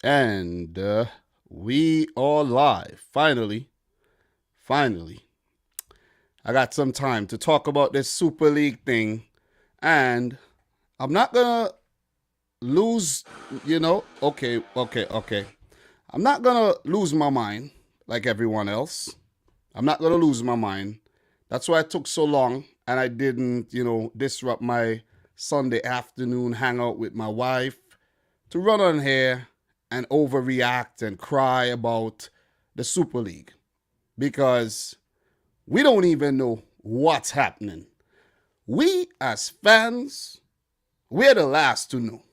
And we are live. Finally, I got some time to talk about this Super League thing. And I'm not going to lose, okay. I'm not going to lose my mind like everyone else. I'm not going to lose my mind. That's why it took so long and I didn't, disrupt my Sunday afternoon hangout with my wife to run on here and overreact and cry about the Super League because we don't even know what's happening. We as fans, we're the last to know.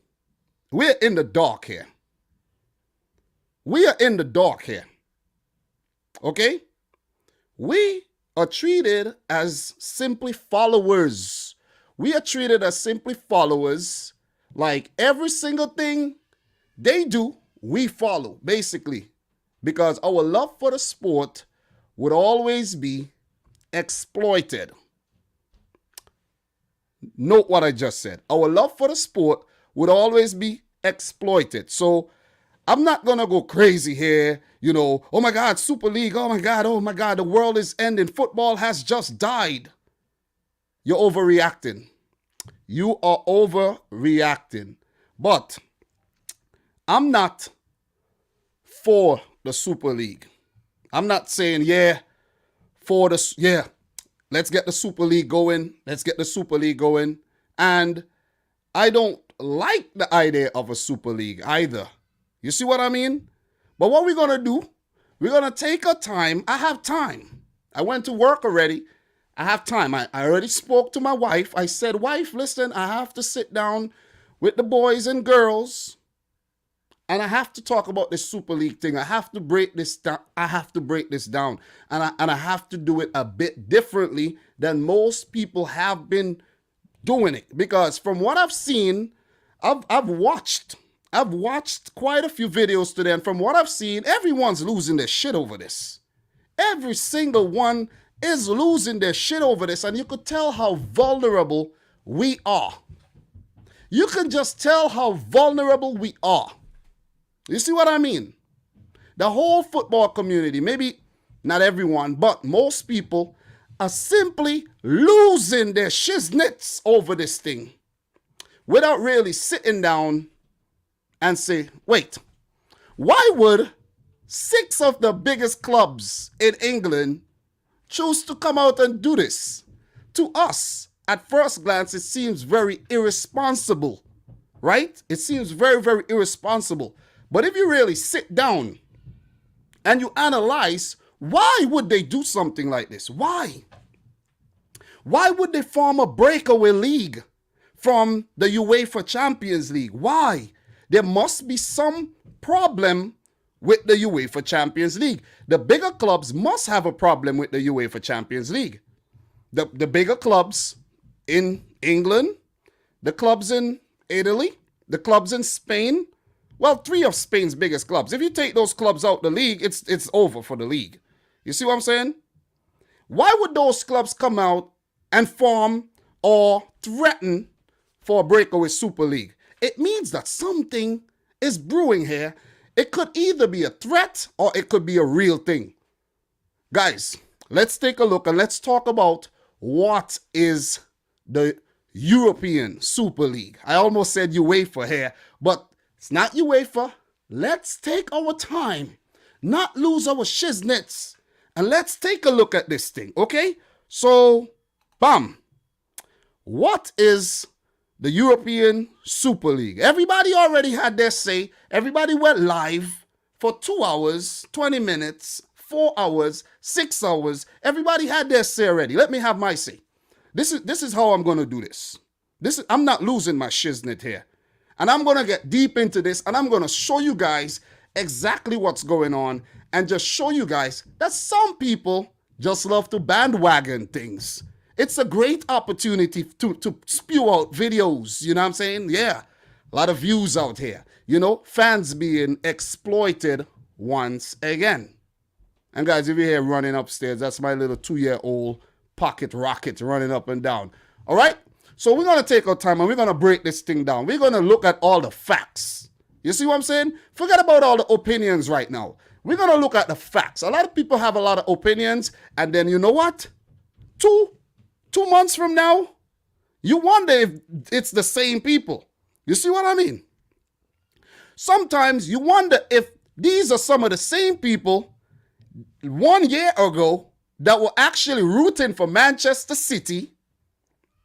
We're in the dark here. We are in the dark here. Okay? We are treated as simply followers. We are treated as simply followers. Like every single thing they do, we follow, basically. Because our love for the sport would always be exploited. Note what I just said. Our love for the sport would always be exploited. So I'm not going to go crazy here. Oh my God, Super League. Oh my God, the world is ending. Football has just died. You're overreacting. You are overreacting. But I'm not for the Super League. I'm not saying, let's get the Super League going. Let's get the Super League going. And I don't like the idea of a Super League either. You see what I mean? But what we're going to do, we're going to take our time. I have time. I went to work already. I have time. I already spoke to my wife. I said, wife, listen, I have to sit down with the boys and girls. And I have to talk about this Super League thing. I have to break this down. And I have to do it a bit differently than most people have been doing it. Because from what I've seen, I've watched quite a few videos today. And from what I've seen, everyone's losing their shit over this. Every single one is losing their shit over this. And you could tell how vulnerable we are. You can just tell how vulnerable we are. You see what I mean? The whole football community, maybe not everyone, but most people are simply losing their shiznits over this thing without really sitting down and say, wait, why would 6 of the biggest clubs in England choose to come out and do this? To us, at first glance, it seems very irresponsible, right? It seems very, very irresponsible. But if you really sit down and you analyze, why would they do something like this? Why? Why would they form a breakaway league from the UEFA Champions League? Why? There must be some problem with the UEFA Champions League. The bigger clubs must have a problem with the UEFA Champions League. The bigger clubs in England, the clubs in Italy, the clubs in Spain. Well, 3 of Spain's biggest clubs. If you take those clubs out the league, it's over for the league. You see what I'm saying? Why would those clubs come out and form or threaten for a breakaway Super League? It means that something is brewing here. It could either be a threat or it could be a real thing. Guys, let's take a look and let's talk about what is the European Super League. I almost said UEFA here, but it's not UEFA. Let's take our time, not lose our shiznits, and let's take a look at this thing, okay? So, bam. What is the European Super League? Everybody already had their say. Everybody went live for 2 hours, 20 minutes, 4 hours, 6 hours. Everybody had their say already. Let me have my say. This is how I'm going to do this. I'm not losing my shiznit here. And I'm going to get deep into this and I'm going to show you guys exactly what's going on and just show you guys that some people just love to bandwagon things. It's a great opportunity to spew out videos, you know what I'm saying? Yeah, a lot of views out here. Fans being exploited once again. And guys, if you're here running upstairs, that's my little 2-year-old pocket rocket running up and down. All right? So we're going to take our time and we're going to break this thing down. We're going to look at all the facts. You see what I'm saying? Forget about all the opinions right now. We're going to look at the facts. A lot of people have a lot of opinions, and then you know what? Two months from now, you wonder if it's the same people. You see what I mean? Sometimes you wonder if these are some of the same people 1 year ago that were actually rooting for Manchester City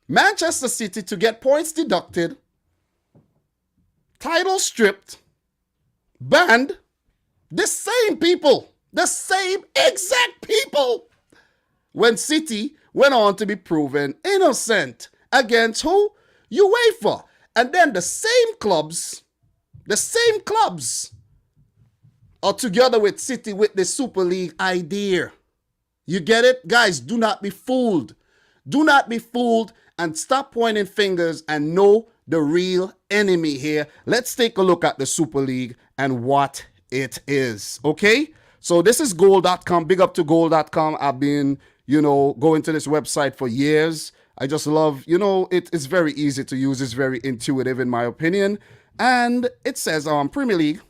to get points deducted, title stripped, banned. The same people, the same exact people, when City went on to be proven innocent against who? UEFA. And then the same clubs are together with City with the Super League idea. You get it? Guys, do not be fooled. Do not be fooled and stop pointing fingers and know the real enemy here. Let's take a look at the Super League and what it is. Okay? So this is goal.com. Big up to goal.com. I've been, going to this website for years. I just love, it's very easy to use. It's very intuitive in my opinion. And it says Premier League.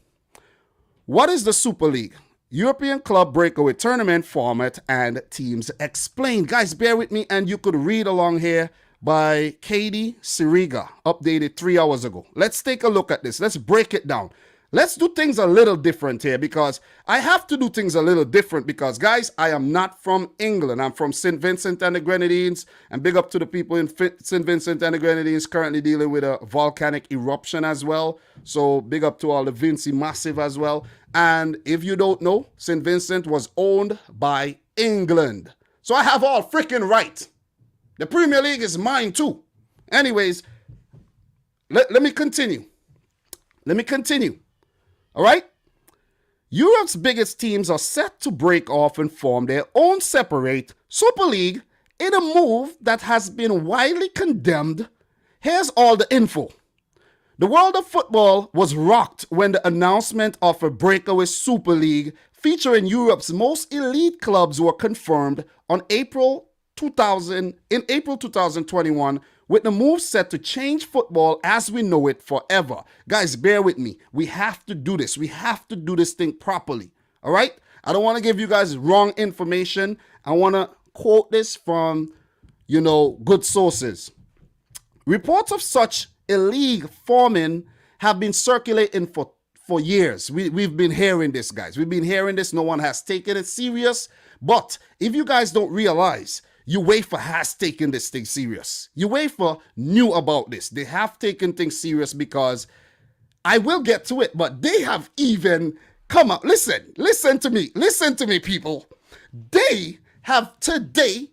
What is the Super League? European club breakaway tournament format and teams explained. Guys, bear with me, and you could read along here by Katie Siriga, updated 3 hours ago. Let's take a look at this. Let's break it down. Let's do things a little different here, because I have to do things a little different because, guys, I am not from England. I'm from St. Vincent and the Grenadines, and big up to the people in St. Vincent and the Grenadines currently dealing with a volcanic eruption as well. So big up to all the Vincy Massive as well. And if you don't know, St. Vincent was owned by England. So I have all freaking right. The Premier League is mine too. Anyways, let me continue. All right? Europe's biggest teams are set to break off and form their own separate Super League in a move that has been widely condemned. Here's all the info. The world of football was rocked when the announcement of a breakaway Super League featuring Europe's most elite clubs were confirmed in April 2021, with the move set to change football as we know it forever. Guys, bear with me. We have to do this. We have to do this thing properly. All right? I don't want to give you guys wrong information. I want to quote this from, good sources. Reports of such a league forming have been circulating for years. We've been hearing this, guys. We've been hearing this. No one has taken it serious. But if you guys don't realize, UEFA has taken this thing serious. UEFA knew about this. They have taken things serious because I will get to it, but they have even come up. Listen to me, people. They have today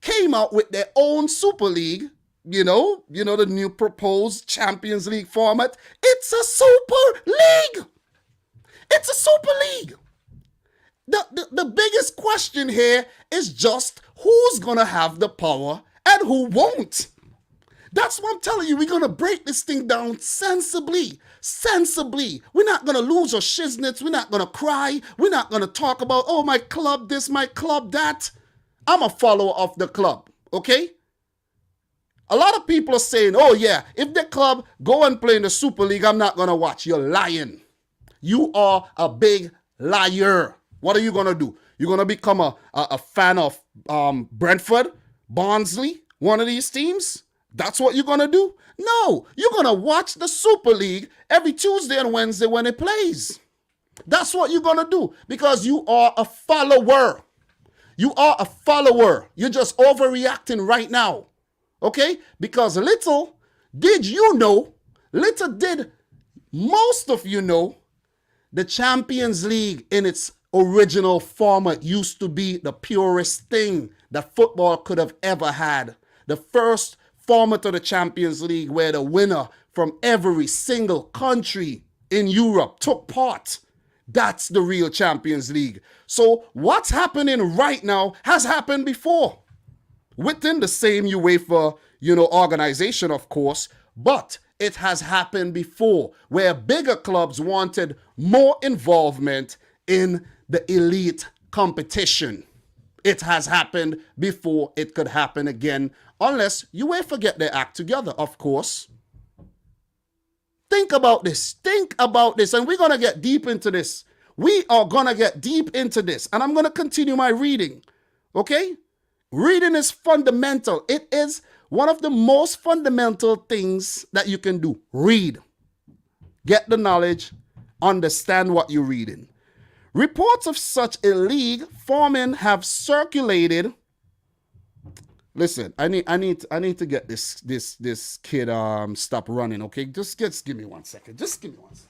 came out with their own Super League. The new proposed Champions League format. It's a Super League. It's a Super League. The biggest question here is just who's going to have the power and who won't. That's what I'm telling you. We're going to break this thing down sensibly. We're not going to lose our shiznits. We're not going to cry. We're not going to talk about, oh, my club this, my club that. I'm a follower of the club, okay? A lot of people are saying, oh, yeah, if the club go and play in the Super League, I'm not going to watch. You're lying. You are a big liar. What are you going to do? You're going to become a fan of Brentford, Barnsley, one of these teams? That's what you're going to do? No, you're going to watch the Super League every Tuesday and Wednesday when it plays. That's what you're going to do because you are a follower. You are a follower. You're just overreacting right now. Okay? Because little did most of you know, the Champions League in its original format used to be the purest thing that football could have ever had. The first format of the Champions League where the winner from every single country in Europe took part. That's the real Champions League. So what's happening right now has happened before. Within the same UEFA, organization, of course, but it has happened before where bigger clubs wanted more involvement in the elite competition. It has happened before. It could happen again unless UEFA get their act together, of course. think about this. Think about this. And we're going to get deep into this. We are going to get deep into this. And I'm going to continue my reading. Okay? Reading is fundamental. It is one of the most fundamental things that you can do. Read. Get the knowledge. Understand what you're reading. Reports of such a league forming have circulated. Listen, I need to get this kid stop running, okay? Just give me 1 second. Just give me 1 second.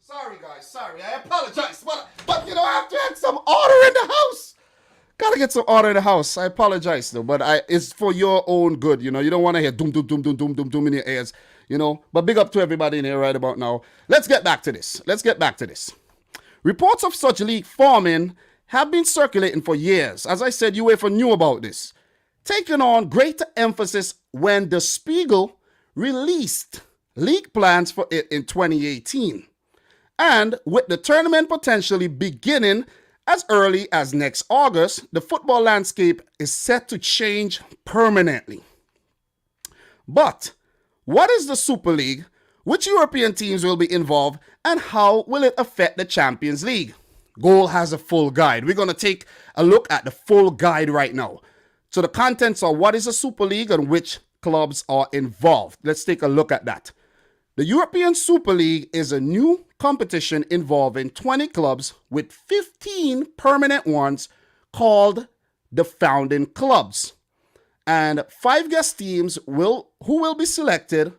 Sorry, guys. Sorry. I apologize. But you know, I have to have some order in the house. Gotta get some order in the house. I apologize, though. But it's for your own good. You know, you don't want to hear doom, doom, doom, doom, doom, doom, doom in your ears. You know, but big up to everybody in here right about now. Let's get back to this. Reports of such league forming have been circulating for years. As I said, UEFA knew about this. Taking on greater emphasis when the Spiegel released league plans for it in 2018. And with the tournament potentially beginning as early as next August, the football landscape is set to change permanently. But what is the Super League? Which European teams will be involved? And how will it affect the Champions League? Goal has a full guide. We're going to take a look at the full guide right now. So the contents are what is a Super League and which clubs are involved. Let's take a look at that. The European Super League is a new competition involving 20 clubs with 15 permanent ones called the founding clubs. And 5 guest teams who will be selected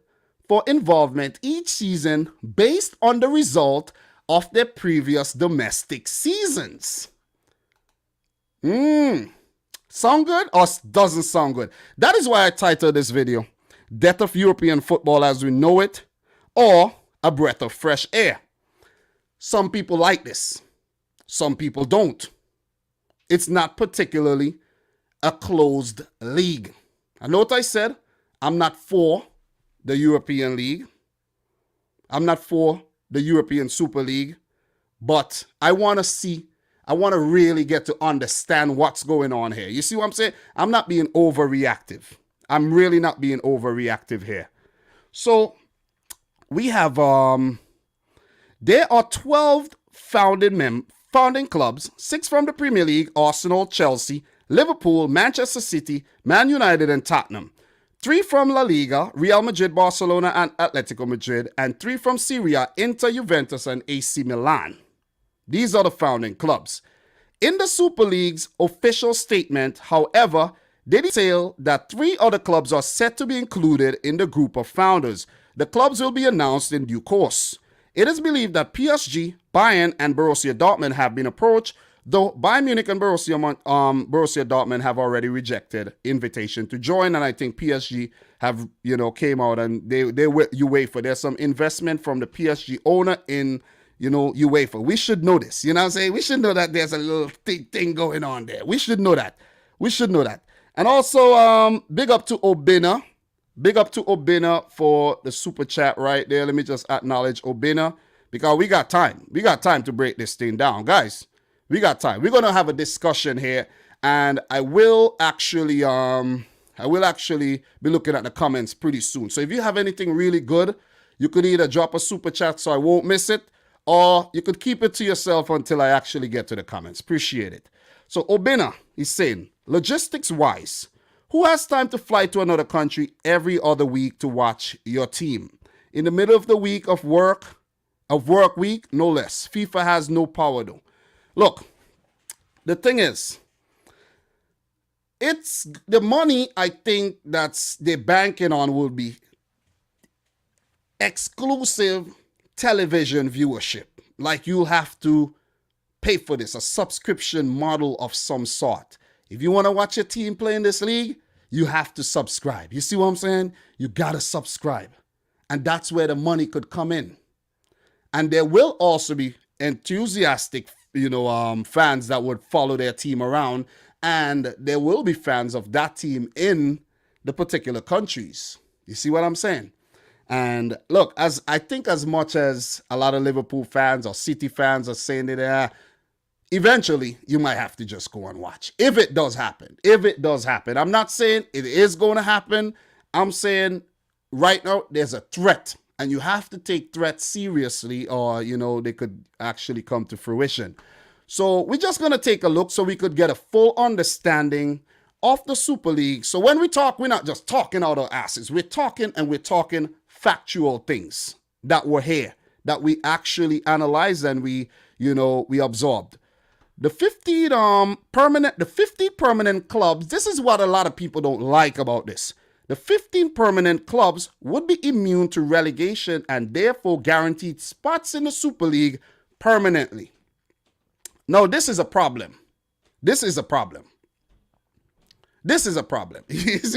for involvement each season based on the result of their previous domestic seasons. Sound good or doesn't sound good? That is why I titled this video, Death of European Football as We Know It, or A Breath of Fresh Air. Some people like this. Some people don't. It's not particularly a closed league. I know what I said. I'm not for the European League. I'm not for the European Super League. But I want to really get to understand what's going on here. You see what I'm saying? I'm not being overreactive. I'm really not being overreactive here. So we have, there are 12 founding clubs, 6 from the Premier League, Arsenal, Chelsea, Liverpool, Manchester City, Man United, and Tottenham. 3 from La Liga, Real Madrid, Barcelona, and Atletico Madrid, and 3 from Serie A, Inter, Juventus, and AC Milan. These are the founding clubs. In the Super League's official statement, however, they detail that 3 other clubs are set to be included in the group of founders. The clubs will be announced in due course. It is believed that PSG, Bayern, and Borussia Dortmund have been approached, though Bayern Munich and Borussia Dortmund have already rejected invitation to join, and I think PSG have, came out and they UEFA. There's some investment from the PSG owner in, UEFA. We should know this. You know what I'm saying? We should know that there's a little thing going on there. We should know that. And also, big up to Obina. Big up to Obina for the super chat right there. Let me just acknowledge Obina because we got time. We got time to break this thing down. Guys, we got time. We're going to have a discussion here, and I will actually be looking at the comments pretty soon. So if you have anything really good, you could either drop a super chat so I won't miss it, or you could keep it to yourself until I actually get to the comments. Appreciate it. So Obina is saying, logistics-wise, who has time to fly to another country every other week to watch your team? In the middle of the week of work week, no less. FIFA has no power though. Look, the thing is, it's the money I think that's they're banking on will be exclusive television viewership. Like you'll have to pay for this, a subscription model of some sort. If you want to watch your team play in this league, you have to subscribe. You see what I'm saying? You got to subscribe. And that's where the money could come in. And there will also be enthusiastic, fans that would follow their team around, and there will be fans of that team in the particular countries. You see what I'm saying? And look, as I think as much as a lot of Liverpool fans or City fans are saying that eventually you might have to just go and watch. If it does happen. If it does happen. I'm not saying it is going to happen. I'm saying right now there's a threat. And you have to take threats seriously or, they could actually come to fruition. So we're just going to take a look so we could get a full understanding of the Super League. So when we talk, we're not just talking out our asses. We're talking factual things that were here, that we actually analyzed and we absorbed. The 15 permanent clubs, this is what a lot of people don't like about this. The 15 permanent clubs would be immune to relegation and therefore guaranteed spots in the Super League permanently. Now, this is a problem. You see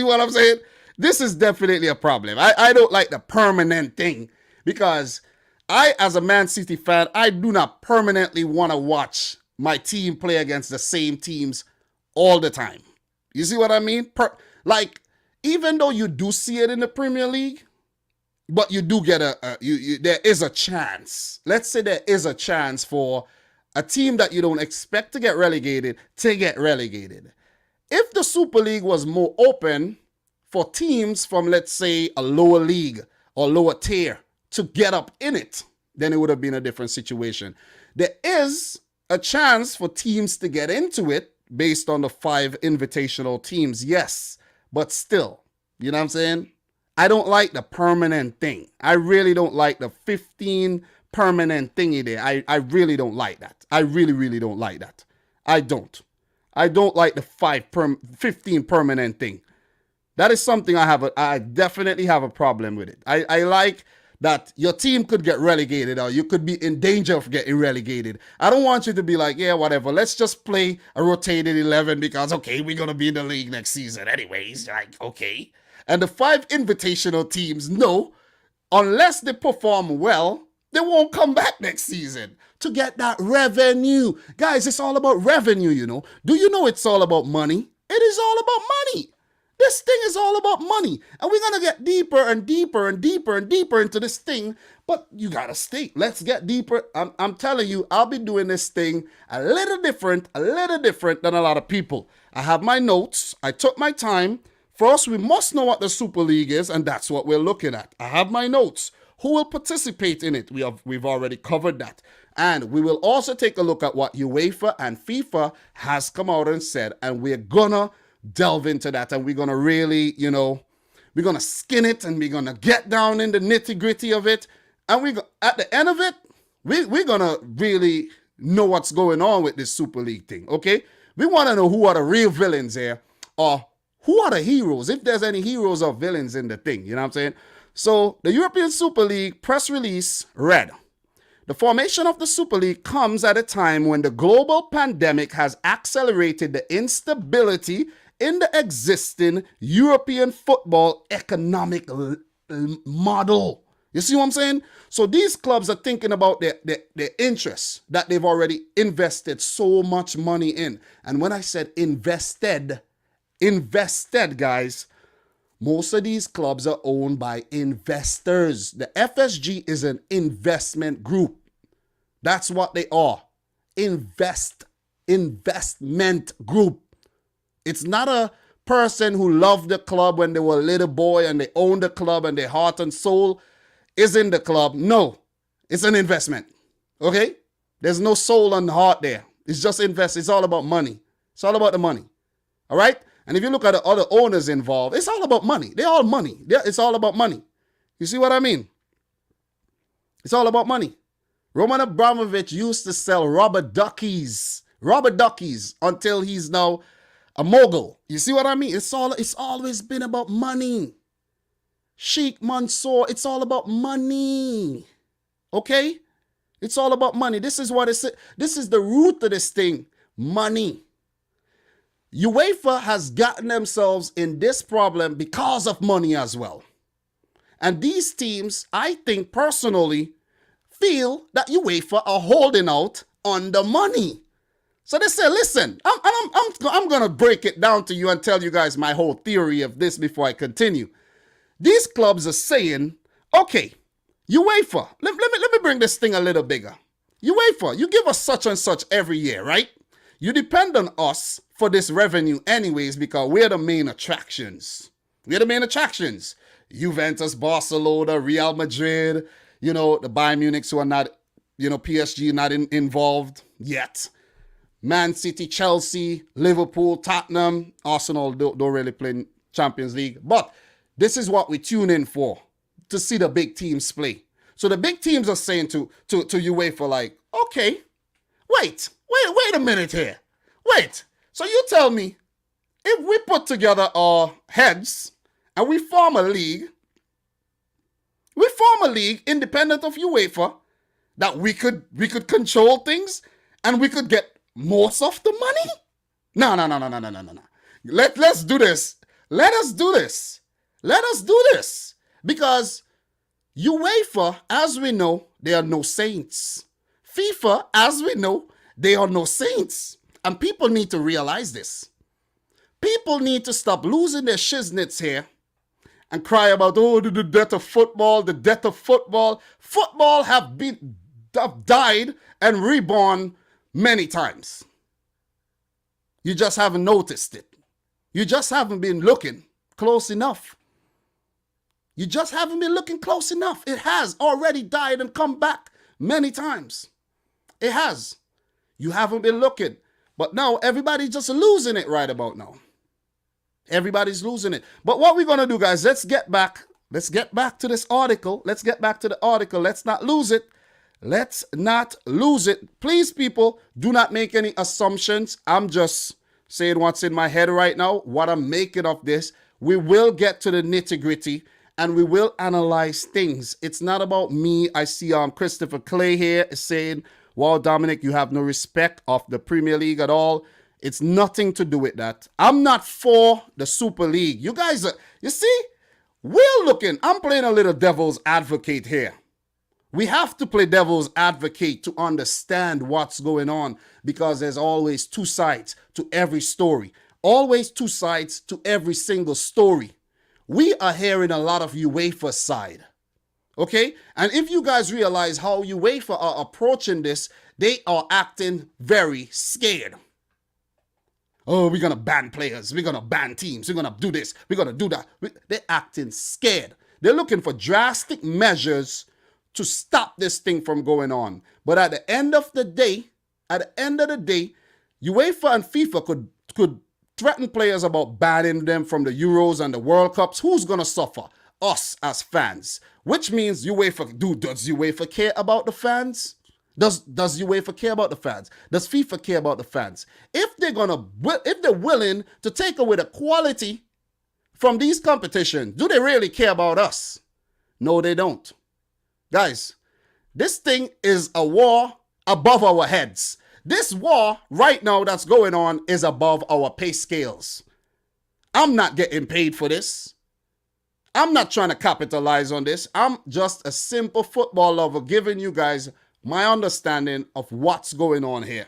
what I'm saying? This is definitely a problem. I don't like the permanent thing because I, as a Man City fan, I do not permanently want to watch my team play against the same teams all the time. You see what I mean? Even though you do see it in the Premier League, but you do get there is a chance. Let's say there is a chance for a team that you don't expect to get relegated to get relegated. If the Super League was more open for teams from, let's say, a lower league or lower tier to get up in it, then it would have been a different situation. There is a chance for teams to get into it based on the 5 invitational teams, yes. But still, you know what I'm saying? I don't like the permanent thing. I really don't like the 15 permanent thingy there. I really don't like that. I really, really don't like that. I don't like the 15 permanent thing. That is something I definitely have a problem with it. I like that your team could get relegated or you could be in danger of getting relegated. I don't want you to be like, yeah, whatever. Let's just play a rotated 11 because, okay, we're going to be in the league next season anyways. Like, okay. And the 5 invitational teams, no, unless they perform well, they won't come back next season to get that revenue. Guys, it's all about revenue, Do you know it's all about money? It is all about money. This thing is all about money. And we're going to get deeper and deeper and deeper and deeper into this thing. But you got to stay. Let's get deeper. I'm telling you, I'll be doing this thing a little different than a lot of people. I have my notes. I took my time. First, we must know what the Super League is, and that's what we're looking at. I have my notes. Who will participate in it? We've already covered that. And we will also take a look at what UEFA and FIFA has come out and said. And we're going to delve into that, and we're going to really, we're going to skin it, and we're going to get down in the nitty-gritty of it. And at the end of it, we're going to really know what's going on with this Super League thing, okay? We want to know who are the real villains here, or who are the heroes, if there's any heroes or villains in the thing, you know what I'm saying? So the European Super League press release read, the formation of the Super League comes at a time when the global pandemic has accelerated the instability in the existing European football economic model. You see what I'm saying? So these clubs are thinking about their interests that they've already invested so much money in. And when I said invested, guys, most of these clubs are owned by investors. The FSG is an investment group. That's what they are. Investment group. It's not a person who loved the club when they were a little boy and they owned the club and their heart and soul is in the club. No, it's an investment. Okay? There's no soul and heart there. It's just invest. It's all about money. It's all about the money. All right? And if you look at the other owners involved, it's all about money. They're all money. It's all about money. You see what I mean? It's all about money. Roman Abramovich used to sell rubber duckies until he's now a mogul. You see what I mean? It's always been about money. Sheikh Mansour, it's all about money. Okay? It's all about money. This is the root of this thing. Money. UEFA has gotten themselves in this problem because of money as well. And these teams, I think personally, feel that UEFA are holding out on the money. So they say, listen, I'm going to break it down to you and tell you guys my whole theory of this before I continue. These clubs are saying, okay, UEFA, let me bring this thing a little bigger. UEFA, you give us such and such every year, right? You depend on us for this revenue anyways because we're the main attractions. We're the main attractions. Juventus, Barcelona, Real Madrid, the Bayern Munichs who are not, PSG not involved yet. Man City, Chelsea, Liverpool, Tottenham, Arsenal don't really play in Champions League. But this is what we tune in for, to see the big teams play. So the big teams are saying to UEFA like, okay, wait a minute here. Wait, so you tell me, if we put together our heads and we form a league independent of UEFA, that we could control things and we could get most of the money? No. Let's do this. Let us do this. Because UEFA, as we know, they are no saints. FIFA, as we know, they are no saints. And people need to realize this. People need to stop losing their shiznits here and cry about, the death of football, the death of football. Football have died and reborn many times. You just haven't noticed it. You just haven't been looking close enough. You just haven't been looking close enough. It has already died and come back many times. It has. You haven't been looking. But now everybody's just losing it right about now. Everybody's losing it. But what we're going to do, guys, let's get back to this article. Let's get back to the article. Let's not lose it. Let's not lose it. Please, people, do not make any assumptions. I'm just saying what's in my head right now, what I'm making of this. We will get to the nitty-gritty and we will analyze things. It's not about me. I see Christopher Clay here saying, wow, Dominic, you have no respect of the Premier League at all. It's nothing to do with that. I'm not for the Super League. You guys, you see, I'm playing a little devil's advocate here. We have to play devil's advocate to understand what's going on because there's always two sides to every story. Always two sides to every single story. We are hearing a lot of UEFA's side. Okay? And if you guys realize how UEFA are approaching this, they are acting very scared. Oh, we're going to ban players. We're going to ban teams. We're going to do this. We're going to do that. They're acting scared. They're looking for drastic measures to stop this thing from going on. But at the end of the day, UEFA and FIFA could threaten players about banning them from the Euros and the World Cups. Who's going to suffer? Us as fans. Which means does UEFA care about the fans? Does UEFA care about the fans? Does FIFA care about the fans? If they're willing to take away the quality from these competitions, do they really care about us? No, they don't. Guys, this thing is a war above our heads. This war right now that's going on is above our pay scales. I'm not getting paid for this. I'm not trying to capitalize on this. I'm just a simple football lover giving you guys my understanding of what's going on here.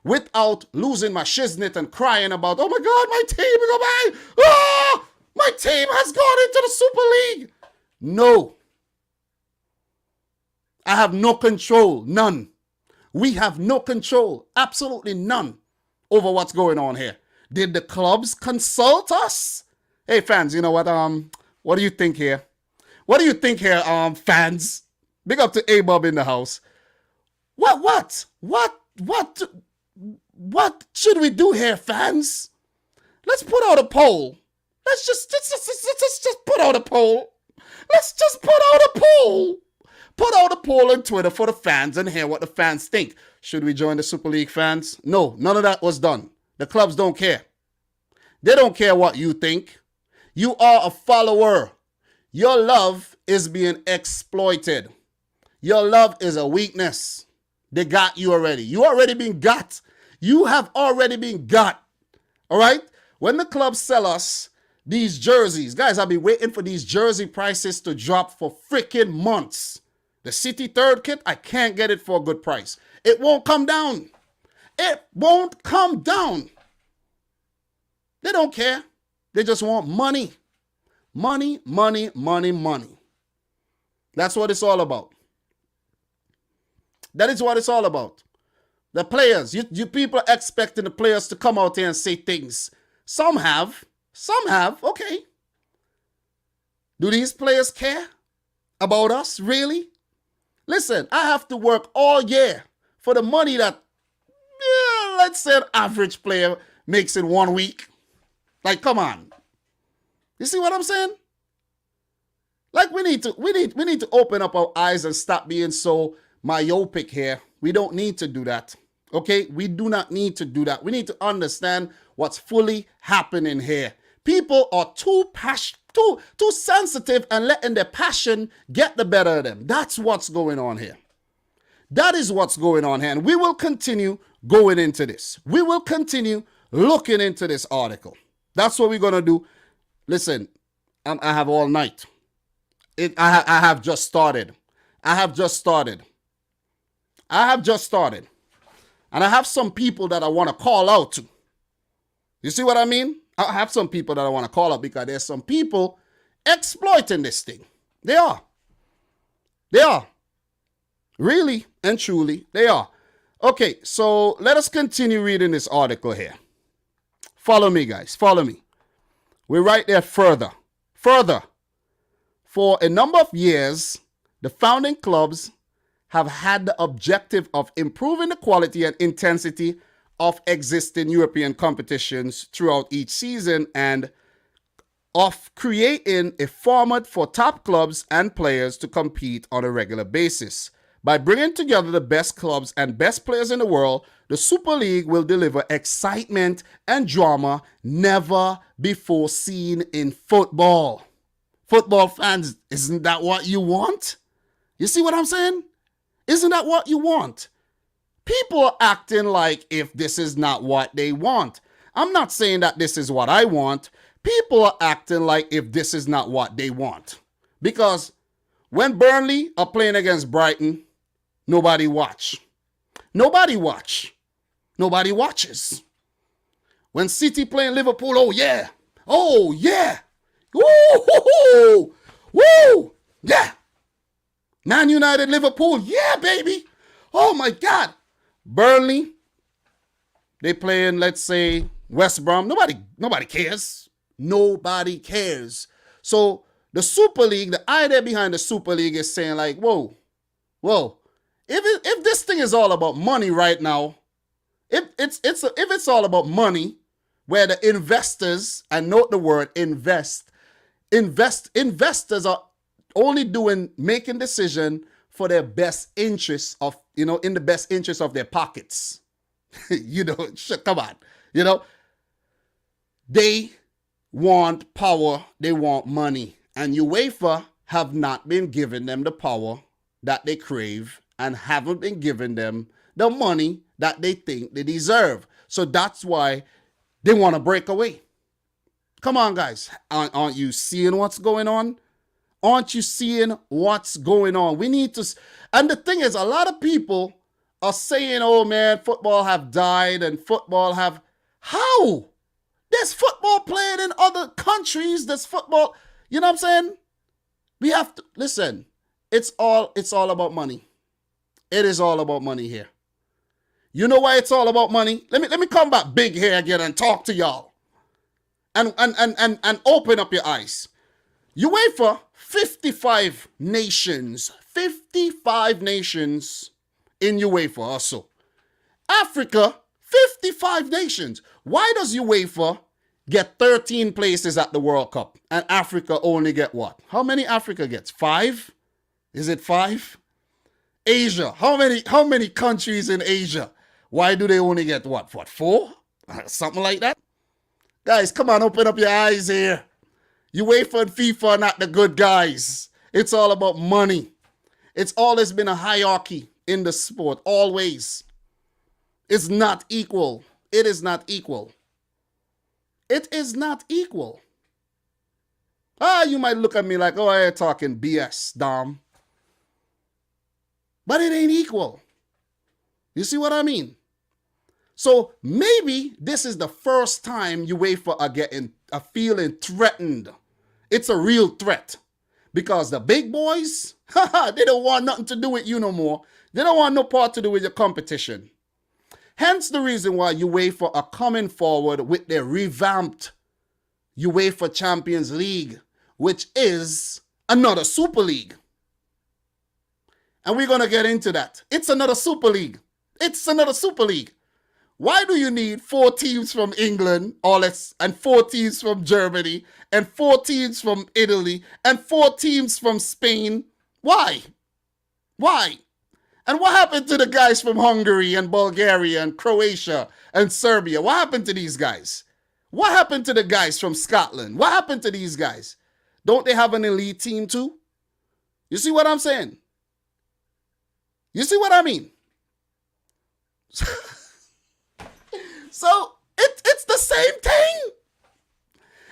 Without losing my shiznit and crying about, oh my God, my team, my team has gone into the Super League. No. I have no control, none. We have no control, absolutely none, over what's going on here. Did the clubs consult us? Hey fans, you know what do you think here? What do you think here, fans? Big up to A-Bob in the house. What should we do here, fans? Let's put out a poll. Let's just put out a poll. Let's just put out a poll. Put out a poll on Twitter for the fans and hear what the fans think. Should we join the Super League, fans? No, none of that was done. The clubs don't care. They don't care what you think. You are a follower. Your love is being exploited. Your love is a weakness. They got you already. You already been got. You have already been got. All right? When the clubs sell us these jerseys, guys, I've been waiting for these jersey prices to drop for freaking months. The City third kit, I can't get it for a good price. It won't come down. It won't come down. They don't care. They just want money. Money, money, money, money. That's what it's all about. That is what it's all about. The players, you people are expecting the players to come out here and say things. Some have, okay. Do these players care about us, really? Listen, I have to work all year for the money that, let's say, an average player makes in 1 week. Like, come on. You see what I'm saying? Like, we need to open up our eyes and stop being so myopic here. We don't need to do that. Okay? We do not need to do that. We need to understand what's fully happening here. People are too sensitive and letting their passion get the better of them. That's what's going on here. That is what's going on here. And we will continue going into this. We will continue looking into this article. That's what we're going to do. Listen, I have all night. I have just started. I have just started. And I have some people that I want to call out to. You see what I mean? I have some people that I want to call out because there's some people exploiting this thing. They are. Really and truly, they are. Okay, so let us continue reading this article here. Follow me, guys. Follow me. We're right there further. For a number of years, the founding clubs have had the objective of improving the quality and intensity of existing European competitions throughout each season and of creating a format for top clubs and players to compete on a regular basis. By bringing together the best clubs and best players in the world, the Super League will deliver excitement and drama never before seen in football. Football fans, isn't that what you want? You see what I'm saying? Isn't that what you want? People are acting like if this is not what they want. I'm not saying that this is what I want. People are acting like if this is not what they want. Because when Burnley are playing against Brighton, nobody watch. Nobody watches. When City playing Liverpool, oh yeah. Woo! Yeah. Man United, Liverpool, yeah, baby. Oh my God. Burnley, they playing, let's say, West Brom. Nobody cares. Nobody cares. So the Super League, the idea behind the Super League is saying like, whoa. If this thing is all about money right now, if it's all about money, where the investors, and note the word investors are only making decision for their best interests of, in the best interest of their pockets. Come on. They want power, they want money. And UEFA have not been giving them the power that they crave and haven't been giving them the money that they think they deserve. So that's why they want to break away. Come on, guys. Aren't you seeing what's going on? Aren't you seeing what's going on? We need to... And the thing is, a lot of people are saying, oh man, football have died and football have... How? There's football playing in other countries. There's football... You know what I'm saying? We have to... Listen, it's all about money. It is all about money here. You know why it's all about money? Let me come back big here again and talk to y'all. And open up your eyes. UEFA, 55 nations in UEFA also. Africa, 55 nations. Why does UEFA get 13 places at the World Cup and Africa only get what? How many Africa gets? 5? Is it 5? Asia, how many countries in Asia? Why do they only get what? 4? Something like that? Guys, come on, open up your eyes here. UEFA and FIFA are not the good guys. It's all about money. It's always been a hierarchy in the sport, always. It's not equal. It is not equal. It is not equal. You might look at me like, oh, you're talking BS, Dom. but it ain't equal. You see what I mean? So maybe this is the first time UEFA are getting a feeling threatened. It's a real threat because the big boys, they don't want nothing to do with you no more. They don't want no part to do with your competition. Hence the reason why UEFA are coming forward with their revamped UEFA Champions League, which is another Super League. And we're going to get into that. It's another Super League. It's another Super League. Why do you need 4 teams from England, and 4 teams from Germany, and 4 teams from Italy, and 4 teams from Spain? Why? Why? And what happened to the guys from Hungary and Bulgaria and Croatia and Serbia? What happened to these guys? What happened to the guys from Scotland? What happened to these guys? Don't they have an elite team too? You see what I'm saying? You see what I mean? So it's the same thing.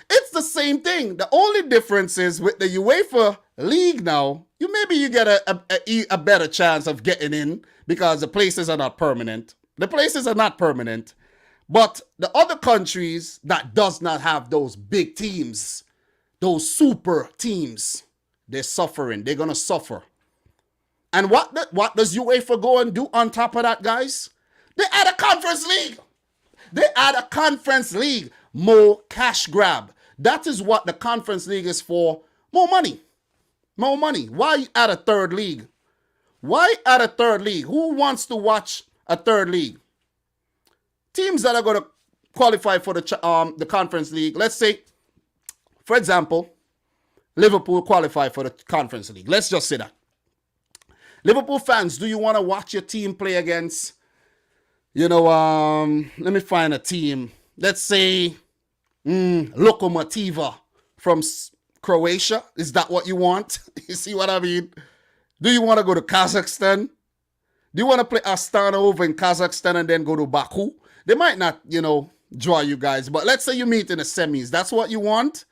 It's the same thing. The only difference is with the UEFA League now, you get a better chance of getting in because the places are not permanent. The places are not permanent. But the other countries that does not have those big teams, those super teams, they're suffering. They're going to suffer. And what does UEFA go and do on top of that, guys? They add a conference league. They add a conference league. More cash grab. That is what the conference league is for. More money. More money. Why add a third league? Why add a third league? Who wants to watch a third league? Teams that are going to qualify for the conference league. Let's say, for example, Liverpool qualify for the conference league. Let's just say that. Liverpool fans, do you want to watch your team play against, let me find a team. Let's say Lokomotiva from Croatia. Is that what you want? You see what I mean? Do you want to go to Kazakhstan? Do you want to play Astana over in Kazakhstan and then go to Baku? They might not, draw you guys, but let's say you meet in the semis. That's what you want?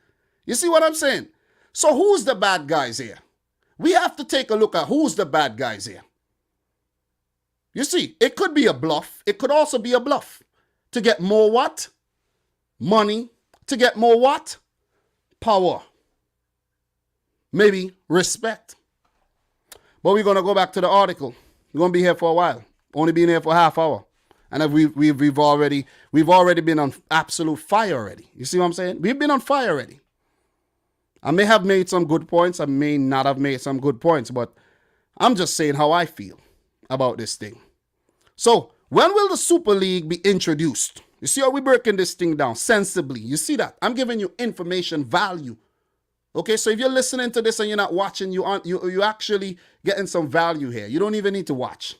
You see what I'm saying? So who's the bad guys here? We have to take a look at who's the bad guys here. You see, it could be a bluff. It could also be a bluff. To get more what? Money. To get more what? Power. Maybe respect. But we're going to go back to the article. We're going to be here for a while. Only been here for half hour. And we've already been on absolute fire already. You see what I'm saying? We've been on fire already. I may have made some good points. I may not have made some good points, but I'm just saying how I feel about this thing. So, when will the Super League be introduced? You see how we're breaking this thing down sensibly. You see that? I'm giving you information value. Okay, so if you're listening to this and you're not watching, you're actually getting some value here. You don't even need to watch.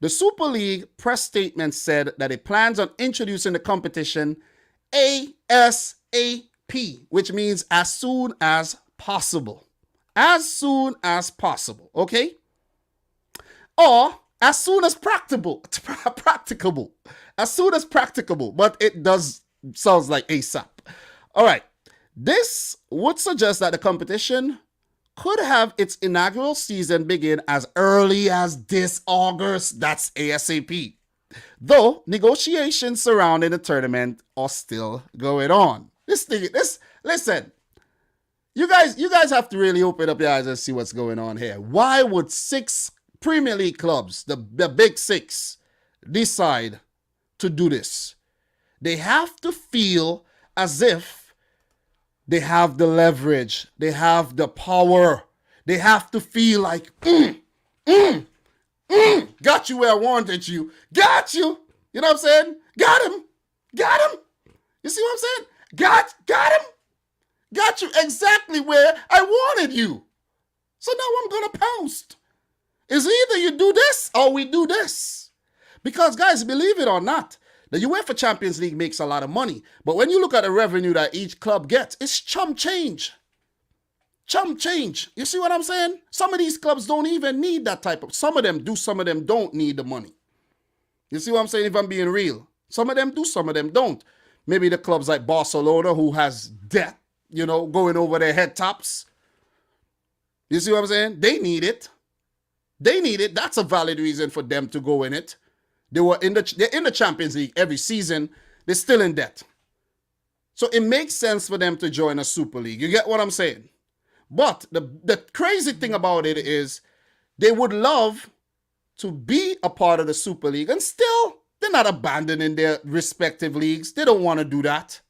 The Super League press statement said that it plans on introducing the competition ASAP, which means as soon as possible. As soon as possible, okay? Or as soon as practicable. As soon as practicable, but it sounds like ASAP. All right. This would suggest that the competition could have its inaugural season begin as early as this August. That's ASAP. Though negotiations surrounding the tournament are still going on. Listen, you guys have to really open up your eyes and see what's going on here. Why would 6 Premier League clubs, the big 6, decide to do this? They have to feel as if they have the leverage. They have the power. They have to feel like, got you where I wanted you. Got you. You know what I'm saying? Got him. You see what I'm saying? Got him. Got you exactly where I wanted you. So now I'm going to pounce. It's either you do this or we do this. Because, guys, believe it or not, the UEFA Champions League makes a lot of money. But when you look at the revenue that each club gets, it's chump change. Chump change. You see what I'm saying? Some of these clubs don't even need that type of... Some of them do, some of them don't need the money. You see what I'm saying? If I'm being real. Some of them do, some of them don't. Maybe the clubs like Barcelona, who has debt, going over their head tops. You see what I'm saying? They need it. They need it. That's a valid reason for them to go in it. They're in the Champions League every season. They're still in debt. So it makes sense for them to join a Super League. You get what I'm saying? But the crazy thing about it is they would love to be a part of the Super League, and still they're not abandoning their respective leagues. They don't want to do that.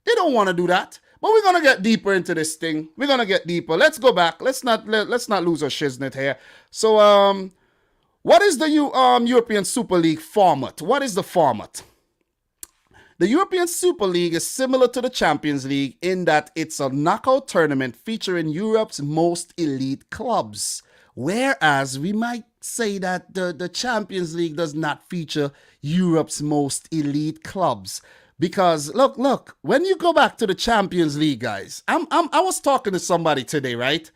They don't want to do that. But we're gonna get deeper into this thing. We're gonna get deeper. Let's go back. Let's not lose our shiznit here. So what is the European Super League format? What is the format? The European Super League is similar to the Champions League in that it's a knockout tournament featuring Europe's most elite clubs. Whereas we might say that the Champions League does not feature Europe's most elite clubs. Because look, when you go back to the Champions League, guys, I was talking to somebody today, right?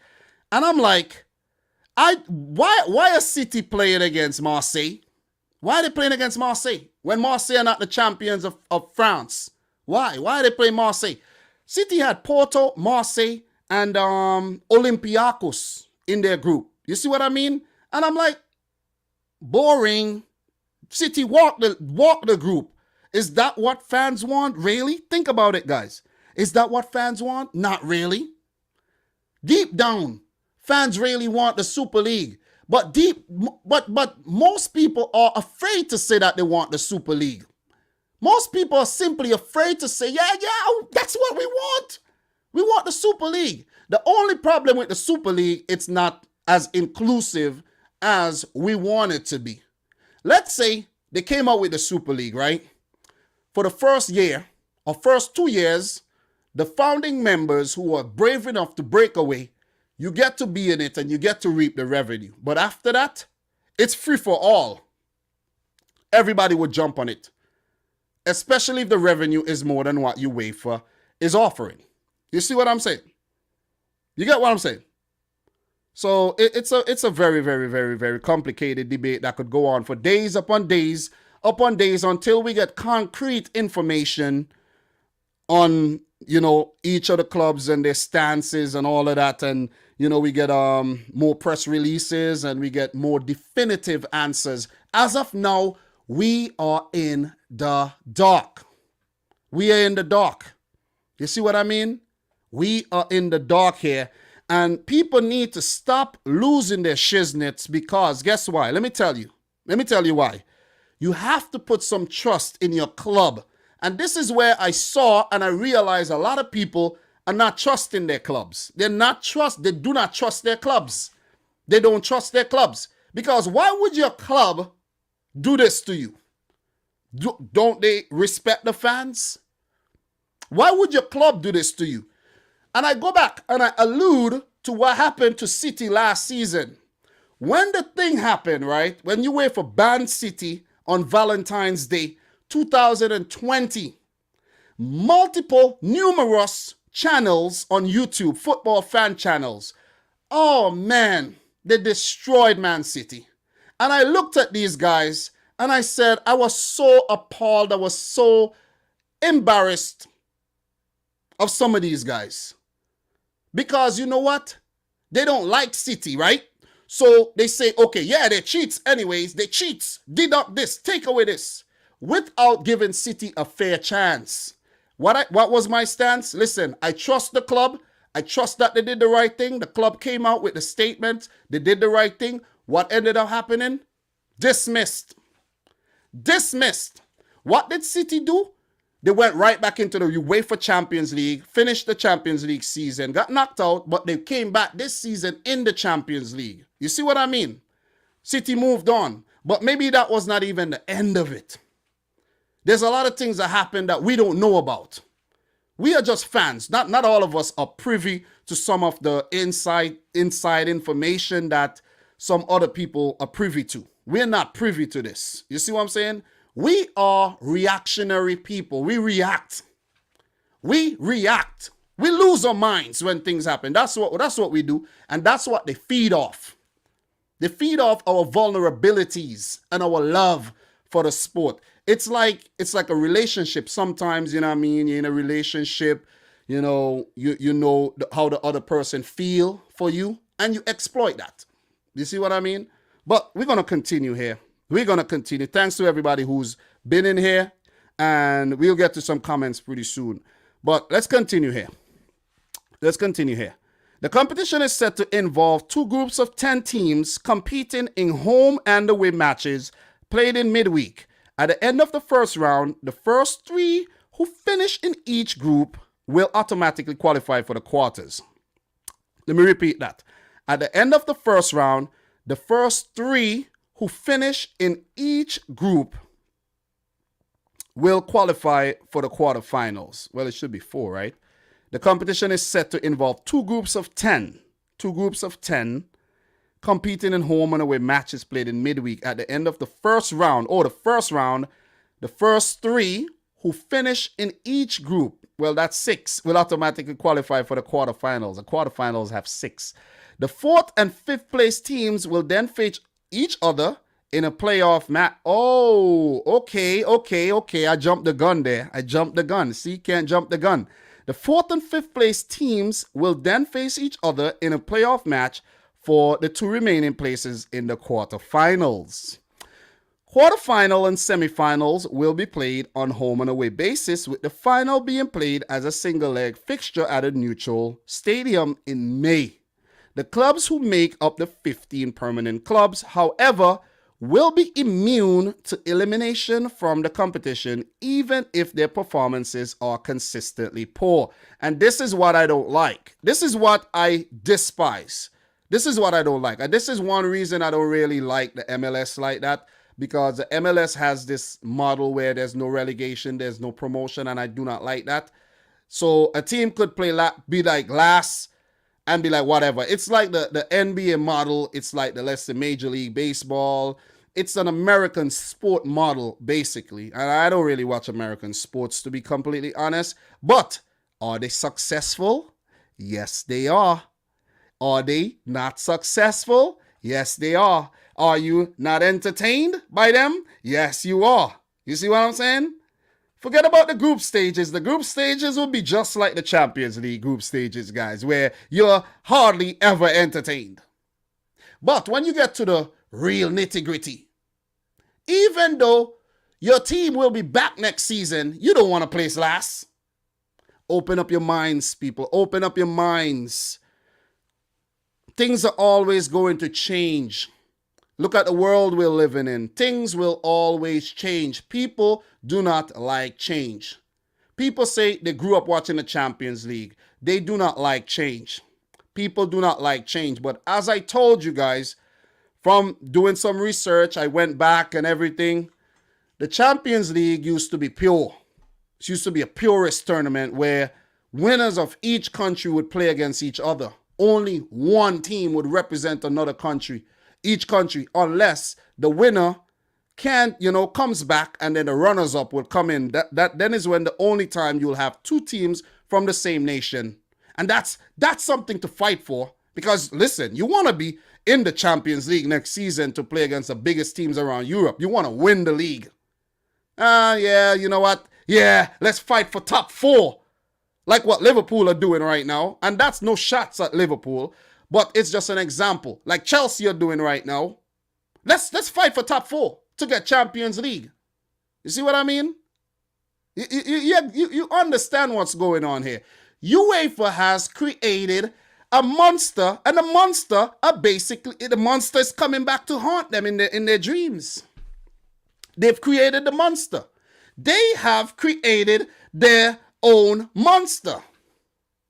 And I'm like, why are City playing against Marseille? Why are they playing against Marseille when Marseille are not the champions of France? Why? Why are they playing Marseille? City had Porto, Marseille, and Olympiacos in their group. You see what I mean? And I'm like, boring. City walk the group. Is that what fans want? Really? Think about it, guys. Is that what fans want? Not really. Deep down, fans really want the Super League. But most people are afraid to say that they want the Super League. Most people are simply afraid to say, yeah, that's what we want. We want the Super League. The only problem with the Super League, it's not as inclusive as we want it to be. Let's say they came out with the Super League, right? For the first year or first 2 years, the founding members who are brave enough to break away, you get to be in it and you get to reap the revenue. But after that, it's free for all. Everybody would jump on it, especially if the revenue is more than what UEFA is offering. You see what I'm saying? You get what I'm saying? So it's a very, very, very, very complicated debate that could go on for days upon days until we get concrete information on, each of the clubs and their stances and all of that. And, we get more press releases and we get more definitive answers. As of now, we are in the dark. We are in the dark. You see what I mean? We are in the dark here. And people need to stop losing their shiznits because guess why? Let me tell you why. You have to put some trust in your club. And this is where I saw and I realized a lot of people are not trusting their clubs. They do not trust their clubs. They don't trust their clubs. Because why would your club do this to you? Don't they respect the fans? Why would your club do this to you? And I go back and I allude to what happened to City last season. When the thing happened, right? When you wait for Ban City on Valentine's Day 2020, numerous channels on YouTube, football fan channels. Oh man, they destroyed Man City. And I looked at these guys and I said, I was so appalled. I was so embarrassed of some of these guys. Because you know what? They don't like City, right? So they say, okay, yeah, they're cheats anyways. They cheats. Deduct this. Take away this. Without giving City a fair chance. What was my stance? Listen, I trust the club. I trust that they did the right thing. The club came out with the statement. They did the right thing. What ended up happening? Dismissed. Dismissed. What did City do? They went right back into the UEFA Champions League, finished the Champions League season, got knocked out, but they came back this season in the Champions League. You see what I mean? City moved on, but maybe that was not even the end of it. There's a lot of things that happen that we don't know about. We are just fans. Not all of us are privy to some of the inside information that some other people are privy to. We're not privy to this. You see what I'm saying? We are reactionary people. We react. We react. We lose our minds when things happen. That's what we do. And that's what they feed off. They feed off our vulnerabilities and our love for the sport. It's like a relationship. Sometimes, you know what I mean? You're in a relationship, you know how the other person feel for you, and you exploit that. You see what I mean? But we're going to continue here. We're going to continue. Thanks to everybody who's been in here. And we'll get to some comments pretty soon. But let's continue here. Let's continue here. The competition is set to involve two groups of 10 teams competing in home and away matches played in midweek. At the end of the first round, the first three who finish in each group will automatically qualify for the quarters. Let me repeat that. At the end of the first round, the first three who finish in each group will qualify for the quarterfinals. Well, it should be 4, right? The competition is set to involve two groups of 10 competing in home and away matches played in midweek. At the end of the first round, the first three who finish in each group, well, that's 6, will automatically qualify for the quarterfinals. The quarterfinals have 6. The 4th and 5th place teams will then face each other in a playoff match. Oh, okay. I jumped the gun there. See, can't jump the gun. The 4th and 5th place teams will then face each other in a playoff match for the 2 remaining places in the quarterfinals. Quarterfinal and semifinals will be played on home and away basis, with the final being played as a single leg fixture at a neutral stadium in May. The clubs who make up the 15 permanent clubs, however, will be immune to elimination from the competition even if their performances are consistently poor. And this is what I don't like. This is what I despise. This is what I don't like. And this is one reason I don't really like the MLS like that, because the MLS has this model where there's no relegation, there's no promotion, and I do not like that. So a team could be like last and be like whatever. It's like the NBA model. It's like let's say Major League Baseball. It's an American sport model, basically. And I don't really watch American sports, to be completely honest. But are they successful? Yes, they are. Are they not successful? Yes, they are. Are you not entertained by them? Yes, you are. You see what I'm saying? Forget about the group stages. The group stages will be just like the Champions League group stages, guys, where you're hardly ever entertained. But when you get to the real nitty-gritty, even though your team will be back next season, you don't want to place last. Open up your minds, people. Open up your minds. Things are always going to change. Look at the world we're living in. Things will always change. People do not like change. People say they grew up watching the Champions League. They do not like change. People do not like change. But as I told you guys, from doing some research, I went back and everything. The Champions League used to be pure. It used to be a purist tournament where winners of each country would play against each other. Only one team would represent another country, each country, unless the winner comes back and then the runners-up will come in. That then is when the only time you'll have 2 teams from the same nation. And that's something to fight for, because listen, you want to be in the Champions League next season to play against the biggest teams around Europe. You want to win the league. Yeah, you know what? Yeah, let's fight for top 4. Like what Liverpool are doing right now. And that's no shots at Liverpool, but it's just an example. Like Chelsea are doing right now. Let's fight for top 4 to get Champions League. You see what I mean? You understand what's going on here. UEFA has created a monster, and the monster is coming back to haunt them in their dreams. They've created the monster. They have created their own monster.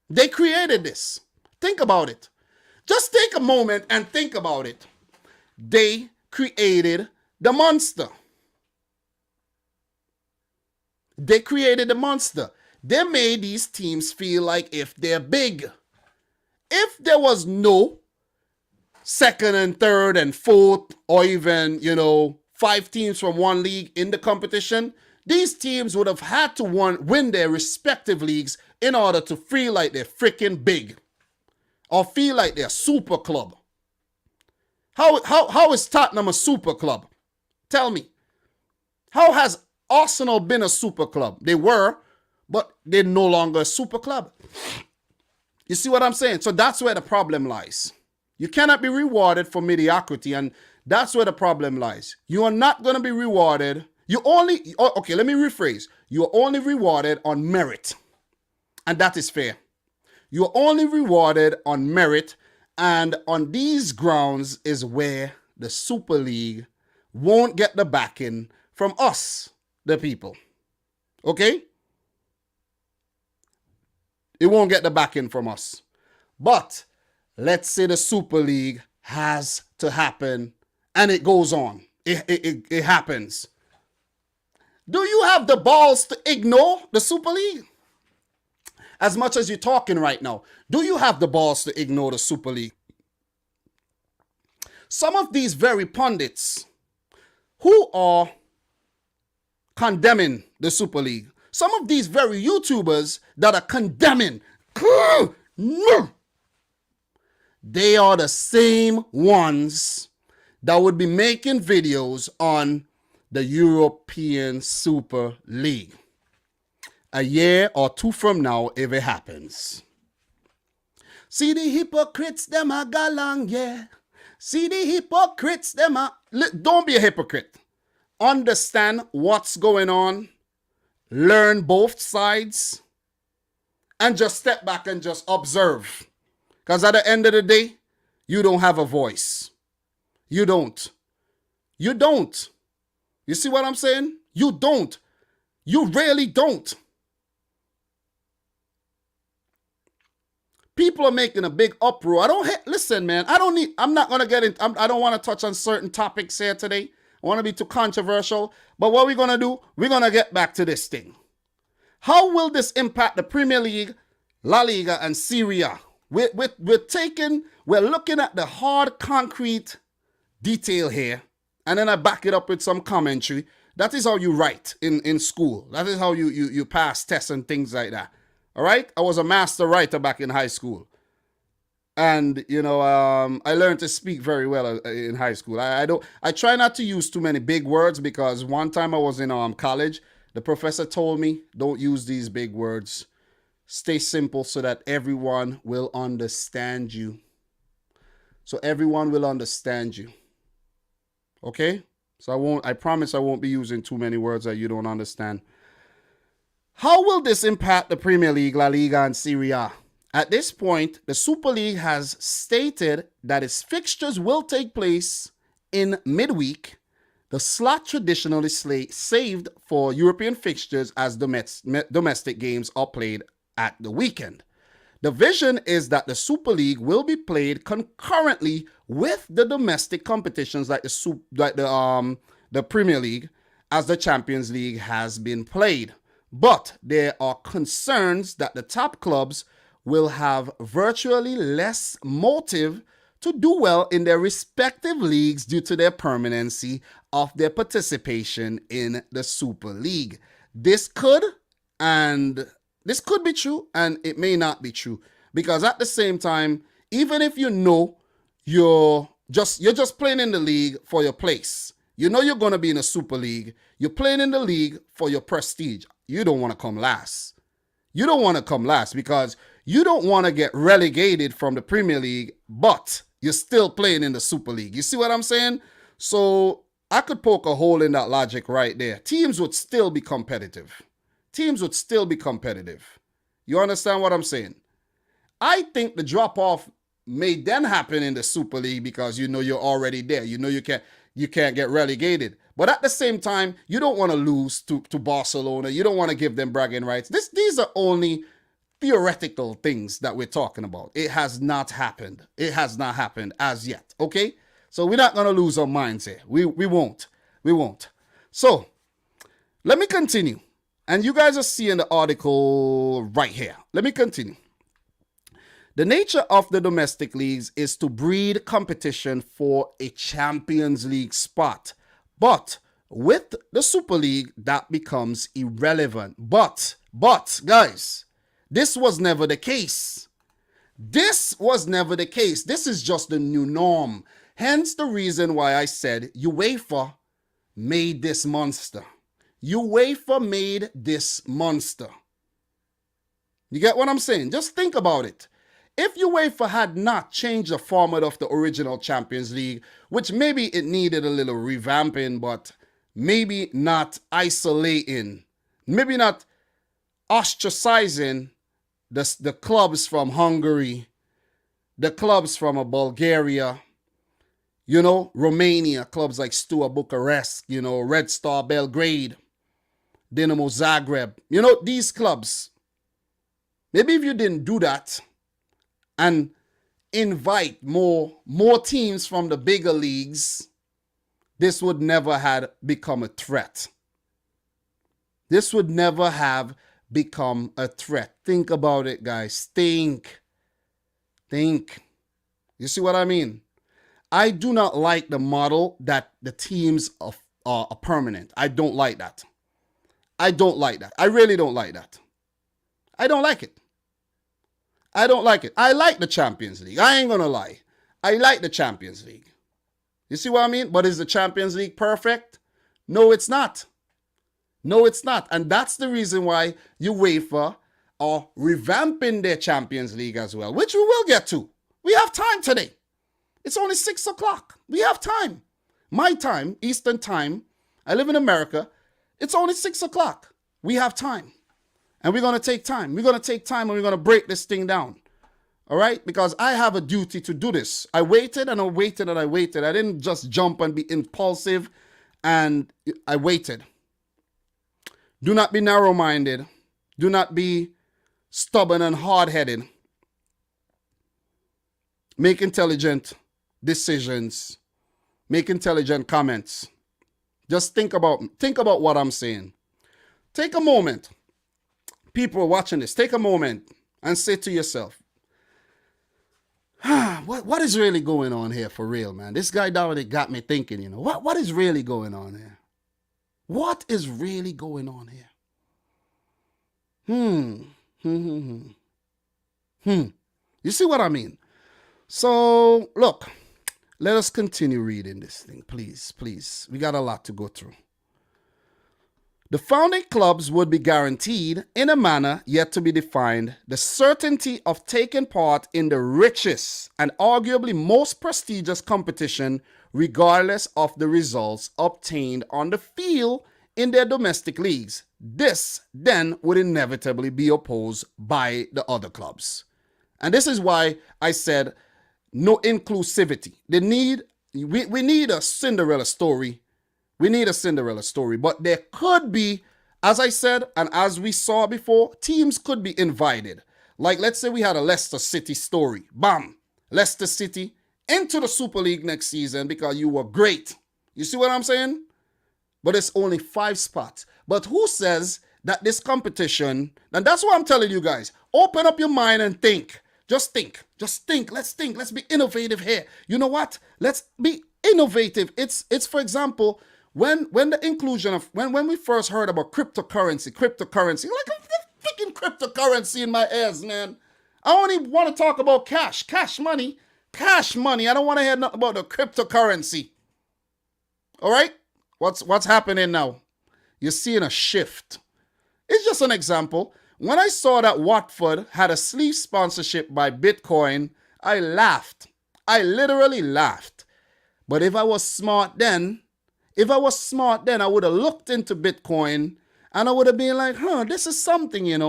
They created this. Think about it. Just take a moment and think about it. They created the monster. They created the monster. They made these teams feel like if they're big. If there was no second and third and fourth, or even, 5 teams from one league in the competition, these teams would have had to win their respective leagues in order to feel like they're freaking big or feel like they're a super club. How is Tottenham a super club? Tell me. How has Arsenal been a super club? They were, but they're no longer a super club. You see what I'm saying? So that's where the problem lies. You cannot be rewarded for mediocrity, and That's where the problem lies. You are not going to be rewarded. Okay, let me rephrase. You are only rewarded on merit. And that is fair. You are only rewarded on merit. And on these grounds is where the Super League won't get the backing from us, the people. Okay? It won't get the backing from us. But let's say the Super League has to happen and it goes on. It happens. Do you have the balls to ignore the Super League? As much as you're talking right now, do you have the balls to ignore the Super League? Some of these very pundits who are condemning the Super League, some of these very YouTubers that are condemning, they are the same ones that would be making videos on the European Super League a year or two from now if it happens. See the hypocrites, them a galang, yeah. See the hypocrites, them a... Don't be a hypocrite. Understand what's going on. Learn both sides. And just step back and just observe. Because at the end of the day, you don't have a voice. You don't. You don't. You see what I'm saying? You don't. You really don't. People are making a big uproar. Listen, man, I'm not going to get into, I don't want to touch on certain topics here today. I want to be too controversial. But what we're going to do, we're going to get back to this thing. How will this impact the Premier League, La Liga, and Serie A? We're looking at the hard concrete detail here. And then I back it up with some commentary. That is how you write in school. That is how you pass tests and things like that. All right? I was a master writer back in high school. And, I learned to speak very well in high school. I try not to use too many big words because one time I was in college, the professor told me, don't use these big words. Stay simple so that everyone will understand you. So everyone will understand you. Okay? So I promise I won't be using too many words that you don't understand. How will this impact the Premier League, La Liga, and Serie A? At this point, the Super League has stated that its fixtures will take place in midweek. The slot traditionally saved for European fixtures as domestic games are played at the weekend. The vision is that the Super League will be played concurrently with the domestic competitions like the Premier League, as the Champions League has been played. But there are concerns that the top clubs will have virtually less motive to do well in their respective leagues due to their permanency of their participation in the Super League. This could be true and it may not be true, because at the same time, even if you're just playing in the league for your place, you're going to be in a Super League, you're playing in the league for your prestige. You don't want to come last. You don't want to come last because you don't want to get relegated from the Premier League, but you're still playing in the Super League. You see what I'm saying? So I could poke a hole in that logic right there. Teams would still be competitive. Teams would still be competitive. You understand what I'm saying? I think the drop-off may then happen in the Super League because you're already there. You can't get relegated. But at the same time, you don't want to lose to Barcelona. You don't want to give them bragging rights. These are only theoretical things that we're talking about. It has not happened. It has not happened as yet. Okay? So we're not going to lose our minds here. We won't. We won't. So let me continue. And you guys are seeing the article right here. Let me continue. The nature of the domestic leagues is to breed competition for a Champions League spot. But with the Super League, that becomes irrelevant. But, guys, this was never the case. This was never the case. This is just the new norm. Hence the reason why I said UEFA made this monster. UEFA made this monster. You get what I'm saying? Just think about it. if UEFA had not changed the format of the original Champions League, which maybe it needed a little revamping, but maybe not isolating, maybe not ostracizing the clubs from Hungary, the clubs from Bulgaria, Romania, clubs like Steaua Bucharest, Red Star Belgrade, Dinamo Zagreb, these clubs. Maybe if you didn't do that and invite more teams from the bigger leagues, this would never have become a threat. This would never have become a threat. Think about it, guys. Think. You see what I mean? I do not like the model that the teams are permanent. I don't like that. I really don't like that. I don't like it. I like the Champions League. I ain't going to lie. I like the Champions League. You see what I mean? But is the Champions League perfect? No, it's not. And that's the reason why UEFA are revamping their Champions League as well, which we will get to. We have time today. It's only 6 o'clock. We have time. My time, Eastern time. I live in America. It's only 6 o'clock. We have time. And we're going to take time. We're going to take time and we're going to break this thing down. All right? Because I have a duty to do this. I waited and I waited and I waited. I didn't just jump and be impulsive, and I waited. Do not be narrow-minded. Do not be stubborn and hard-headed. Make intelligent decisions. Make intelligent comments. Just think about what I'm saying. Take a moment. People watching this, take a moment and say to yourself, what is really going on here for real, man? This guy Dominic got me thinking, what is really going on here? What is really going on here? You see what I mean? So, look, let us continue reading this thing, please. We got a lot to go through. The founding clubs would be guaranteed, in a manner yet to be defined, the certainty of taking part in the richest and arguably most prestigious competition, regardless of the results obtained on the field in their domestic leagues. This then would inevitably be opposed by the other clubs. And this is why I said no inclusivity. We need a Cinderella story. But there could be, as I said, and as we saw before, teams could be invited. Like, let's say we had a Leicester City story. Bam! Leicester City into the Super League next season because you were great. You see what I'm saying? But it's only 5 spots. But who says that this competition, and that's what I'm telling you guys, open up your mind and think. Just think. Let's think. Let's be innovative here. You know what? Let's be innovative. It's for example, when the inclusion of, when we first heard about cryptocurrency, like a freaking cryptocurrency in my ears, man. I only want to talk about cash money. I don't want to hear nothing about the cryptocurrency. All right? What's happening now? You're seeing a shift. It's just an example. When I saw that Watford had a sleeve sponsorship by Bitcoin, I laughed. I literally laughed. But if I was smart then, I would have looked into Bitcoin and I would have been like, this is something, Let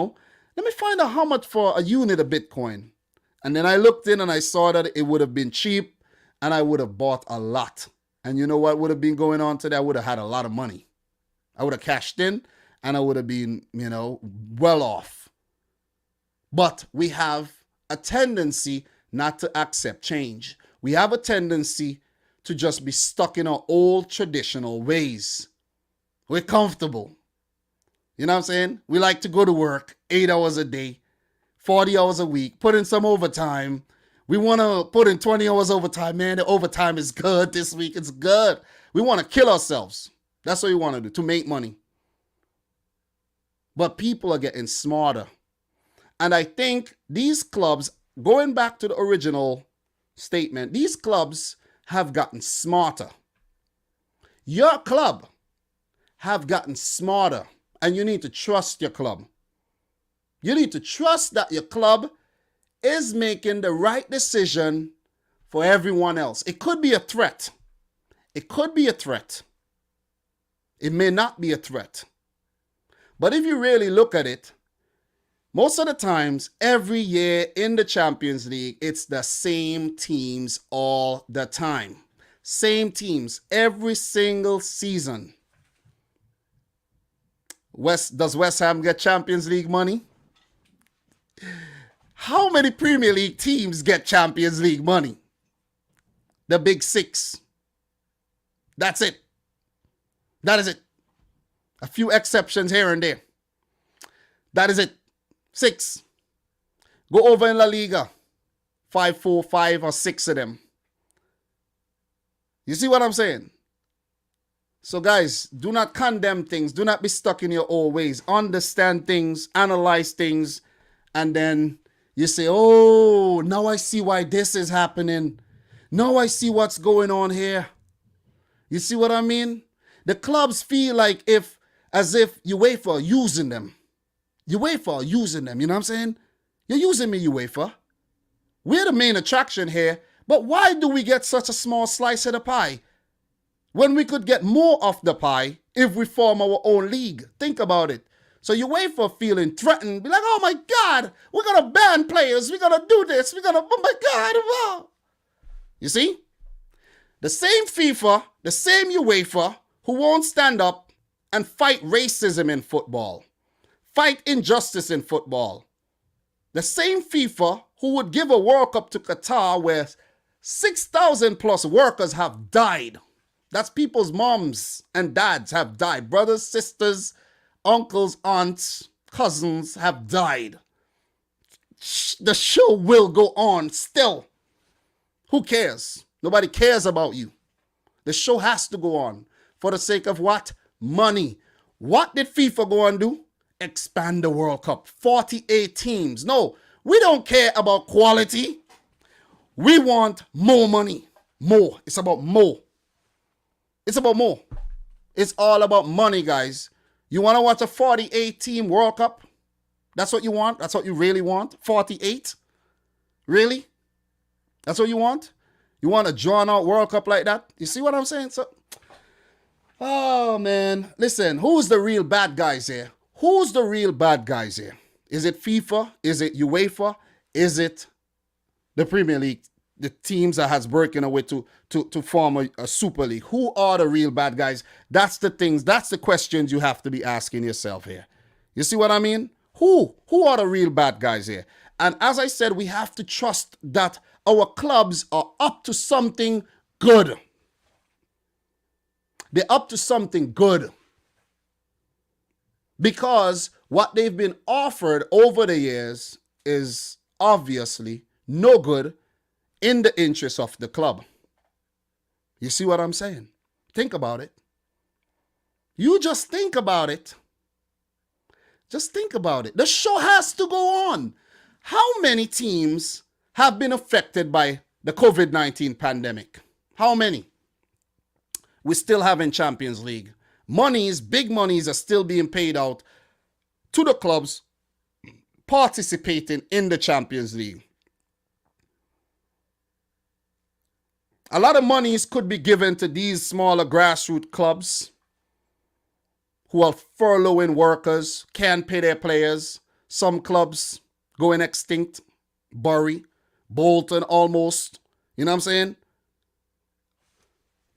me find out how much for a unit of Bitcoin. And then I looked in and I saw that it would have been cheap and I would have bought a lot. And you know what would have been going on today? I would have had a lot of money. I would have cashed in and I would have been, well off. But we have a tendency not to accept change. We have a tendency to just be stuck in our old traditional ways. We're comfortable. You know what I'm saying? We like to go to work 8 hours a day, 40 hours a week, put in some overtime. We want to put in 20 hours overtime. Man, the overtime is good this week. It's good. We want to kill ourselves. That's what we want to do, to make money. But people are getting smarter. And I think these clubs, going back to the original statement, these clubs have gotten smarter. Your club have gotten smarter, and you need to trust your club. You need to trust that your club is making the right decision for everyone else. It could be a threat. It could be a threat. It may not be a threat. But if you really look at it, most of the times, every year in the Champions League, it's the same teams all the time. Same teams every single season. Does West Ham get Champions League money? How many Premier League teams get Champions League money? The big six. That's it. That is it. A few exceptions here and there. That is it. 6. Go over in La Liga. 5, 4, 5 or 6 of them. You see what I'm saying? So guys, do not condemn things. Do not be stuck in your old ways. Understand things, analyze things, and then you say, oh, now I see why this is happening. Now I see what's going on here. You see what I mean? The clubs feel like as if UEFA are using them. UEFA are using them, you know what I'm saying? You're using me, UEFA. We're the main attraction here, but why do we get such a small slice of the pie when we could get more of the pie if we form our own league? Think about it. So UEFA feeling threatened, be like, oh my God, we're going to ban players, we're going to do this, we're going to, oh my God. Wow. You see? The same FIFA, the same UEFA who won't stand up and fight racism in football, fight injustice in football. The same FIFA who would give a World Cup to Qatar where 6,000 plus workers have died. That's people's moms and dads have died. Brothers, sisters, uncles, aunts, cousins have died. The show will go on still. Who cares? Nobody cares about you. The show has to go on. For the sake of what? Money. What did FIFA go and do? Expand the World Cup. 48 teams. No, we don't care about quality. We want more money. More. It's about more. It's about more. It's all about money, guys. You want to watch a 48 team World Cup? That's what you want? That's what you really want? 48? Really? That's what you want? You want a drawn out World Cup like that? You see what I'm saying? So, oh man. Listen, who's the real bad guys here? Who's the real bad guys here? Is it FIFA? Is it UEFA? Is it the Premier League? The teams that has broken away to form a Super League? Who are the real bad guys? That's the things, that's the questions you have to be asking yourself here. You see what I mean? Who are the real bad guys here? And as I said, we have to trust that our clubs are up to something good. They're up to something good. Because what they've been offered over the years is obviously no good in the interest of the club. You see what I'm saying? Think about it. You just think about it. Just think about it. The show has to go on. How many teams have been affected by the COVID-19 pandemic? How many? We still haven't Champions League. Monies, big monies are still being paid out to the clubs participating in the Champions League. A lot of monies could be given to these smaller grassroots clubs who are furloughing workers, can't pay their players. Some clubs going extinct. Bury, Bolton almost. You know what I'm saying?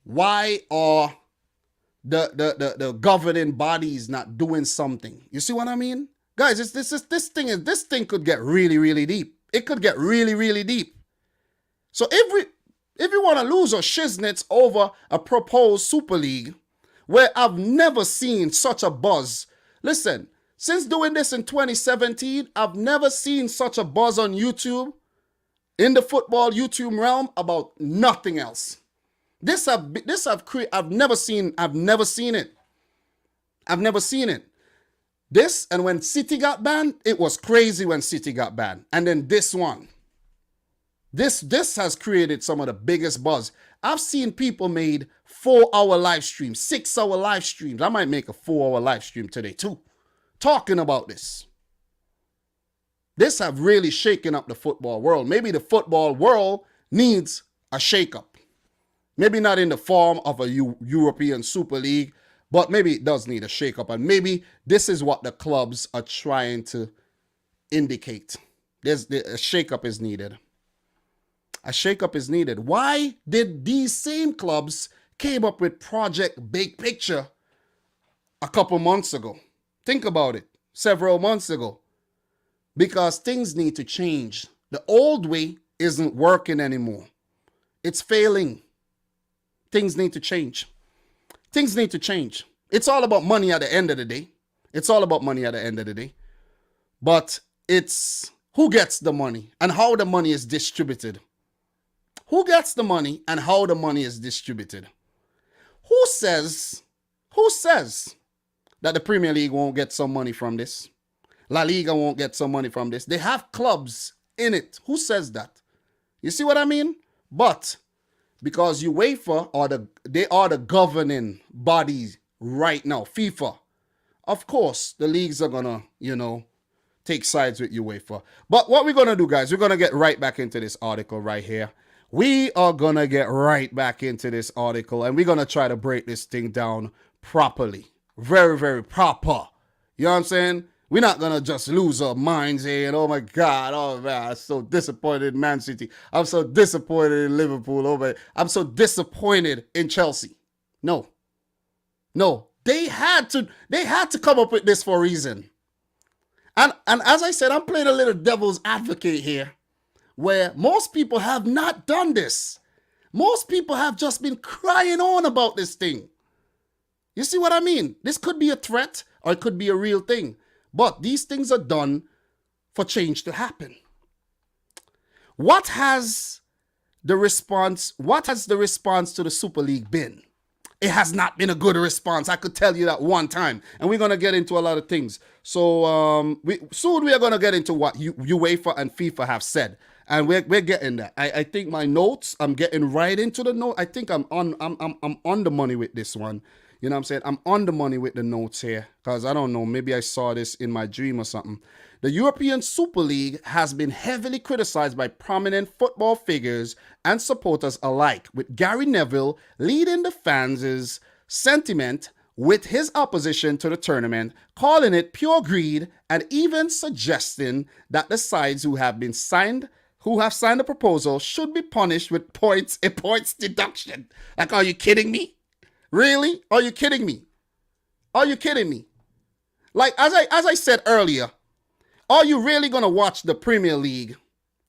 Why are the governing bodies not doing something? You see what I mean? Guys, this thing could get really, really deep. It could get really, really deep. So if you want to lose our shiznits over a proposed Super League, where I've never seen such a buzz. Listen, since doing this in 2017, I've never seen such a buzz on YouTube, in the football YouTube realm, about nothing else. I've never seen it. I've never seen it. This, and when City got banned, it was crazy when City got banned. And then this one. This has created some of the biggest buzz. I've seen people made 4-hour live streams, 6-hour live streams. I might make a 4-hour live stream today too, talking about this. This have really shaken up the football world. Maybe the football world needs a shakeup. Maybe not in the form of a European Super League, but maybe it does need a shakeup. And maybe this is what the clubs are trying to indicate. A shakeup is needed. A shakeup is needed. Why did these same clubs came up with Project Big Picture a couple months ago? Think about it. Several months ago. Because things need to change. The old way isn't working anymore. It's failing. Things need to change. Things need to change. It's all about money at the end of the day. It's all about money at the end of the day. But it's who gets the money and how the money is distributed. Who gets the money and how the money is distributed? Who says that the Premier League won't get some money from this? La Liga won't get some money from this. They have clubs in it. Who says that? You see what I mean? But because UEFA they are the governing bodies right now, FIFA. Of course, the leagues are gonna, take sides with UEFA. But what we're gonna do, guys, we're gonna get right back into this article right here. We are gonna get right back into this article and we're gonna try to break this thing down properly. Very, very proper. You know what I'm saying? We're not going to just lose our minds here and, oh my God, oh man, I'm so disappointed in Man City. I'm so disappointed in Liverpool. Oh man, I'm so disappointed in Chelsea. No. They had to come up with this for a reason. And as I said, I'm playing a little devil's advocate here, where most people have not done this. Most people have just been crying on about this thing. You see what I mean? This could be a threat or it could be a real thing. But these things are done for change to happen. What has the response to the Super League been? It has not been a good response. I could tell you that one time. And we're going to get into a lot of things. So soon we are going to get into what UEFA and FIFA have said. And we're getting that. I think my notes, I'm getting right into the note. I think I'm on the money with this one. You know what I'm saying? I'm on the money with the notes here because I don't know, maybe I saw this in my dream or something. The European Super League has been heavily criticized by prominent football figures and supporters alike, with Gary Neville leading the fans' sentiment with his opposition to the tournament, calling it pure greed and even suggesting that the sides who have signed the proposal should be punished with a points deduction. Like, are you kidding me? Really? Are you kidding me? Are you kidding me? Like, as I said earlier, are you really going to watch the Premier League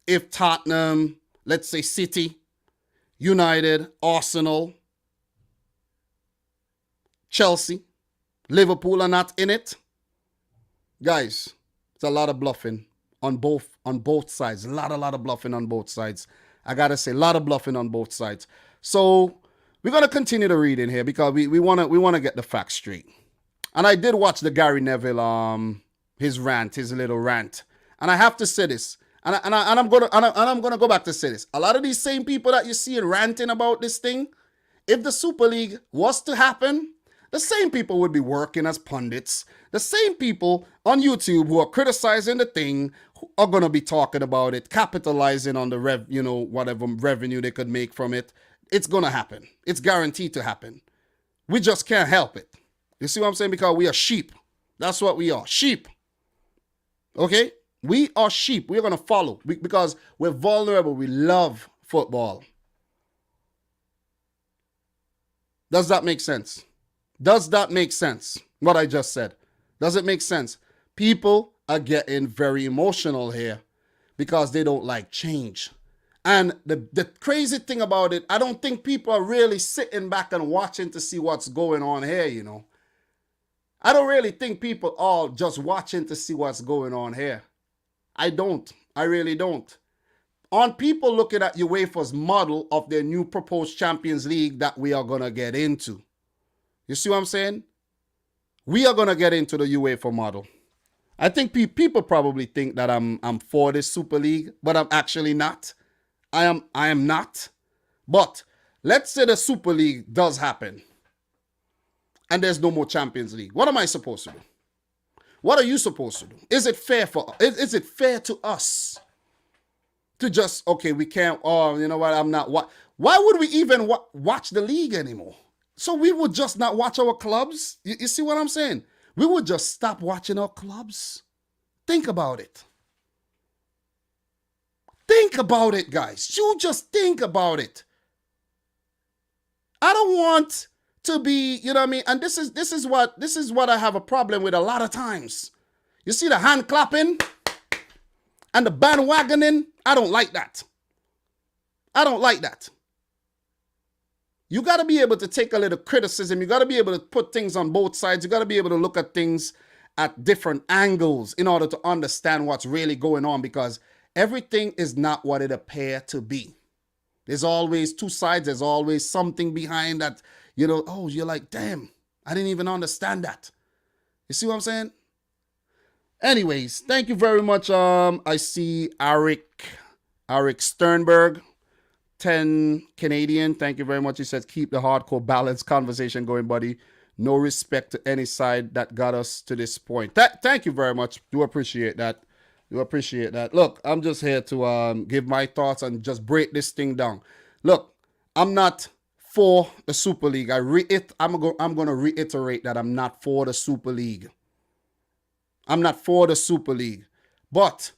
if Tottenham, let's say City, United, Arsenal, Chelsea, Liverpool are not in it? Guys, it's a lot of bluffing on both sides. A lot of bluffing on both sides. I got to say, a lot of bluffing on both sides. So we're going to continue to read in here because we want to get the facts straight. And I did watch the Gary Neville his little rant. And I have to say this. And I'm going to go back to say this. A lot of these same people that you see ranting about this thing, if the Super League was to happen, the same people would be working as pundits. The same people on YouTube who are criticizing the thing are going to be talking about it, capitalizing on the whatever revenue they could make from it. It's going to happen. It's guaranteed to happen. We just can't help it. You see what I'm saying? Because we are sheep. That's what we are. Sheep. Okay? We are sheep. We're going to follow because we're vulnerable. We love football. Does that make sense? Does that make sense? What I just said. Does it make sense? People are getting very emotional here because they don't like change. And the crazy thing about it, I don't think people are really sitting back and watching to see what's going on here, I don't really think people are just watching to see what's going on here. I don't. I really don't. Aren't people looking at UEFA's model of their new proposed Champions League that we are going to get into? You see what I'm saying? We are going to get into the UEFA model. I think people probably think that I'm for this Super League, but I'm actually not. I am not. But let's say the Super League does happen and there's no more Champions League. What am I supposed to do? What are you supposed to do? Is it fair is it fair to us to just, okay, we can't, oh, you know what, I'm not, why would we even watch the league anymore? So we would just not watch our clubs? You see what I'm saying? We would just stop watching our clubs. Think about it. Think about it, guys. You just think about it. I don't want to be, you know what I mean? And this is what I have a problem with a lot of times. You see the hand clapping and the bandwagoning? I don't like that. I don't like that. You got to be able to take a little criticism. You got to be able to put things on both sides. You got to be able to look at things at different angles in order to understand what's really going on, because everything is not what it appears to be. There's always two sides. There's always something behind that, you know, oh, you're like, damn, I didn't even understand that. You see what I'm saying? Anyways, thank you very much. I see Eric Sternberg, 10 Canadian. Thank you very much. He says, keep the hardcore balanced conversation going, buddy. No respect to any side that got us to this point. Thank you very much. Do appreciate that. Look, I'm just here to give my thoughts and just break this thing down. Look, I'm not for the Super League. I'm going to reiterate that I'm not for the Super League. I'm not for the Super League. But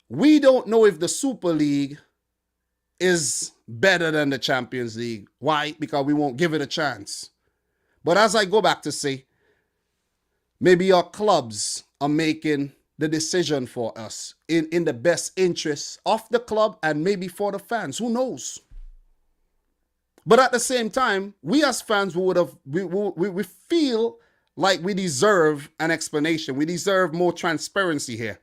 we don't know if the Super League is better than the Champions League. Why? Because we won't give it a chance. But as I go back to say, maybe our clubs are making the decision for us in the best interest of the club and maybe for the fans. Who knows? But at the same time, we as fans we feel like we deserve an explanation. We deserve more transparency here.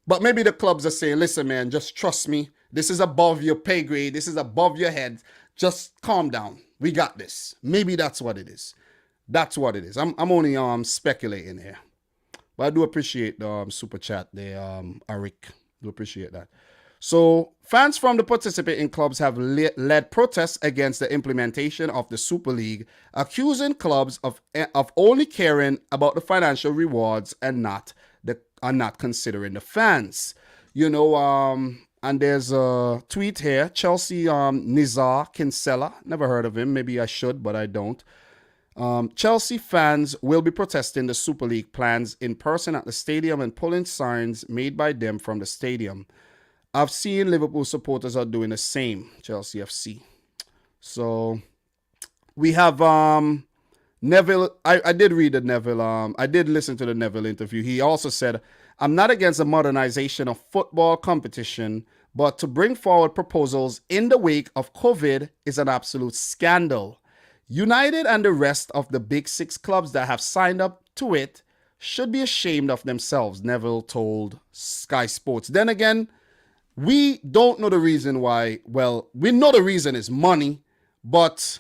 But maybe the clubs are saying, listen, man, just trust me. This is above your pay grade. This is above your head. Just calm down. We got this. Maybe that's what it is. That's what it is. I'm only speculating here. But I do appreciate the super chat there, Eric. Do appreciate that. So fans from the participating clubs have led protests against the implementation of the Super League, accusing clubs of only caring about the financial rewards and not considering the fans. You know, and there's a tweet here. Chelsea Nizar Kinsella. Never heard of him. Maybe I should, but I don't. Chelsea fans will be protesting the Super League plans in person at the stadium and pulling signs made by them from the stadium. I've seen Liverpool supporters are doing the same, Chelsea FC. So we have Neville. I did read the Neville. I did listen to the Neville interview. He also said, I'm not against the modernization of football competition, but to bring forward proposals in the wake of COVID is an absolute scandal. United and the rest of the big six clubs that have signed up to it should be ashamed of themselves, Neville told Sky Sports. Then again, we don't know the reason why. Well, we know the reason is money, but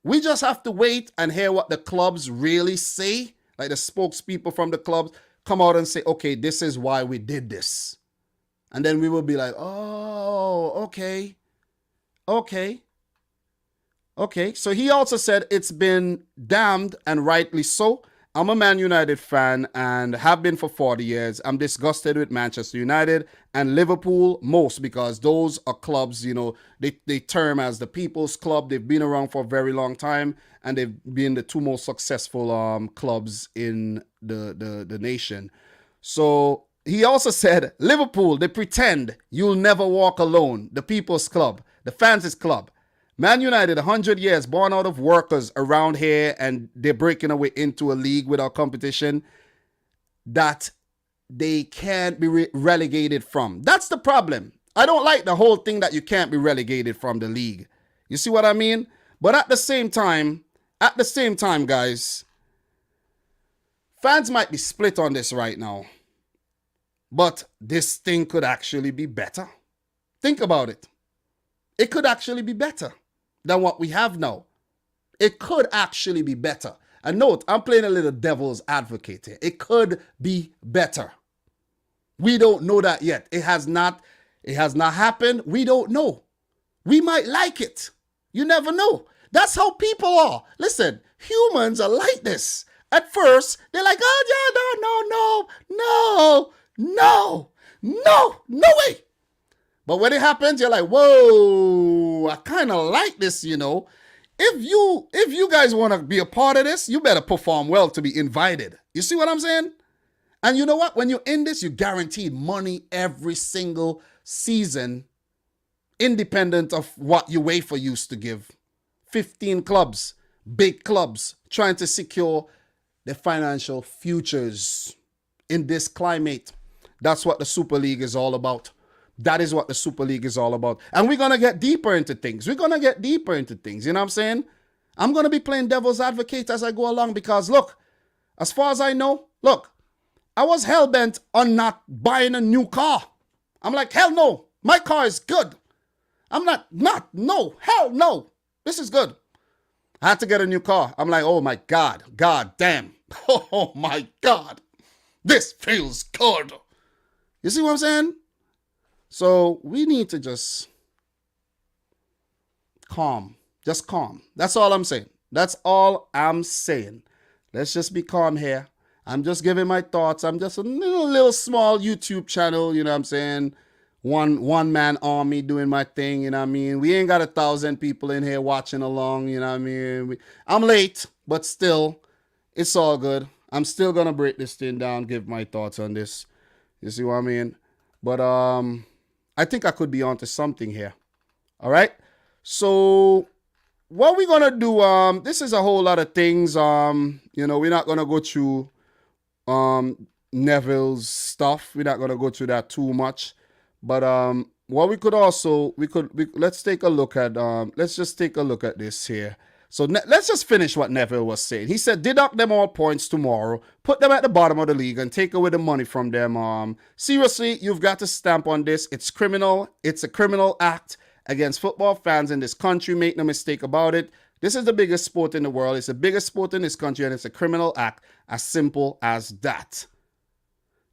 we just have to wait and hear what the clubs really say. Like the spokespeople from the clubs come out and say, okay, this is why we did this. And then we will be like, oh, okay. So he also said it's been damned, and rightly so. I'm a Man United fan and have been for 40 years. I'm disgusted with Manchester United and Liverpool most because those are clubs, you know, they term as the people's club. They've been around for a very long time and they've been the two most successful clubs in the nation. So he also said, Liverpool, they pretend you'll never walk alone. The people's club, the fans' club. Man United, 100 years, born out of workers around here, and they're breaking away into a league without competition that they can't be relegated from. That's the problem. I don't like the whole thing that you can't be relegated from the league. You see what I mean? But at the same time, guys, fans might be split on this right now. But this thing could actually be better. Think about it. It could actually be better than what we have now. It could actually be better. And note, I'm playing a little devil's advocate here. It could be better. We don't know that yet. It has not happened. We don't know. We might like it. You never know. That's how people are. Listen, humans are like this. At first, they're like, oh, yeah, no way. But when it happens, you're like, whoa, I kind of like this, you know. If you guys want to be a part of this, you better perform well to be invited. You see what I'm saying? And you know what? When you're in this, you're guaranteed money every single season, independent of what UEFA used to give. 15 clubs, big clubs, trying to secure their financial futures in this climate. That's what the Super League is all about. That is what the Super League is all about. And we're going to get deeper into things. You know what I'm saying? I'm going to be playing devil's advocate as I go along because, look, as far as I know, look, I was hell-bent on not buying a new car. I'm like, hell no. My car is good. I'm hell no. This is good. I had to get a new car. I'm like, oh my God. God damn. Oh my God. This feels good. You see what I'm saying? So we need to just calm. Just calm. That's all I'm saying. That's all I'm saying. Let's just be calm here. I'm just giving my thoughts. I'm just a little small YouTube channel, you know what I'm saying? One man army doing my thing, you know what I mean? We ain't got 1,000 people in here watching along, you know what I mean? I'm late, but still, it's all good. I'm still gonna break this thing down, give my thoughts on this. You see what I mean? But I think I could be onto something here. All right? So what we're gonna do, this is a whole lot of things. You know, we're not gonna go through Neville's stuff. We're not gonna go through that too much. But what we could also let's take a look at let's just take a look at this here. So let's just finish what Neville was saying. He said, deduct them all points tomorrow, put them at the bottom of the league and take away the money from them. Seriously, you've got to stamp on this. It's criminal. It's a criminal act against football fans in this country. Make no mistake about it. This is the biggest sport in the world. It's the biggest sport in this country, and it's a criminal act. As simple as that.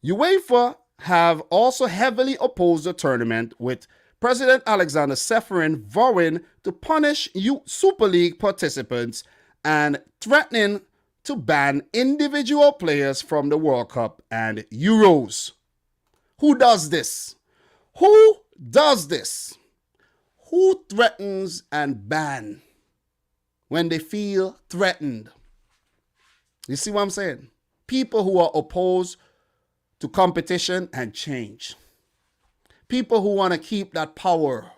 UEFA have also heavily opposed the tournament, with President Alexander Seferin vowing to punish Super League participants and threatening to ban individual players from the World Cup and Euros. Who does this? Who does this? Who threatens and ban when they feel threatened? You see what I'm saying? People who are opposed to competition and change. People who want to keep that power.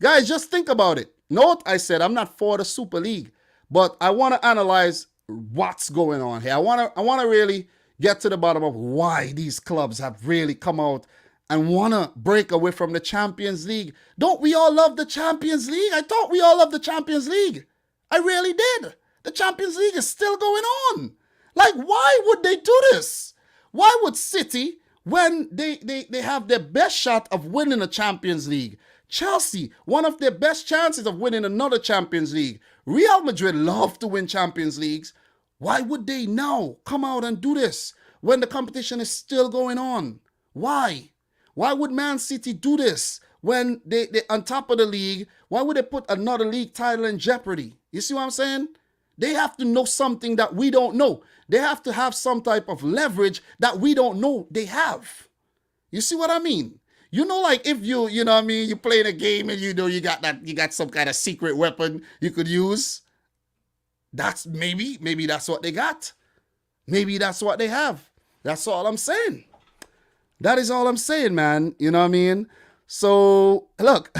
Guys, just think about it. Note I said I'm not for the Super League, but I want to analyze what's going on here. I want to really get to the bottom of why these clubs have really come out and want to break away from the Champions League. Don't we all love the Champions League? I thought we all loved the Champions League. I really did. The Champions League is still going on. Like, why would they do this? Why would City, when they have their best shot of winning a Champions League, Chelsea, one of their best chances of winning another Champions League, Real Madrid love to win Champions Leagues, why would they now come out and do this when the competition is still going on? Why? Why would Man City do this when they're on top of the league? Why would they put another league title in jeopardy? You see what I'm saying? They have to know something that we don't know. They have to have some type of leverage that we don't know they have. You see what I mean? You know, like if you know what I mean, you play a game and you know you got some kind of secret weapon you could use. That's maybe that's what they got. Maybe that's what they have. That's all I'm saying. That is all I'm saying, man. You know what I mean? So, look.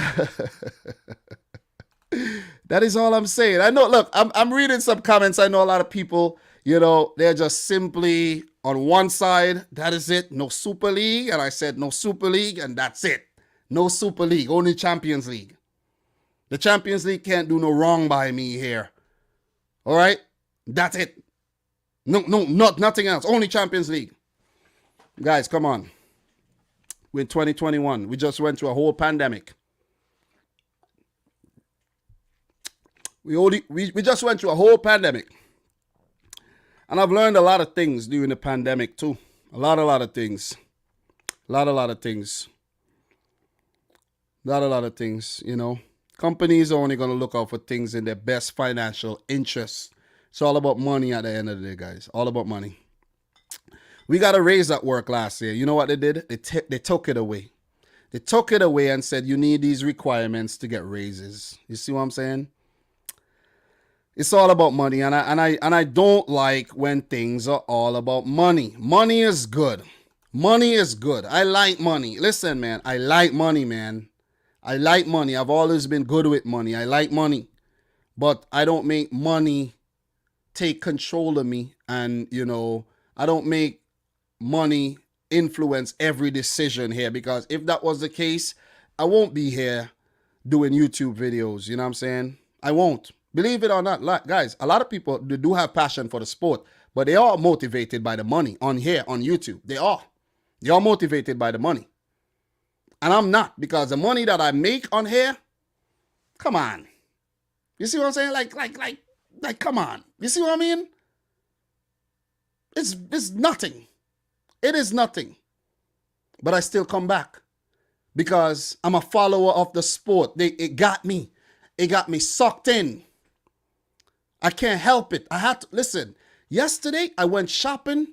That is all I'm saying. I know, look, I'm reading some comments. I know a lot of people, you know, they're just simply on one side. That is it. No Super League. And I said no Super League, and that's it. No Super League. Only Champions League. The Champions League can't do no wrong by me here. All right? That's it. Nothing else. Only Champions League. Guys, come on. We're in 2021. We just went through a whole pandemic. We just went through a whole pandemic. And I've learned a lot of things during the pandemic too. A lot of things. A lot of things. A lot of things, you know. Companies are only going to look out for things in their best financial interests. It's all about money at the end of the day, guys. All about money. We got a raise at work last year. You know what they did? They took it away. They took it away and said, you need these requirements to get raises. You see what I'm saying? It's all about money, and I don't like when things are all about money. Money is good. Money is good. I like money. Listen, man, I like money, man. I like money. I've always been good with money. I like money. But I don't make money take control of me, and, I don't make money influence every decision here, because if that was the case, I won't be here doing YouTube videos. You know what I'm saying? I won't. Believe it or not, guys, a lot of people do have passion for the sport, but they are motivated by the money on here, on YouTube. They are motivated by the money. And I'm not, because the money that I make on here, come on. You see what I'm saying? Like, come on. You see what I mean? It's nothing. It is nothing. But I still come back because I'm a follower of the sport. It got me. It got me sucked in. I can't help it. I had to, listen, yesterday I went shopping,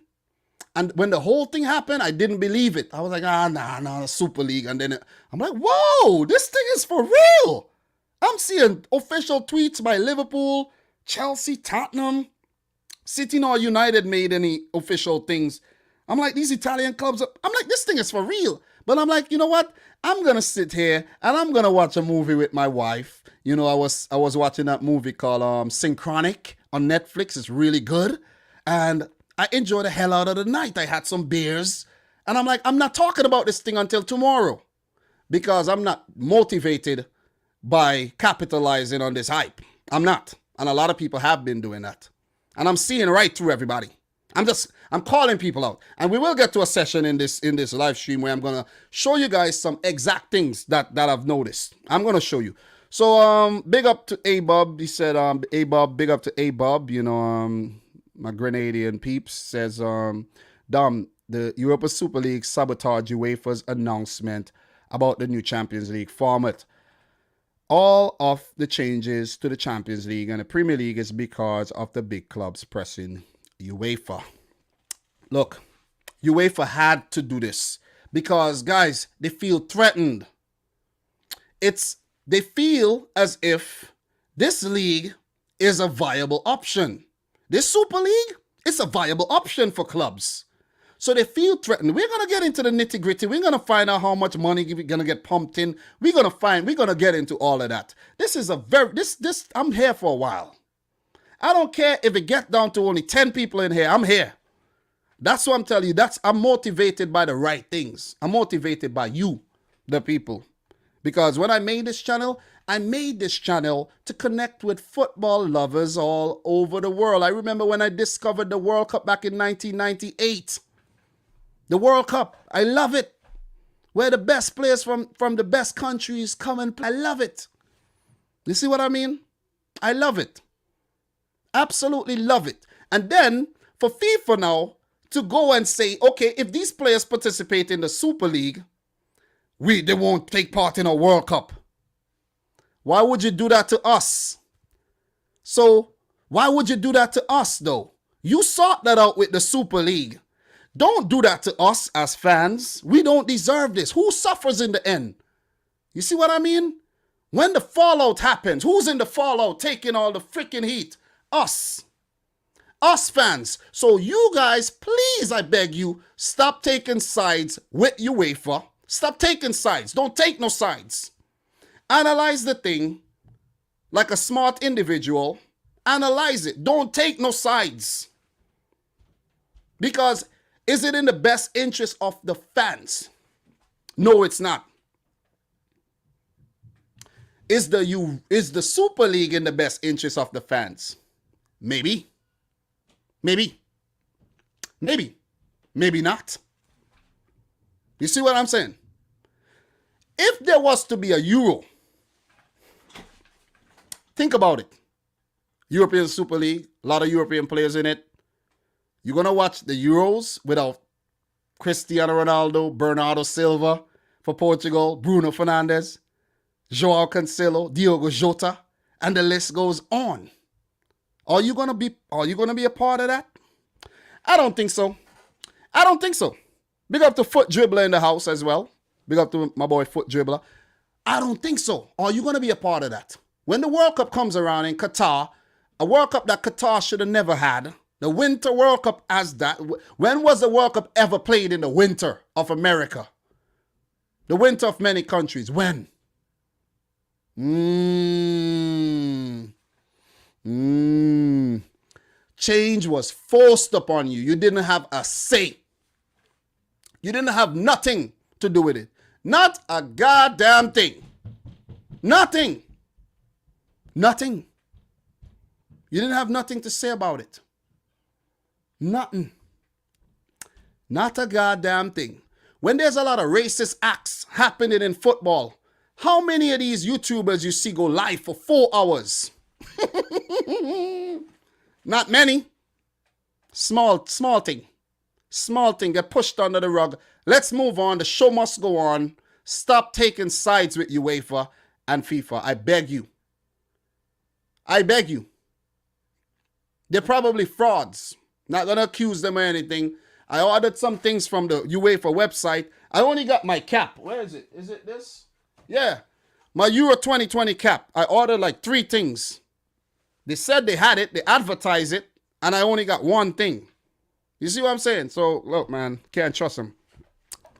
and when the whole thing happened, I didn't believe it. I was like, the Super League. And then I'm like, whoa, this thing is for real. I'm seeing official tweets by Liverpool, Chelsea, Tottenham, City nor United made any official things. I'm like, these Italian clubs, I'm like, this thing is for real. But I'm like, you know what? I'm going to sit here and I'm going to watch a movie with my wife. I was watching that movie called Synchronic on Netflix. It's really good. And I enjoyed the hell out of the night. I had some beers. And I'm like, I'm not talking about this thing until tomorrow, because I'm not motivated by capitalizing on this hype. I'm not. And a lot of people have been doing that. And I'm seeing right through everybody. I'm calling people out. And we will get to a session in this live stream where I'm going to show you guys some exact things that I've noticed. I'm going to show you. So, big up to A-Bob. He said, A-Bob, big up to A-Bob. My Grenadian peeps says, Dom, the Europa Super League sabotaged UEFA's announcement about the new Champions League format. All of the changes to the Champions League and the Premier League is because of the big clubs pressing UEFA. Look, UEFA had to do this because, guys, they feel threatened. They feel as if this league is a viable option. This Super League is a viable option for clubs. So they feel threatened. We're going to get into the nitty gritty. We're going to find out how much money we're going to get pumped in. We're going to get into all of that. This is I'm here for a while. I don't care if it gets down to only 10 people in here. I'm here. That's what I'm telling you. I'm motivated by the right things. I'm motivated by you, the people. Because when I made this channel to connect with football lovers all over the world. I remember when I discovered the World Cup back in 1998. The World Cup, I love it. Where the best players from the best countries come and play. I love it. You see what I mean? I love it. Absolutely love it. And then for FIFA now to go and say, okay, if these players participate in the Super League, they won't take part in a World Cup. Why would you do that to us? So why would you do that to us though? You sort that out with the Super League. Don't do that to us as fans. We don't deserve this. Who suffers in the end? You see what I mean? When the fallout happens, who's in the fallout taking all the freaking heat? Us. Us fans. So you guys, please, I beg you, stop taking sides with UEFA. Stop taking sides. Don't take no sides. Analyze the thing like a smart individual. Analyze it. Don't take no sides. Because is it in the best interest of the fans? No, it's not. Is the Super League in the best interest of the fans? Maybe. Maybe. Maybe. Maybe not. You see what I'm saying? If there was to be a Euro, think about it. European Super League, a lot of European players in it. You're going to watch the Euros without Cristiano Ronaldo, Bernardo Silva for Portugal, Bruno Fernandes, Joao Cancelo, Diogo Jota, and the list goes on. Are you gonna be a part of that? I don't think so. I don't think so. Big up to Foot Dribbler in the house as well. Big up to my boy Foot Dribbler. I don't think so. Are you gonna be a part of that? When the World Cup comes around in Qatar, a World Cup that Qatar should have never had. The Winter World Cup as that. When was the World Cup ever played in the winter of America? The winter of many countries. When? Change was forced upon you. You didn't have a say. You didn't have nothing to do with it. Not a goddamn thing. Nothing. Nothing. You didn't have nothing to say about it. Nothing. Not a goddamn thing. When there's a lot of racist acts happening in football, how many of these YouTubers you see go live for 4 hours? Not many. Small thing. Small thing. Get pushed under the rug. Let's move on. The show must go on. Stop taking sides with UEFA and FIFA. I beg you. I beg you. They're probably frauds. Not going to accuse them or anything. I ordered some things from the UEFA website. I only got my cap. Where is it? Is it this? Yeah. My Euro 2020 cap. I ordered like 3 things. They said they had it. They advertise it. And I only got 1 thing. You see what I'm saying? So, look, man. Can't trust them.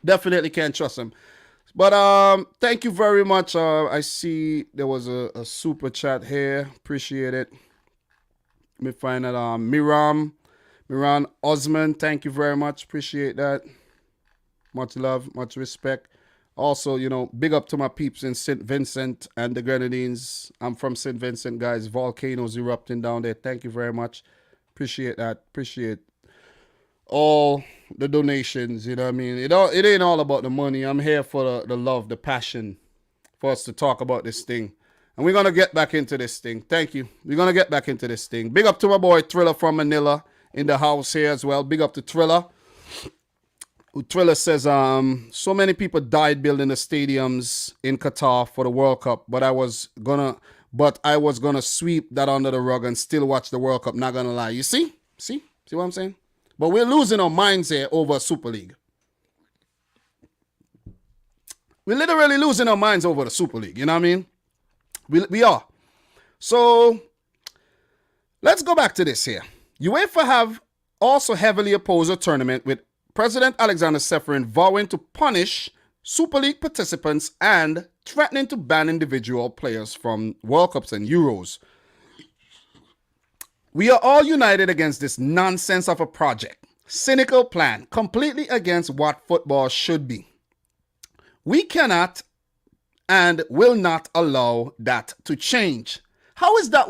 Definitely can't trust them. But thank you very much. I see there was a super chat here. Appreciate it. Let me find that. Miran Osman, thank you very much. Appreciate that. Much love, much respect. Also, you know, big up to my peeps in St. Vincent and the Grenadines. I'm from St. Vincent, guys. Volcanoes erupting down there. Thank you very much. Appreciate that. Appreciate all the donations. You know what I mean? It ain't all about the money. I'm here for the love, the passion for us to talk about this thing. And we're going to get back into this thing. Thank you. We're going to get back into this thing. Big up to my boy Thriller from Manila in the house here as well. Big up to Thriller. Thriller says, so many people died building the stadiums in Qatar for the World Cup, but I was gonna sweep that under the rug and still watch the World Cup. Not gonna lie. You see? See what I'm saying? But we're losing our minds here over Super League. We're literally losing our minds over the Super League. You know what I mean? We are. So let's go back to this here. UEFA have also heavily opposed a tournament with President Alexander Seferin vowing to punish Super League participants and threatening to ban individual players from World Cups and Euros. We are all united against this nonsense of a project. Cynical plan, completely against what football should be. We cannot and will not allow that to change. How is that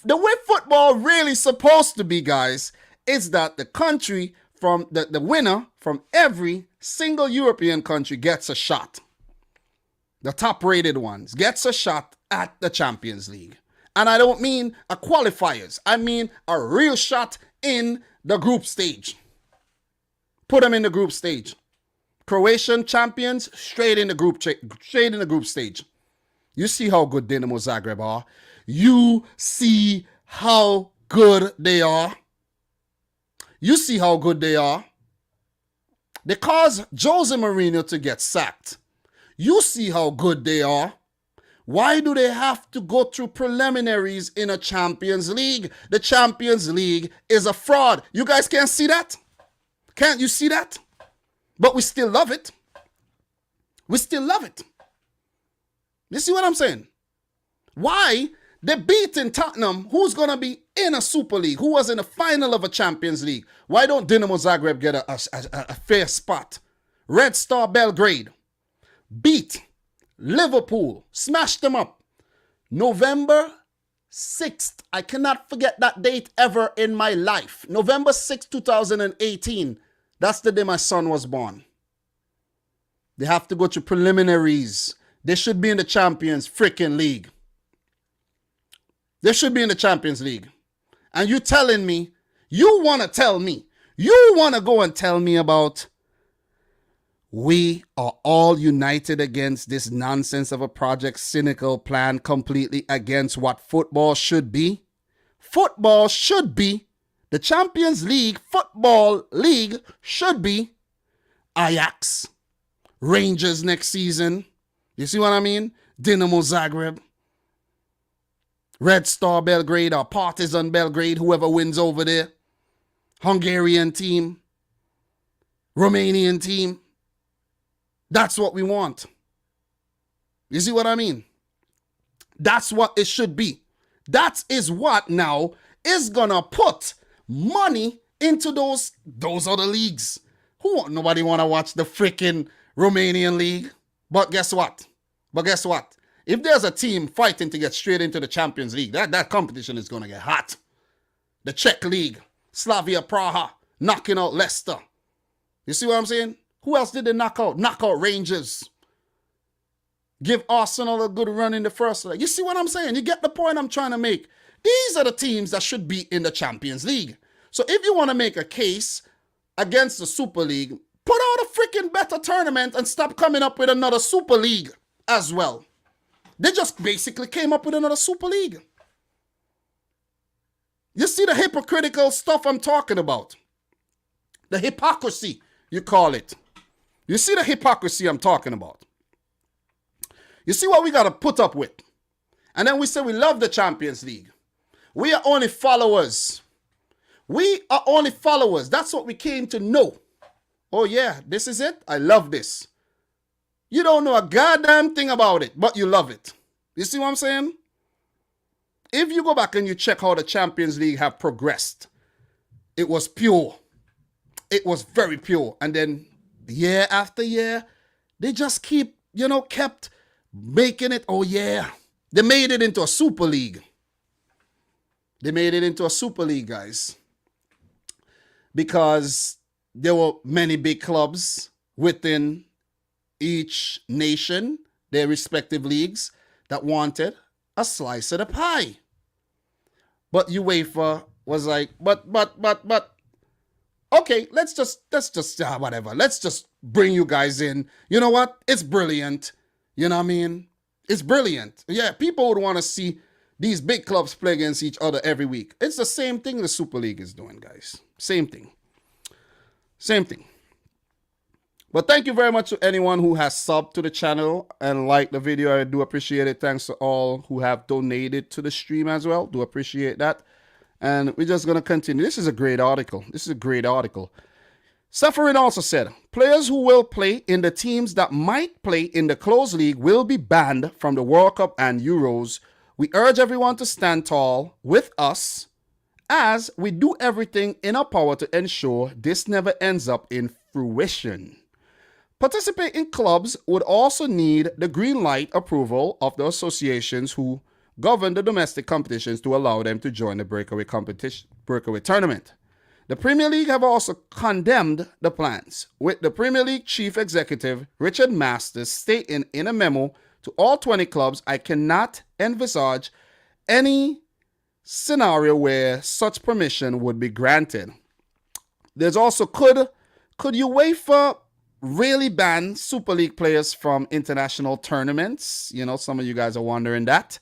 the way football really supposed to be, guys, is that the country from the winner from every single European country gets a shot. The top rated ones gets a shot at the Champions League. And I don't mean a qualifiers. I mean a real shot in the group stage. Put them in the group stage. Croatian champions, straight in the group stage. You see how good Dinamo Zagreb are. You see how good they are. You see how good they are. They caused Jose Mourinho to get sacked. You see how good they are. Why do they have to go through preliminaries in a Champions League? The Champions League is a fraud. You guys can't see that? Can't you see that? But we still love it. We still love it. You see what I'm saying? Why? They're beating Tottenham, who's going to be in a Super League, who was in the final of a Champions League. Why don't Dinamo Zagreb get a fair spot? Red Star Belgrade beat Liverpool, smashed them up. November 6th, I cannot forget that date ever in my life. November 6th, 2018. That's the day my son was born. They have to go to preliminaries. They should be in the Champions freaking League. They should be in the Champions League. And you telling me, you want to go and tell me about we are all united against this nonsense of a project, cynical plan, completely against what football should be? football should be, the Champions League football league should be Ajax, Rangers next season. You see what I mean? Dinamo Zagreb, Red Star Belgrade or Partizan Belgrade, whoever wins over there. Hungarian team, Romanian team. That's what we want. You see what I mean? That's what it should be. That is what now is gonna put money into those other leagues. Nobody wanna watch the freaking Romanian league. But guess what? If there's a team fighting to get straight into the Champions League, that competition is gonna get hot. The Czech league, Slavia Praha, knocking out Leicester. You see what I'm saying? Who else did they knock out? Knock out Rangers. Give Arsenal a good run in the first leg. You see what I'm saying? You get the point I'm trying to make. These are the teams that should be in the Champions League. So if you want to make a case against the Super League, put out a freaking better tournament and stop coming up with another Super League as well. They just basically came up with another Super League. You see the hypocritical stuff I'm talking about? The hypocrisy, you call it. You see the hypocrisy I'm talking about? You see what we got to put up with? And then we say we love the Champions League. We are only followers. We are only followers. That's what we came to know. Oh yeah, this is it? I love this. You don't know a goddamn thing about it, but you love it. You see what I'm saying? If you go back and you check how the Champions League have progressed, it was pure. It was very pure. And then year after year, they just kept making it. Oh yeah. They made it into a Super League. They made it into a Super League, guys. Because there were many big clubs within each nation, their respective leagues, that wanted a slice of the pie. But UEFA was like, but, okay, let's just whatever. Let's just bring you guys in. You know what? It's brilliant. You know what I mean? It's brilliant. Yeah, people would want to see these big clubs play against each other every week. It's the same thing the Super League is doing, guys. Same thing. Same thing. But thank you very much to anyone who has subbed to the channel and liked the video. I do appreciate it. Thanks to all who have donated to the stream as well. Do appreciate that. And we're just going to continue. This is a great article. Suffering also said, players who will play in the teams that might play in the closed league will be banned from the World Cup and Euros. We urge everyone to stand tall with us as we do everything in our power to ensure this never ends up in fruition. Participating clubs would also need the green light approval of the associations who govern the domestic competitions to allow them to join the breakaway tournament. The Premier League have also condemned the plans, with the Premier League chief executive Richard Masters stating in a memo to all 20 clubs, I cannot envisage any scenario where such permission would be granted. There's also, could UEFA really ban Super League players from international tournaments? You know, some of you guys are wondering that.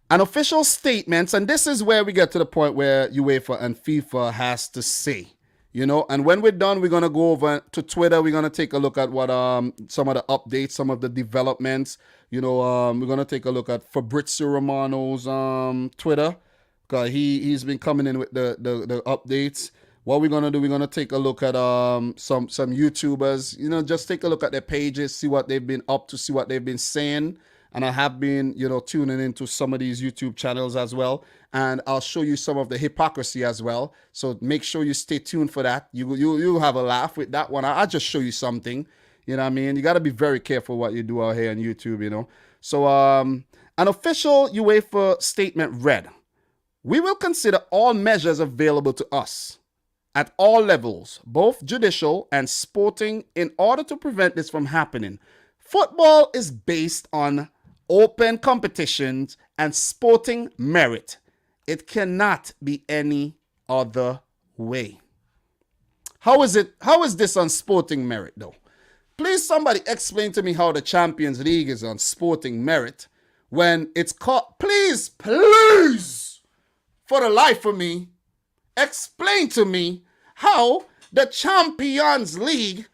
An official statements, and this is where we get to the point where UEFA and FIFA has to say, you know, and when we're done, we're going to go over to Twitter. We're going to take a look at what some of the updates, some of the developments, you know, we're going to take a look at Fabrizio Romano's Twitter, because he's been coming in with the updates. What we're going to do, we're going to take a look at some YouTubers, you know, just take a look at their pages, see what they've been up to, see what they've been saying. And I have been, you know, tuning into some of these YouTube channels as well. And I'll show you some of the hypocrisy as well. So make sure you stay tuned for that. You'll have a laugh with that one. I'll just show you something. You know what I mean? You got to be very careful what you do out here on YouTube, you know. So an official UEFA statement read, we will consider all measures available to us at all levels, both judicial and sporting, in order to prevent this from happening. Football is based on open competitions and sporting merit. It cannot be any other way. How is this on sporting merit though? Please somebody explain to me how the Champions League is on sporting merit when it's called, please, for the life of me, explain to me how the Champions League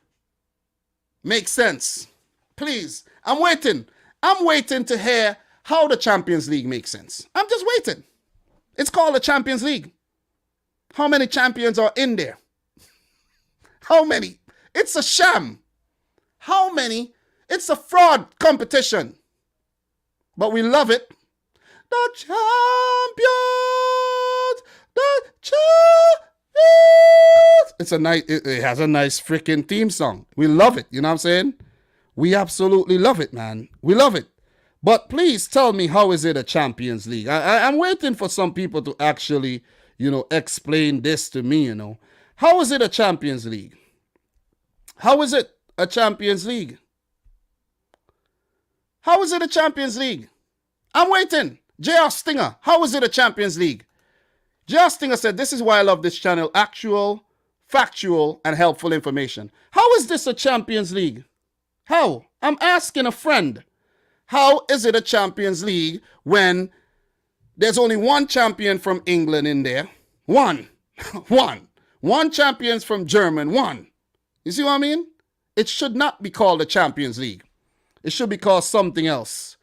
makes sense. Please, I'm waiting. I'm waiting to hear how the Champions League makes sense. I'm just waiting. It's called the Champions League. How many champions are in there? How many? It's a sham. How many? It's a fraud competition. But we love it. The champions! The champions! It has a nice freaking theme song. We love it. You know what I'm saying? We absolutely love it, man. We love it. But please tell me, how is it a Champions League? I'm waiting for some people to actually, explain this to me, How is it a Champions League? How is it a Champions League? How is it a Champions League? I'm waiting. J.R. Stinger, how is it a Champions League? J.R. Stinger said, this is why I love this channel. Actual, factual, and helpful information. How is this a Champions League? How? I'm asking a friend. How is it a Champions League when there's only one champion from England in there? One. One champion from Germany. One. You see what I mean? It should not be called a Champions League. It should be called something else.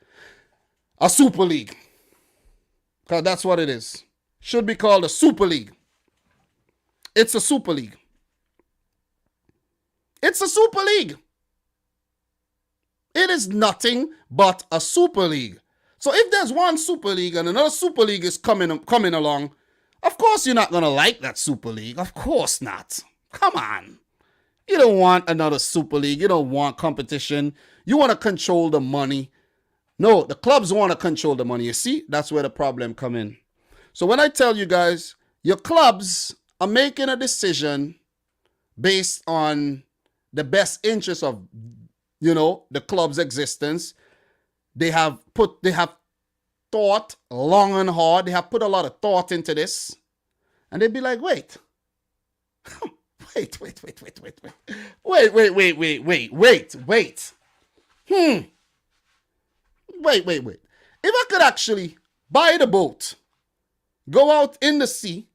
A Super League. Because that's what it is. Should be called a Super League. It's a Super League. It's a Super League. It is nothing but a Super League. So if there's one Super League and another Super League is coming along, of course you're not going to like that Super League. Of course not. Come on. You don't want another Super League. You don't want competition. You want to control the money. No, the clubs want to control the money. You see, that's where the problem come in. So when I tell you guys, your clubs are making a decision based on the best interest of, the club's existence. They have thought long and hard. They have put a lot of thought into this. And they'd be like, wait. Wait. Wait. If I could actually buy the boat, go out in the sea,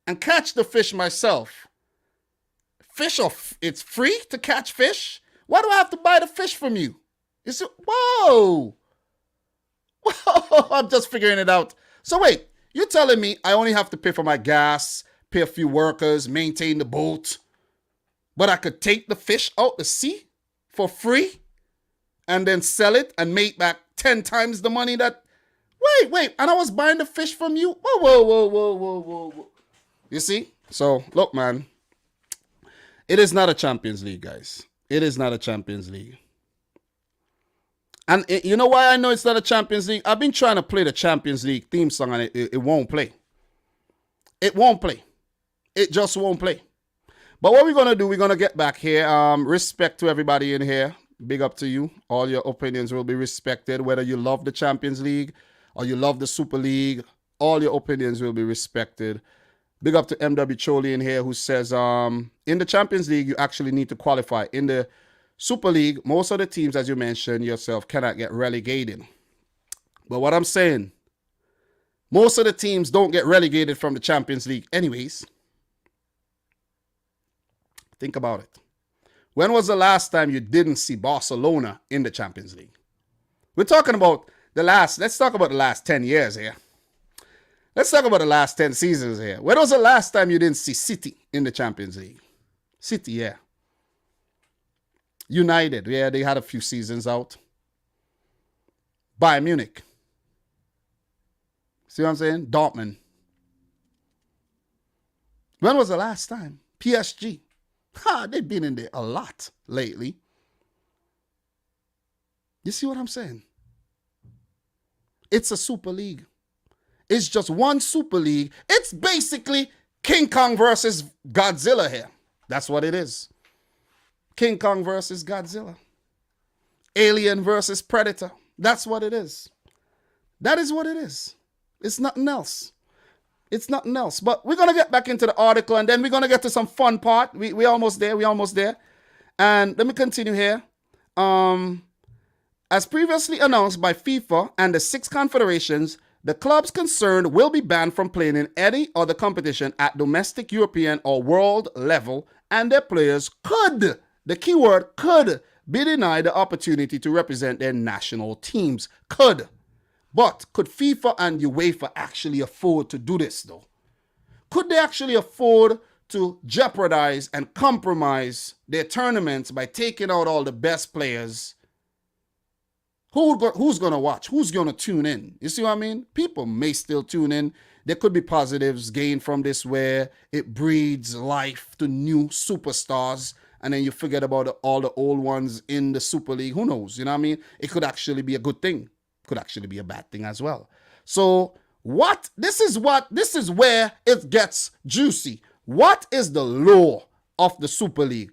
and catch the fish myself, it's free to catch fish? Why do I have to buy the fish from you? You see, whoa, I'm just figuring it out. So wait, you're telling me I only have to pay for my gas, pay a few workers, maintain the boat, but I could take the fish out the sea for free and then sell it and make back 10 times the money that... Wait, and I was buying the fish from you? Whoa. You see? So, look, man. It is not a Champions League, guys. It is not a Champions League. And you know why I know it's not a Champions League? I've been trying to play the Champions League theme song and it won't play. It won't play. It just won't play. But what we're going to do, we're going to get back here. Respect to everybody in here. Big up to you. All your opinions will be respected. Whether you love the Champions League or you love the Super League, all your opinions will be respected. Big up to MW Choli in here who says, in the Champions League, you actually need to qualify. In the Super League, most of the teams, as you mentioned yourself, cannot get relegated. But what I'm saying, most of the teams don't get relegated from the Champions League anyways. Think about it. When was the last time you didn't see Barcelona in the Champions League? We're talking about let's talk about the last 10 years here. Let's talk about the last 10 seasons here. When was the last time you didn't see City in the Champions League? City, yeah. United, yeah, they had a few seasons out. Bayern Munich. See what I'm saying? Dortmund. When was the last time? PSG. They've been in there a lot lately. You see what I'm saying? It's a Super League. It's just one Super League. It's basically King Kong versus Godzilla here. That's what it is. King Kong versus Godzilla. Alien versus Predator. That's what it is. That is what it is. It's nothing else. It's nothing else. But we're going to get back into the article and then we're going to get to some fun part. We're almost there. We're almost there. And let me continue here. As previously announced by FIFA and the 6 confederations, The clubs concerned will be banned from playing in any other competition at domestic, European, or world level, and their players could, the keyword could, be denied the opportunity to represent their national teams. Could. But could FIFA and UEFA actually afford to do this, though? Could they actually afford to jeopardize and compromise their tournaments by taking out all the best players? Who's going to watch? Who's going to tune in? You see what I mean? People may still tune in. There could be positives gained from this where it breeds life to new superstars, and then you forget about all the old ones in the Super League. Who knows? You know what I mean? It could actually be a good thing. Could actually be a bad thing as well. So this is where it gets juicy. What is the law of the Super League?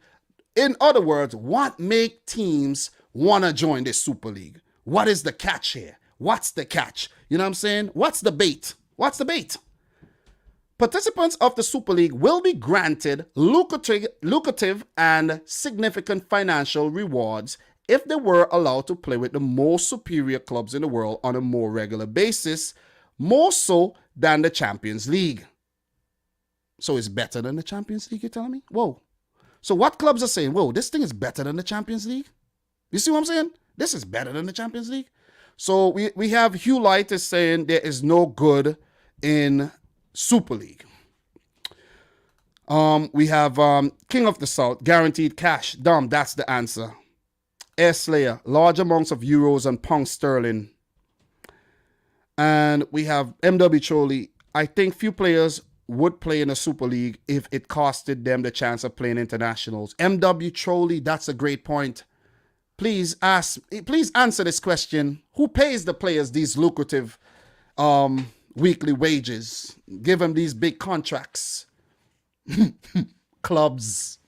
In other words, what make teams want to join this Super League? What is the catch here? What's the catch? You know what I'm saying? What's the bait? What's the bait? Participants of the Super League will be granted lucrative and significant financial rewards if they were allowed to play with the most superior clubs in the world on a more regular basis, more so than the Champions League. So it's better than the Champions League, you're telling me? Whoa. So what clubs are saying, whoa, this thing is better than the Champions League? You see what I'm saying? This is better than the Champions League. So we have Hugh Light is saying there is no good in Super League. We have King of the South, guaranteed cash. Dom, that's the answer. Air Slayer, large amounts of euros and pound sterling. And we have MW Choli. I think few players would play in a Super League if it costed them the chance of playing internationals. MW Choli, that's a great point. Please answer this question. Who pays the players these lucrative weekly wages? Give them these big contracts. Clubs.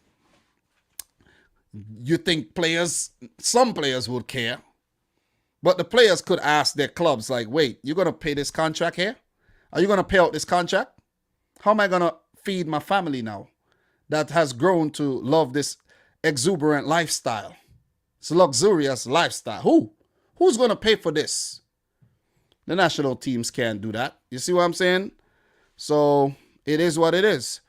You think some players would care, but the players could ask their clubs like, wait, you're going to pay this contract here? Are you going to pay out this contract? How am I going to feed my family now that has grown to love this exuberant lifestyle? It's a luxurious lifestyle. Who's going to pay for this? The national teams can't do that. You see what I'm saying? So it is what it is.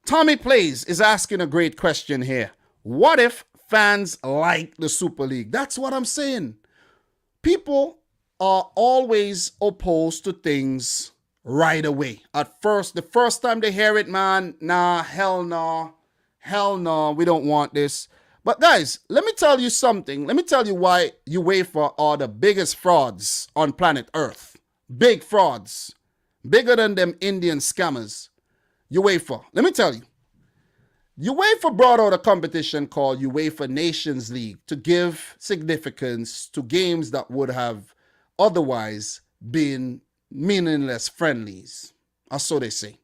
Tommy Plays is asking a great question here. What if fans like the Super League? That's what I'm saying. People are always opposed to things right away. At first, the first time they hear it, man, nah, hell no, we don't want this. But guys, let me tell you something. Let me tell you why UEFA are the biggest frauds on planet Earth. Big frauds. Bigger than them Indian scammers. UEFA. Let me tell you. UEFA brought out a competition called UEFA Nations League to give significance to games that would have otherwise been meaningless friendlies. Or so they say.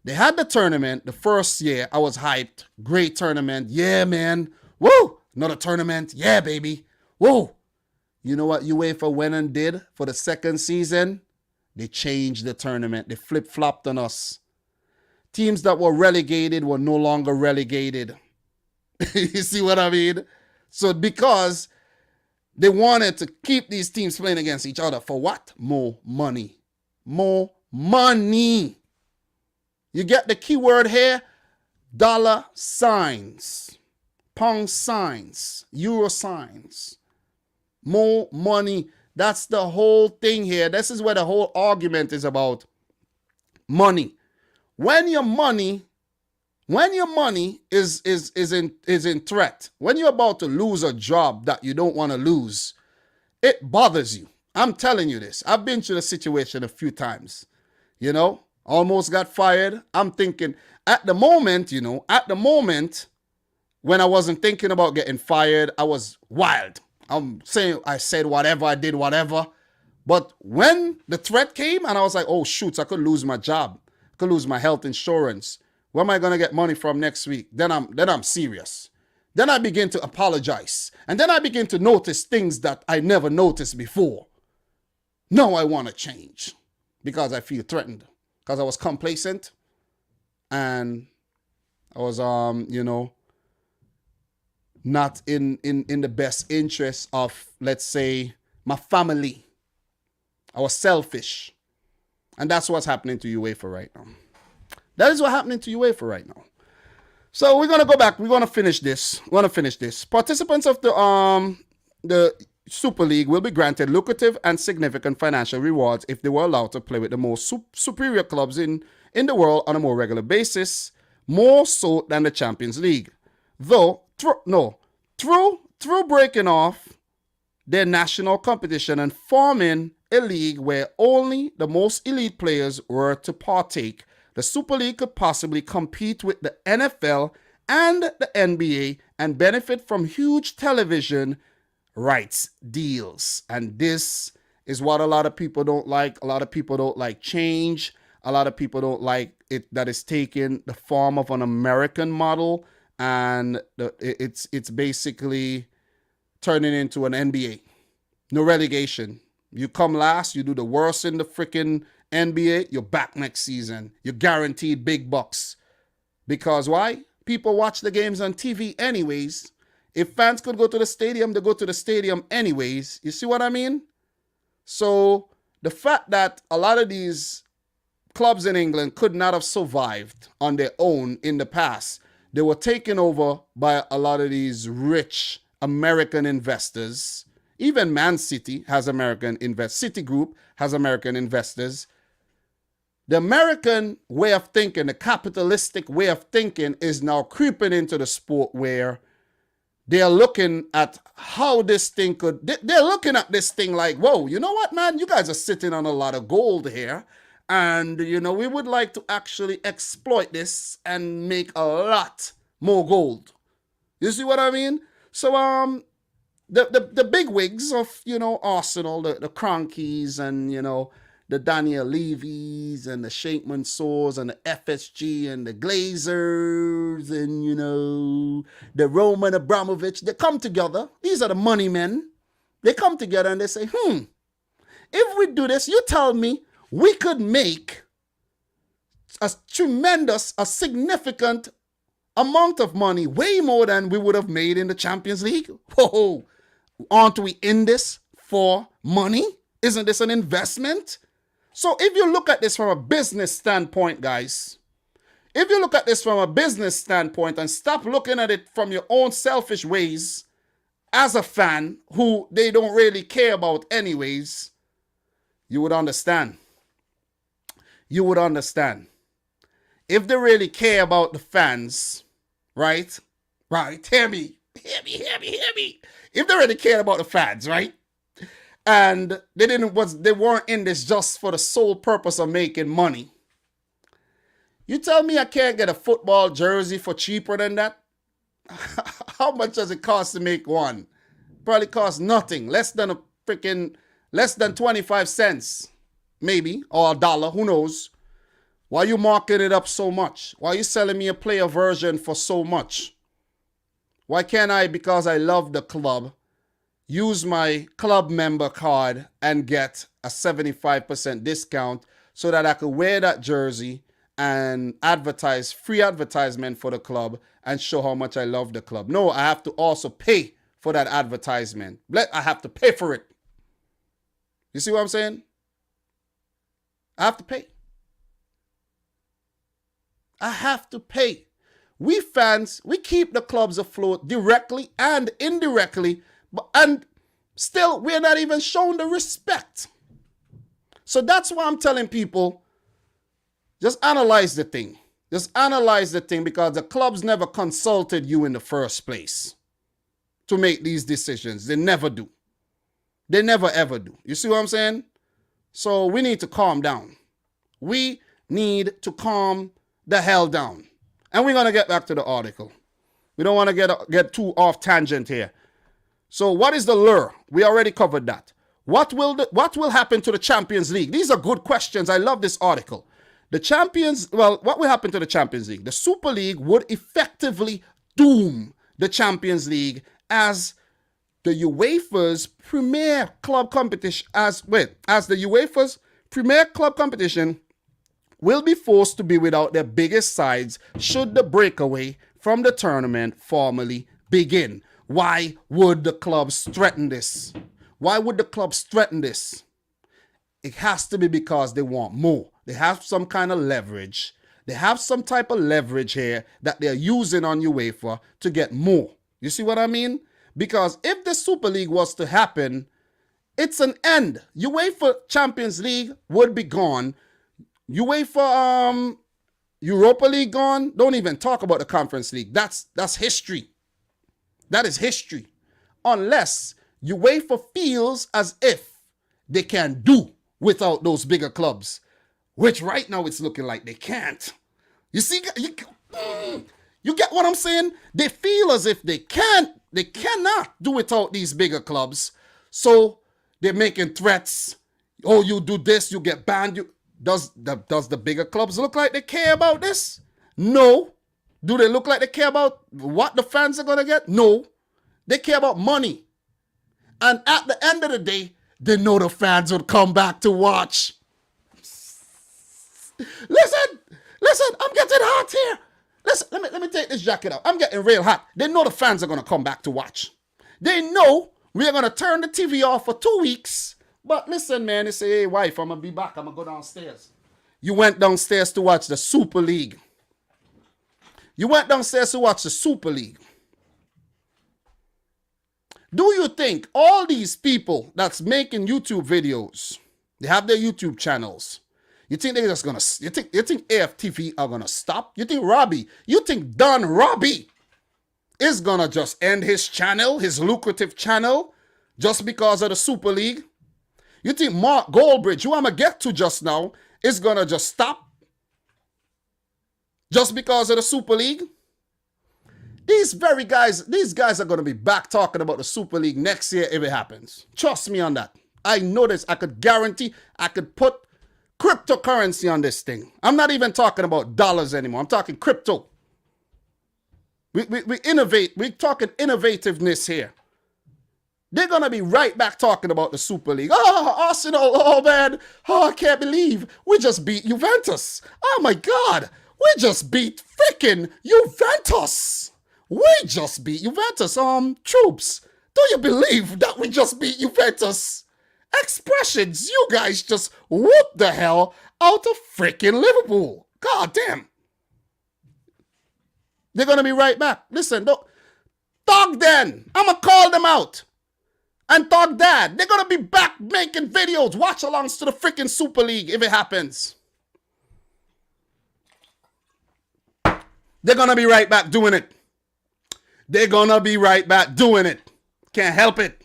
They had the tournament the first year. I was hyped. Great tournament. Yeah, man. Woo! Another tournament. Yeah, baby. Woo! You know what UEFA went and did for the second season? They changed the tournament. They flip-flopped on us. Teams that were relegated were no longer relegated. You see what I mean? So because they wanted to keep these teams playing against each other for what? More money. More money. You get the keyword here? Dollar signs, pound signs, euro signs. More money. That's the whole thing here. This is where the whole argument is about. Money. When your money is in threat, when you're about to lose a job that you don't want to lose, it bothers you. I'm telling you this. I've been through the situation a few times. You know, almost got fired. I'm thinking at the moment, when I wasn't thinking about getting fired, I was wild. I'm saying I said whatever, I did whatever. But when the threat came and I was like, oh, shoots, I could lose my job. I could lose my health insurance. Where am I going to get money from next week? Then I'm serious. Then I begin to apologize. And then I begin to notice things that I never noticed before. Now I want to change because I feel threatened. Because I was complacent and I was, not in the best interest of, let's say, my family. I was selfish. And that's what's happening to UEFA right now. That is what's happening to UEFA right now. So we're gonna go back. We're gonna finish this. Participants of the Super League will be granted lucrative and significant financial rewards if they were allowed to play with the most superior clubs in the world on a more regular basis, more so than the Champions League. Though through breaking off their national competition and forming a league where only the most elite players were to partake, the Super League could possibly compete with the NFL and the NBA and benefit from huge television rights deals. And this is what a lot of people don't like. A lot of people don't like change. A lot of people don't like it that is taking the form of an American model, and it's basically turning into an NBA. No relegation. You come last, you do the worst in the freaking NBA, you're back next season. You're guaranteed big bucks. Because why? People watch the games on TV anyways. If fans could go to the stadium, they go to the stadium anyways. You see what I mean? So the fact that a lot of these clubs in England could not have survived on their own in the past, they were taken over by a lot of these rich American investors. Even Man City has American investors. Citigroup has American investors. The American way of thinking, the capitalistic way of thinking, is now creeping into the sport where they're looking at how this thing could, they're looking at this thing like, whoa, you know what, man? You guys are sitting on a lot of gold here. And, you know, we would like to actually exploit this and make a lot more gold. You see what I mean? So, the big wigs of, you know, Arsenal, the Cronkies and, you know, the Daniel Levy's and the Sheikh Mansours and the FSG and the Glazers and, you know, the Roman Abramovich, they come together. These are the money men. They come together and they say, if we do this, you tell me we could make a significant amount of money, way more than we would have made in the Champions League. Whoa, aren't we in this for money? Isn't this an investment? So if you look at this from a business standpoint, guys, if you look at this from a business standpoint and stop looking at it from your own selfish ways as a fan who they don't really care about anyways, you would understand. You would understand. If they really care about the fans, right? Right, hear me. If they really cared about the fans, right? And they weren't in this just for the sole purpose of making money. You tell me I can't get a football jersey for cheaper than that? How much does it cost to make one? Probably costs nothing. Less than 25 cents, maybe, or $1, who knows? Why are you marking it up so much? Why are you selling me a player version for so much? Why can't I, because I love the club, use my club member card and get a 75% discount so that I could wear that jersey and free advertisement for the club and show how much I love the club? No, I have to also pay for that advertisement. I have to pay for it. You see what I'm saying? I have to pay. I have to pay. We fans, we keep the clubs afloat directly and indirectly, and still we're not even shown the respect. So that's why I'm telling people, just analyze the thing. Just analyze the thing, because the clubs never consulted you in the first place to make these decisions. They never do. They never ever do. You see what I'm saying? So we need to calm down. We need to calm the hell down. And we're going to get back to the article. We don't want to get too off tangent here. So what is the lure? We already covered that. What will happen to the Champions League? These are good questions. I love this article. What will happen to the Champions League? The Super League would effectively doom the Champions League as the UEFA's premier club competition, as the UEFA's premier club competition will be forced to be without their biggest sides should the breakaway from the tournament formally begin. Why would the clubs threaten this? Why would the clubs threaten this? it has to be because they want more. They have some kind of leverage. They have some type of leverage here that they're using on UEFA to get more. You see what I mean? Because if the Super League was to happen, it's an end. UEFA Champions League would be gone. UEFA Europa League gone. Don't even talk about the Conference League. That's history. That is history. Unless UEFA feels as if they can do without those bigger clubs, which right now it's looking like they can't. You see, you get what I'm saying? They feel as if they cannot do without these bigger clubs. So they're making threats. Oh, you do this, you get banned. Does the bigger clubs look like they care about this? No. Do they look like they care about what the fans are going to get? No. They care about money. And at the end of the day, they know the fans would come back to watch. Listen, I'm getting hot here. Listen, let me take this jacket out. I'm getting real hot. They know the fans are going to come back to watch. They know we're going to turn the TV off for 2 weeks. But listen, man, they say, hey, wife, I'm going to be back. I'm going to go downstairs. You went downstairs to watch the Super League. You went downstairs to watch the Super League. Do you think all these people that's making YouTube videos, they have their YouTube channels, you think they're just gonna, you think AFTV are gonna stop? You think Don Robbie is gonna just end his channel, his lucrative channel, just because of the Super League? You think Mark Goldbridge, who I'm gonna get to just now, is gonna just stop just because of the Super League? These guys are going to be back talking about the Super League next year if it happens. Trust me on that. I know this. I could guarantee I could put cryptocurrency on this thing. I'm not even talking about dollars anymore. I'm talking crypto. We innovate. We're talking innovativeness here. They're going to be right back talking about the Super League. Oh, Arsenal. Oh, man. Oh, I can't believe we just beat Juventus. Oh, my God. We just beat freaking Juventus. We just beat Juventus. Troops, do you believe that we just beat Juventus? Expressions, you guys just whooped the hell out of freaking Liverpool. God damn. They're going to be right back. Listen, Thug Den, I'm going to call them out. And Thug Dad, they're going to be back making videos, watch-alongs to the freaking Super League if it happens. They're going to be right back doing it. They're going to be right back doing it. Can't help it.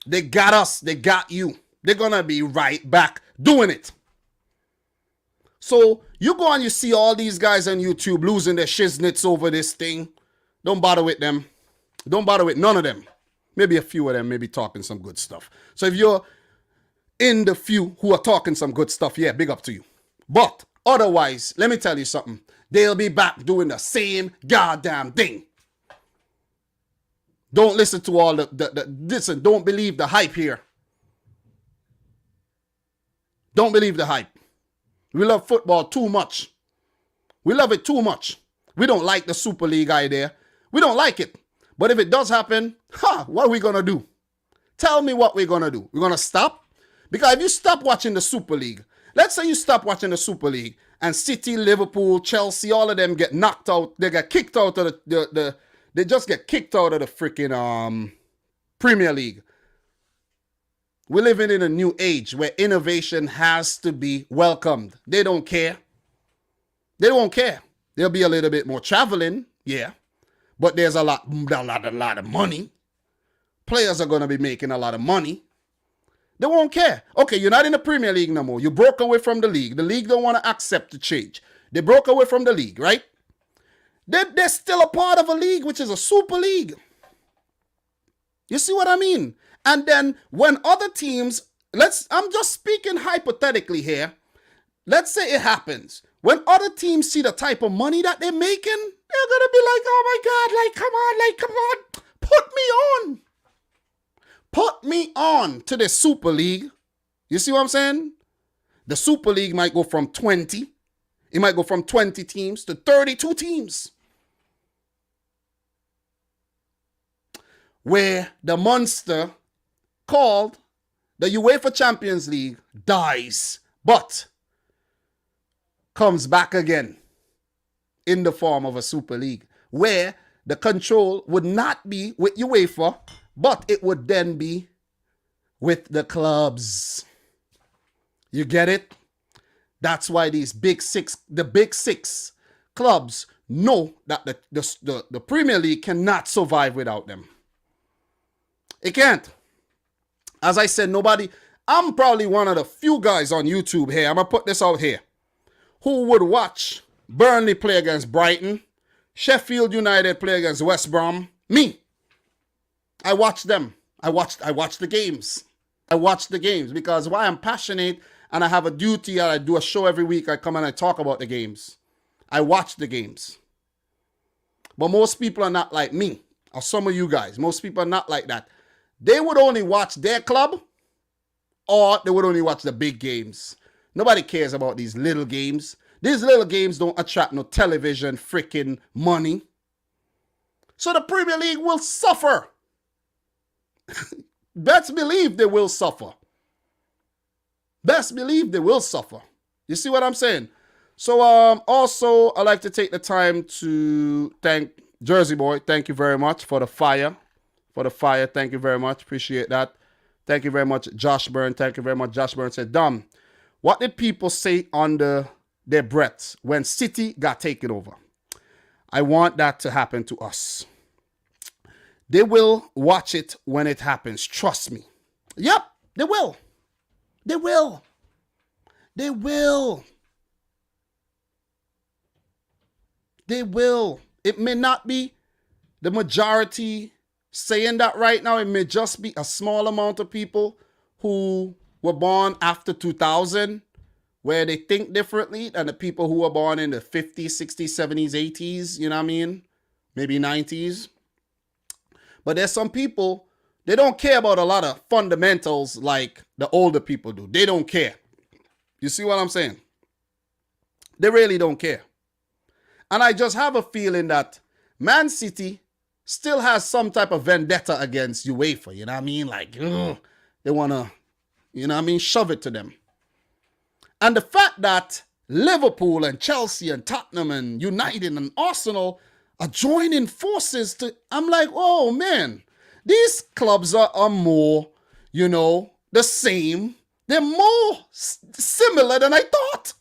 They got us. They got you. They're going to be right back doing it. So you go and you see all these guys on YouTube losing their shiznits over this thing. Don't bother with them. Don't bother with none of them. Maybe a few of them may be talking some good stuff. So if you're in the few who are talking some good stuff, yeah, big up to you. But otherwise, let me tell you something. They'll be back doing the same goddamn thing. Don't listen to all listen, don't believe the hype here. Don't believe the hype. We love football too much. We love it too much. We don't like the Super League idea. We don't like it. But if it does happen, what are we going to do? Tell me what we're going to do. We're going to stop? Because if you stop watching the Super League, let's say you stop watching the Super League and City, Liverpool, Chelsea, all of them get knocked out. They get kicked out of they just get kicked out of the freaking Premier League. We're living in a new age where innovation has to be welcomed. They don't care. They won't care. There'll be a little bit more traveling, yeah. But there's a lot of money. Players are going to be making a lot of money. They won't care. Okay, you're not in the Premier League no more. You broke away from the league. The league don't want to accept the change. They broke away from the league, right? They're still a part of a league, which is a Super League. You see what I mean? And then when other teams, I'm just speaking hypothetically here. Let's say it happens. When other teams see the type of money that they're making, they're going to be like, oh my God, come on. Put me on. Put me on to the Super League. You see what I'm saying? The Super League might go from 20. It might go from 20 teams to 32 teams. Where the monster called the UEFA Champions League dies, but comes back again in the form of a Super League, where the control would not be with UEFA, but it would then be with the clubs. You get it? That's why the big six clubs know that the Premier League cannot survive without them. It can't. As I said, I'm probably one of the few guys on YouTube here, I'm going to put this out here, who would watch Burnley play against Brighton, Sheffield United play against West Brom. Me. I watch them. I watch the games. I watch the games because why I'm passionate and I have a duty. I do a show every week. I come and I talk about the games. I watch the games. But most people are not like me, or some of you guys. Most people are not like that. They would only watch their club, or they would only watch the big games. Nobody cares about these little games. These little games don't attract no television freaking money. So the Premier League will suffer. Best believe they will suffer. Best believe they will suffer. You see what I'm saying? So also, I'd like to take the time to thank Jersey Boy. Thank you very much for the fire. Thank you very much. Appreciate that. Thank you very much, Josh Byrne. Thank you very much. Josh Byrne said, Dom, what did people say under their breaths when City got taken over? I want that to happen to us. They will watch it when it happens. Trust me. Yep, they will. They will. They will. They will. It may not be the majority saying that right now. It may just be a small amount of people who were born after 2000, where they think differently than the people who were born in the 50s, 60s, 70s, 80s, you know what I mean? Maybe 90s. But there's some people, they don't care about a lot of fundamentals like the older people do. They don't care. You see what I'm saying? They really don't care. And I just have a feeling that Man City still has some type of vendetta against UEFA. You know what I mean? Like, they want to, you know what I mean, shove it to them. And the fact that Liverpool and Chelsea and Tottenham and United and Arsenal are joining forces to, I'm like, oh man, these clubs are more, the same. They're more similar than I thought.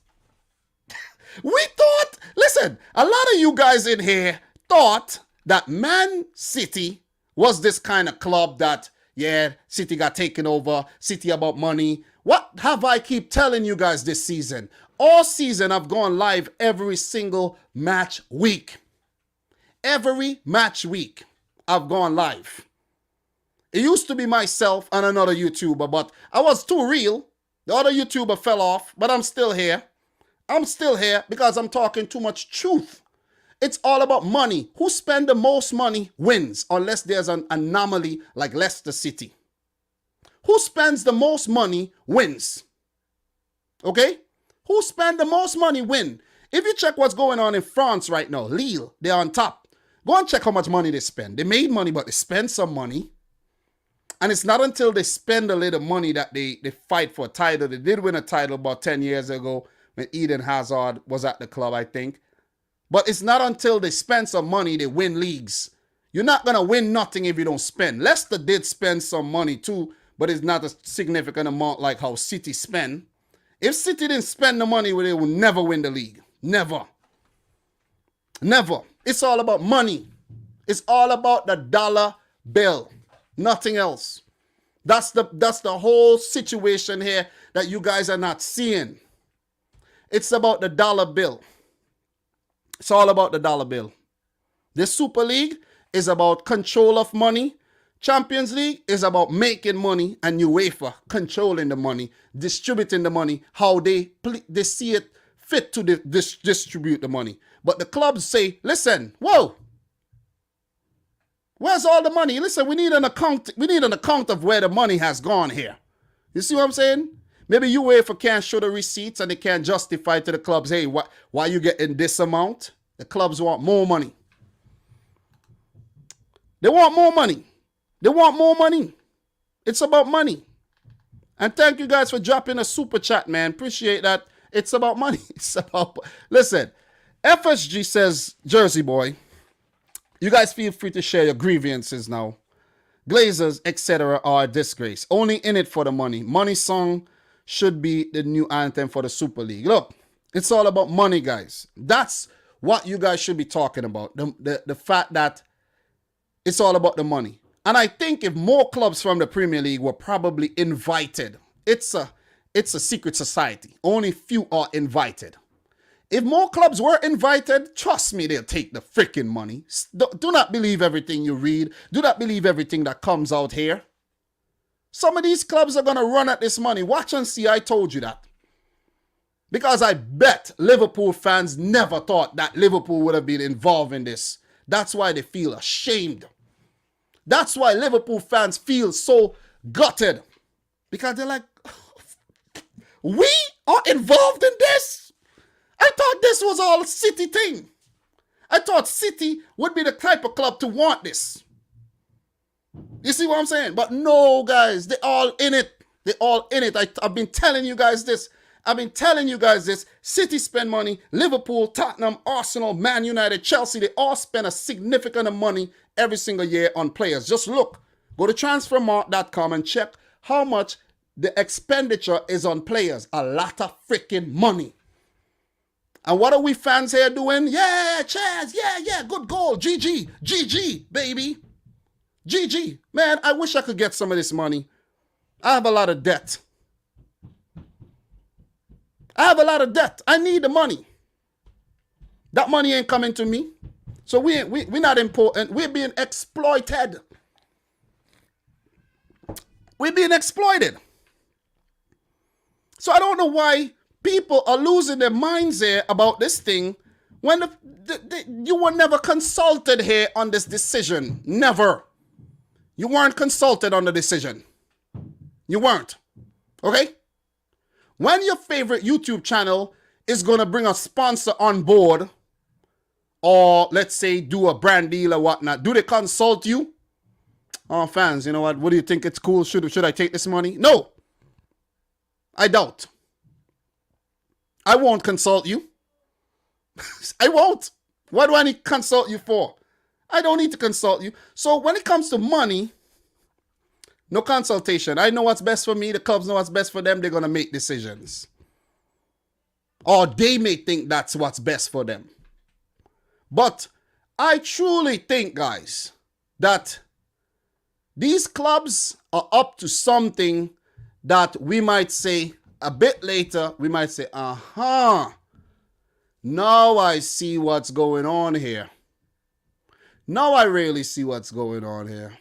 Listen, a lot of you guys in here thought that Man City was this kind of club that, yeah, City got taken over, City about money. What have I keep telling you guys this season? All season, I've gone live every single match week. Every match week, I've gone live. It used to be myself and another YouTuber, but I was too real. The other YouTuber fell off, but I'm still here. I'm still here because I'm talking too much truth. It's all about money. Who spend the most money wins, unless there's an anomaly like Leicester City. Who spends the most money wins. Okay? Who spend the most money win. If you check what's going on in France right now, Lille, they're on top. Go and check how much money they spend. They made money, but they spend some money. And it's not until they spend a little money that they fight for a title. They did win a title about 10 years ago when Eden Hazard was at the club, I think. But it's not until they spend some money they win leagues. You're not going to win nothing if you don't spend. Leicester did spend some money too, but it's not a significant amount like how City spend. If City didn't spend the money, they would never win the league. Never. Never. It's all about money. It's all about the dollar bill. Nothing else. That's the whole situation here that you guys are not seeing. It's about the dollar bill. It's all about the dollar bill. The Super League is about control of money. Champions League is about making money, and UEFA controlling the money, distributing the money, how they see it fit to distribute the money. But the clubs say, listen, whoa, where's all the money? Listen, we need an account. We need an account of where the money has gone here. You see what I'm saying? Maybe UEFA can't show the receipts and they can't justify to the clubs, hey, why you getting this amount? The clubs want more money. They want more money. They want more money. It's about money. And thank you guys for dropping a super chat, man. Appreciate that. It's about money. It's about... Listen, FSG says, Jersey boy, you guys feel free to share your grievances now. Glazers, etc. are a disgrace. Only in it for the money. Money song should be the new anthem for the Super League. Look, it's all about money, guys. That's what you guys should be talking about. The fact that it's all about the money. And I think if more clubs from the Premier League were probably invited, it's a secret society. Only few are invited. If more clubs were invited, trust me, they'll take the freaking money. Do not believe everything you read. Do not believe everything that comes out here. Some of these clubs are going to run at this money. Watch and see, I told you that. Because I bet Liverpool fans never thought that Liverpool would have been involved in this. That's why they feel ashamed. That's why Liverpool fans feel so gutted. Because they're like, we are involved in this? I thought this was all a City thing. I thought City would be the type of club to want this. You see what I'm saying? But no, guys, they're all in it. They're all in it. I've been telling you guys this. City spend money. Liverpool, Tottenham, Arsenal, Man United, Chelsea, they all spend a significant amount of money every single year on players. Just look. Go to transfermarkt.com and check how much the expenditure is on players. A lot of freaking money. And what are we fans here doing? Yeah, cheers. Yeah, good goal. GG, baby. GG. Man, I wish I could get some of this money. I have a lot of debt. I need the money. That money ain't coming to me. So we're not important. We're being exploited. We're being exploited. So I don't know why people are losing their minds here about this thing when you were never consulted here on this decision. Never. You weren't consulted on the decision. You weren't. Okay? When your favorite YouTube channel is going to bring a sponsor on board, or let's say do a brand deal or whatnot, do they consult you? Oh, fans, you know what? What do you think? It's cool? Should I take this money? No. I doubt. I won't consult you. I won't. What do I need to consult you for? I don't need to consult you. So when it comes to money, no consultation. I know what's best for me. The clubs know what's best for them. They're going to make decisions. Or they may think that's what's best for them. But I truly think, guys, that these clubs are up to something that we might say a bit later. We might say, now I see what's going on here. Now I really see what's going on here.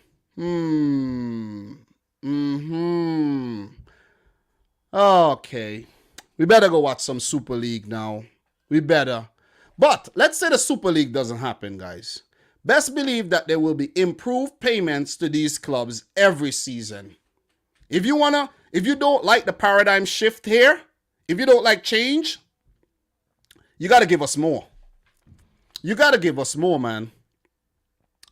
Okay. We better go watch some Super League now. We better. But let's say the Super League doesn't happen, guys. Best believe that there will be improved payments to these clubs every season. If you don't like the paradigm shift here, if you don't like change, you got to give us more. You got to give us more, man.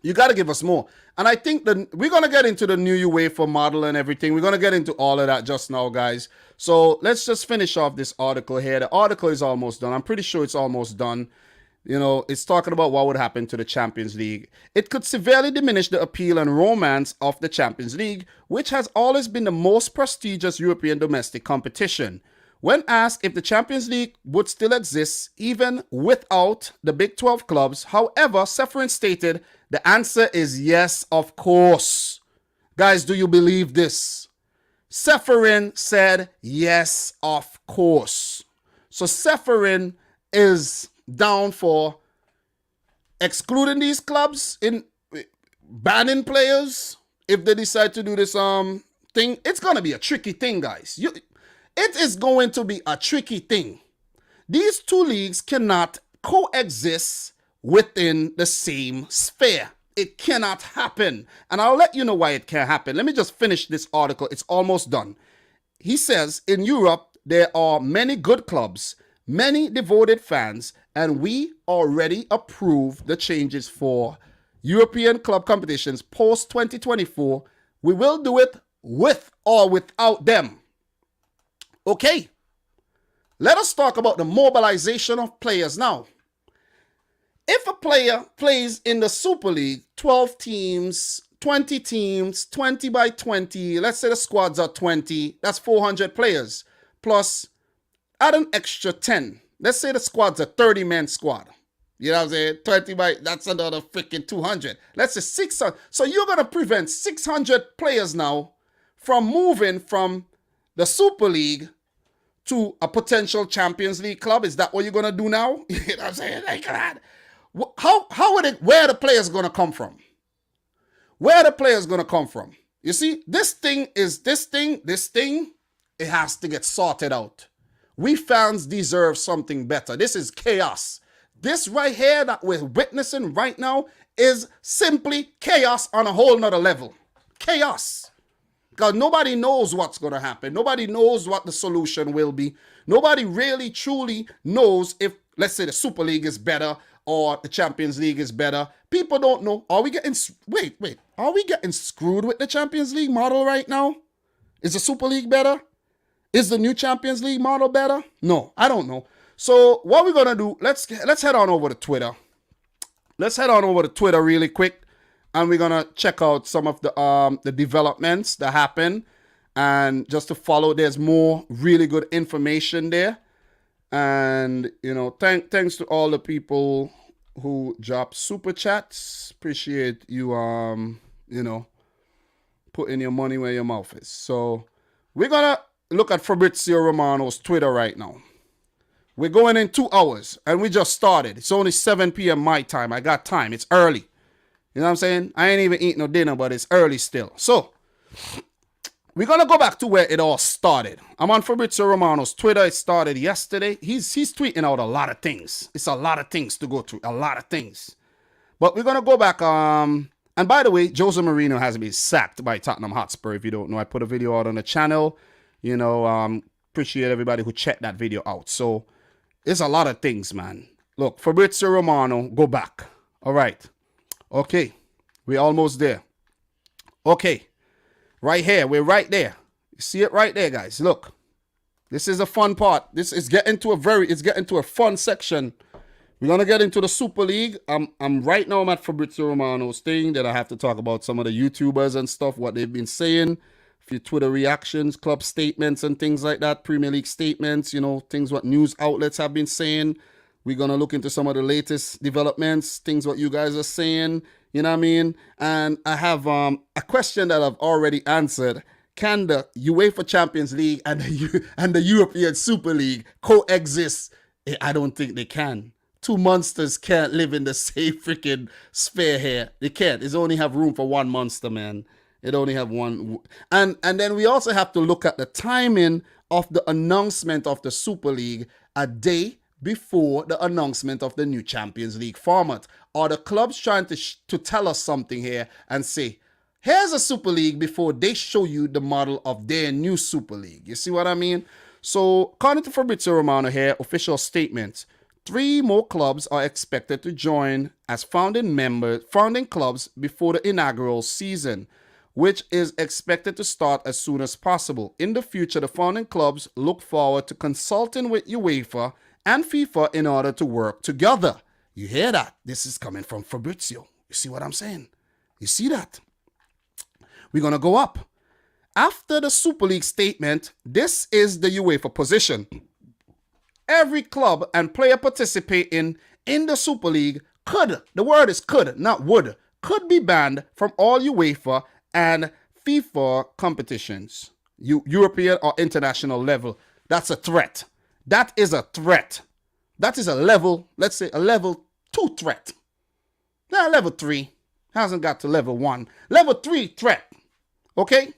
You got to give us more. And I think that we're going to get into the new UEFA model and everything. We're going to get into all of that just now, guys. So let's just finish off this article here. The article is almost done. I'm pretty sure it's almost done. You know, it's talking about what would happen to the Champions League. It could severely diminish the appeal and romance of the Champions League, which has always been the most prestigious European domestic competition. When asked if the Champions League would still exist even without the Big 12 clubs, however, Ceferin stated the answer is yes, of course. Guys, do you believe this? Ceferin said yes, of course. So Ceferin is down for excluding these clubs, in banning players if they decide to do this thing. It's going to be a tricky thing, guys. It is going to be a tricky thing. These two leagues cannot coexist within the same sphere. It cannot happen. And I'll let you know why it can't happen. Let me just finish this article. It's almost done. He says, in Europe, there are many good clubs, many devoted fans, and we already approved the changes for European club competitions post 2024. We will do it with or without them. Okay, let us talk about the mobilization of players now. If a player plays in the Super League, 12 teams, 20 teams, 20 by 20, let's say the squads are 20, that's 400 players. Plus, add an extra 10. Let's say the squad's a 30-man squad. You know what I'm saying? 20 by, that's another freaking 200. Let's say 600. So you're going to prevent 600 players now from moving from the Super League to a potential Champions League club. Is that what you're going to do now? You know what I'm saying? Like that. How would it, where are the players going to come from? Where are the players going to come from? You see, this thing, it has to get sorted out. We fans deserve something better. This is chaos. This right here that we're witnessing right now is simply chaos on a whole nother level. Chaos. Because nobody knows what's going to happen. Nobody knows what the solution will be. Nobody really truly knows if, let's say, the Super League is better or the Champions League is better. People don't know. Are we getting, wait. Are we getting screwed with the Champions League model right now? Is the Super League better? Is the new Champions League model better? No, I don't know. So what we're going to do, let's head on over to Twitter. Let's head on over to Twitter really quick. And we're going to check out some of the developments that happen. And just to follow, there's more really good information there. And, you know, thanks to all the people who dropped super chats. Appreciate you, you know, putting your money where your mouth is. So we're going to look at Fabrizio Romano's Twitter right now. We're going in 2 hours and we just started. It's only 7 p.m. my time. I got time. It's early. You know what I'm saying? I ain't even eating no dinner, but it's early still. So we're going to go back to where it all started. I'm on Fabrizio Romano's Twitter. It started yesterday. He's tweeting out a lot of things. It's a lot of things to go through. A lot of things. But we're going to go back. And by the way, Jose Mourinho has been sacked by Tottenham Hotspur. If you don't know, I put a video out on the channel. You know, appreciate everybody who checked that video out. So it's a lot of things, man. Look, Fabrizio Romano, go back. All right. Okay. We're almost there. Okay. Right here. We're right there. You see it right there, guys. Look. This is a fun part. This is getting to a fun section. We're going to get into the Super League. I'm right now, I'm at Fabrizio Romano's thing that I have to talk about some of the YouTubers and stuff, what they've been saying. A few Twitter reactions, club statements and things like that. Premier League statements, you know, things what news outlets have been saying. We're going to look into some of the latest developments, things what you guys are saying, you know what I mean? And I have a question that I've already answered. Can the UEFA Champions League and the European Super League coexist? I don't think they can. Two monsters can't live in the same freaking sphere here. They can't. It's only have room for one monster, man. It only have one. And then we also have to look at the timing of the announcement of the Super League a day before the announcement of the new Champions League format. Are the clubs trying to tell us something here and say, here's a Super League before they show you the model of their new Super League? You see what I mean? So, according to Fabrizio Romano here, official statement, 3 more clubs are expected to join as founding clubs before the inaugural season, which is expected to start as soon as possible. In the future, the founding clubs look forward to consulting with UEFA and FIFA in order to work together. You hear that? This is coming from Fabrizio. You see what I'm saying? You see that? We're going to go up. After the Super League statement, this is the UEFA position. Every club and player participating in the Super League could, the word is could, not would, could be banned from all UEFA and FIFA competitions, European or international level. That's a threat. That is a threat. That is a level, let's say a level 2 threat. Now level 3 hasn't got to level 1. Level 3 threat. Okay?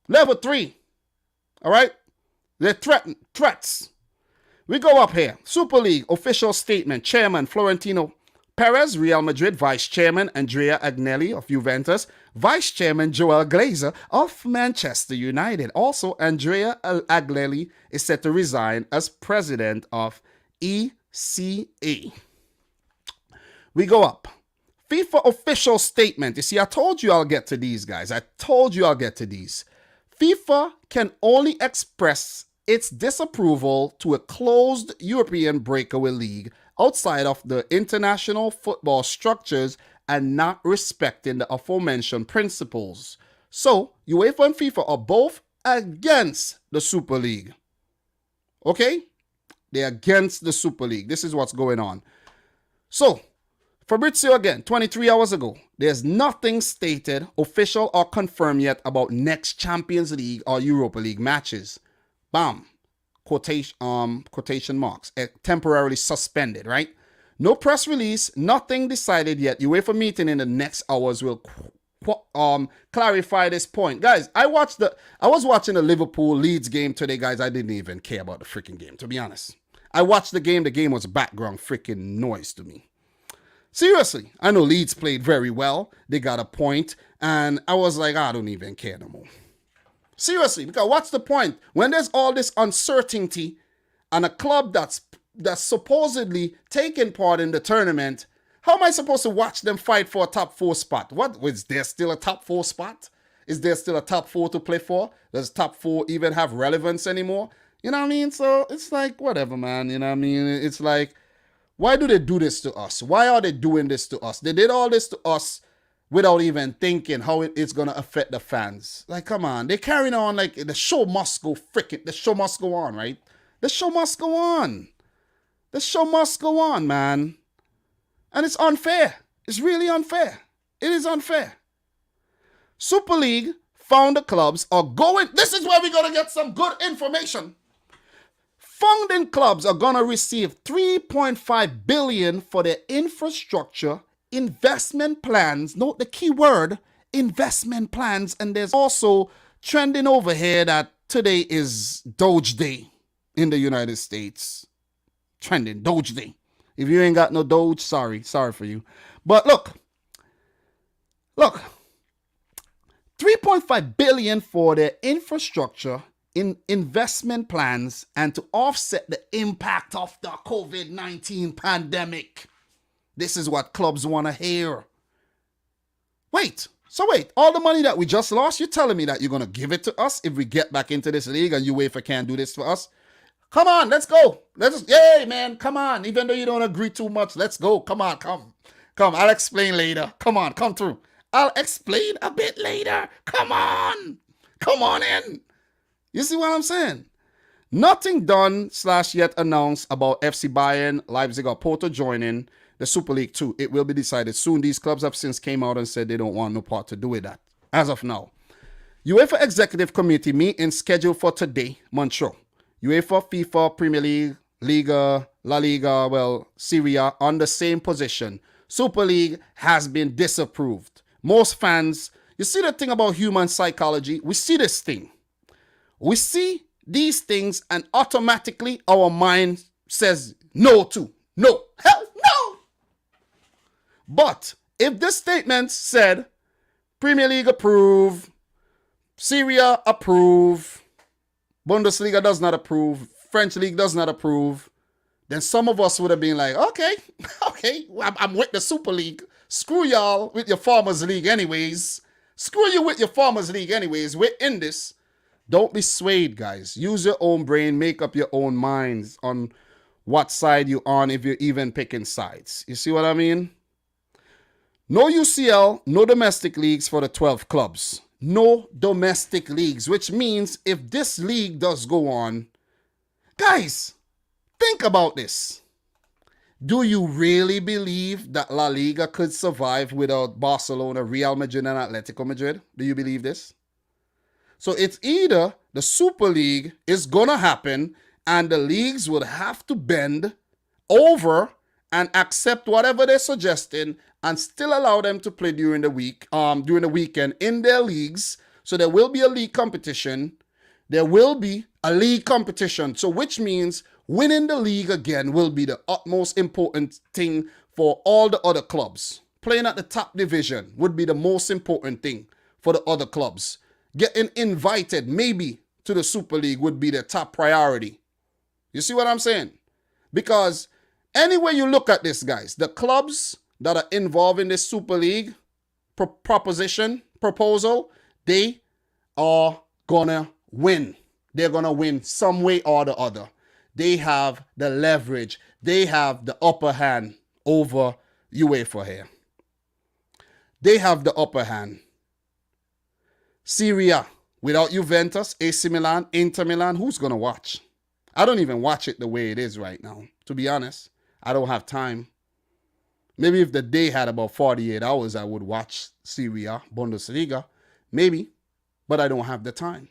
Level 3. All right? They're threats. We go up here. Super League official statement. Chairman Florentino Perez, Real Madrid. Vice Chairman Andrea Agnelli of Juventus. Vice Chairman Joel Glazer of Manchester United. Also, Andrea Agnelli is set to resign as president of ECA. We go up. FIFA official statement. You see, I told you I'll get to these, guys. I told you I'll get to these. FIFA can only express its disapproval to a closed European breakaway league outside of the international football structures and not respecting the aforementioned principles. So, UEFA and FIFA are both against the Super League. Okay? They're against the Super League. This is what's going on. So, Fabrizio again, 23 hours ago. There's nothing stated, official or confirmed yet about next Champions League or Europa League matches. Bam. Quotation marks. Temporarily suspended, right? No press release, nothing decided yet. UEFA meeting in the next hours will clarify this point. Guys, I was watching the Liverpool Leeds game today, guys. I didn't even care about the freaking game, to be honest. I watched the game. The game was background freaking noise to me. Seriously, I know Leeds played very well. They got a point, and I was like, I don't even care no more. Seriously, because what's the point? When there's all this uncertainty and a club that's supposedly taking part in the tournament, how am I supposed to watch them fight for a top 4 spot? What, is there still a top 4 spot? Is there still a top 4 to play for? Does top 4 even have relevance anymore? You know what I mean? So it's like, whatever, man. You know what I mean? It's like, why do they do this to us? Why are they doing this to us? They did all this to us without even thinking how it's going to affect the fans. Like, come on. They're carrying on like the show must go the show must go on, right? The show must go on. The show must go on, man. And it's unfair. It's really unfair. It is unfair. Super League founder clubs are going... This is where we're going to get some good information. Founding clubs are going to receive $3.5 billion for their infrastructure investment plans. Note the key word, investment plans. And there's also trending over here that today is Doge Day in the United States. Trending, Doge Day. If you ain't got no Doge, sorry for you. But look, $3.5 billion for their infrastructure in investment plans and to offset the impact of the COVID-19 pandemic. This is what clubs want to hear. Wait, all the money that we just lost, you're telling me that you're going to give it to us if we get back into this league and UEFA can't do this for us? Come on, let's go. Yay, man, come on. Even though you don't agree too much, let's go. Come on, come. I'll explain later. Come on, come through. I'll explain a bit later. Come on in. You see what I'm saying? Nothing done / yet announced about FC Bayern, Leipzig or Porto joining the Super League 2. It will be decided soon. These clubs have since came out and said they don't want no part to do with that. As of now. UEFA Executive Committee meeting scheduled for today, Montreal. UEFA, FIFA, Premier League, Liga, La Liga, Serie A on the same position. Super League has been disapproved. Most fans, you see the thing about human psychology? We see this thing. We see these things and automatically our mind says no to. No. Hell no. But if this statement said Premier League approve, Serie A approve, Bundesliga does not approve, French League does not approve, then some of us would have been like, okay, I'm with the Super League. Screw y'all with your Farmers League anyways. Screw you with your Farmers League anyways. We're in this. Don't be swayed, guys. Use your own brain. Make up your own minds on what side you're on if you're even picking sides. You see what I mean? No UCL, no domestic leagues for the 12 clubs. No domestic leagues, which means if this league does go on, guys, think about this. Do you really believe that La Liga could survive without Barcelona, Real Madrid, and Atletico Madrid? Do you believe this? So it's either the Super League is going to happen and the leagues would have to bend over and accept whatever they're suggesting and still allow them to play during the weekend in their leagues. So there will be a league competition. There will be a league competition. So which means winning the league again will be the utmost important thing for all the other clubs. Playing at the top division would be the most important thing for the other clubs. Getting invited maybe to the Super League would be their top priority. You see what I'm saying? Because anyway you look at this, guys, the clubs that are involved in this Super League proposal, they are gonna win. They're gonna win some way or the other. They have the leverage. They have the upper hand over UEFA here. They have the upper hand. Serie A, without Juventus, AC Milan, Inter Milan, who's gonna watch? I don't even watch it the way it is right now. To be honest, I don't have time. Maybe if the day had about 48 hours, I would watch Serie A, Bundesliga. Maybe, but I don't have the time.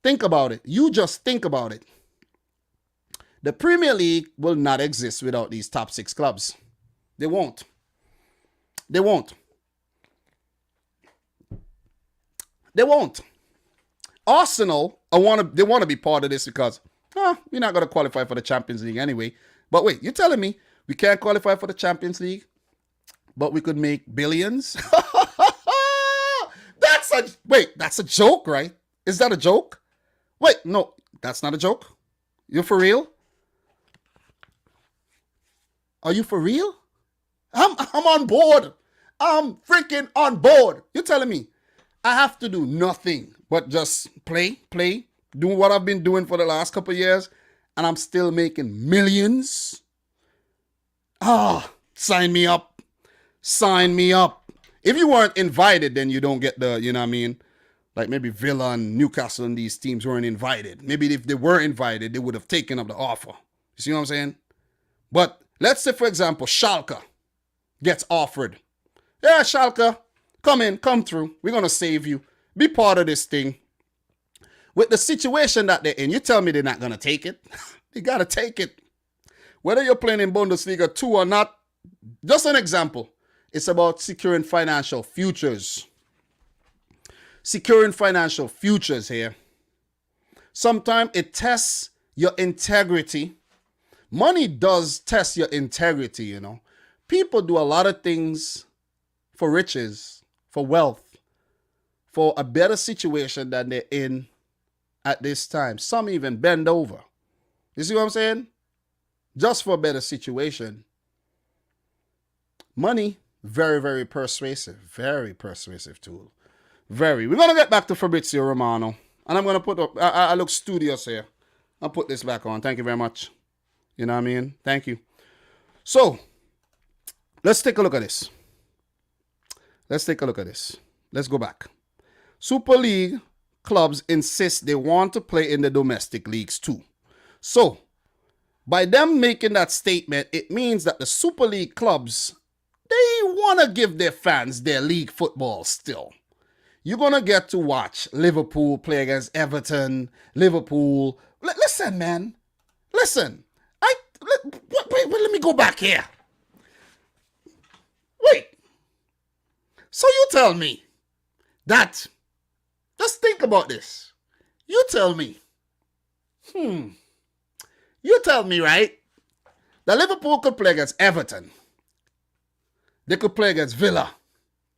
Think about it. You just think about it. The Premier League will not exist without these top 6 clubs. They won't. They won't. They won't. Arsenal, they want to be part of this because we're not going to qualify for the Champions League anyway. But wait, you're telling me we can't qualify for the Champions League, but we could make billions? That's a joke, right? Is that a joke? Wait, no, that's not a joke. You're for real? Are you for real? I'm on board. I'm freaking on board. You're telling me I have to do nothing but just play, do what I've been doing for the last couple of years, and I'm still making millions? Sign me up. Sign me up. If you weren't invited, then you don't get the, you know what I mean? Like maybe Villa and Newcastle and these teams weren't invited. Maybe if they were invited, they would have taken up the offer. You see what I'm saying? But let's say, for example, Schalke gets offered. Yeah, Schalke, come through. We're going to save you. Be part of this thing. With the situation that they're in, you tell me they're not going to take it. They got to take it. Whether you're playing in Bundesliga 2 or not, just an example. It's about securing financial futures. Securing financial futures here. Sometimes it tests your integrity. Money does test your integrity, you know. People do a lot of things for riches, for wealth, for a better situation than they're in at this time. Some even bend over. You see what I'm saying? Just for a better situation. Money, very, very persuasive. Very persuasive tool. Very. We're going to get back to Fabrizio Romano. And I'm going to put up, I look studious here. I'll put this back on. Thank you very much. You know what I mean? Thank you. So, let's take a look at this. Let's take a look at this. Let's go back. Super League clubs insist they want to play in the domestic leagues too. So, by them making that statement, it means that the Super League clubs, they want to give their fans their league football still. You're going to get to watch Liverpool play against Everton. Liverpool. Listen, man. Listen. Wait, let me go back here. Wait. So you tell me that, just think about this. You tell me. You tell me, right? That Liverpool could play against Everton. They could play against Villa.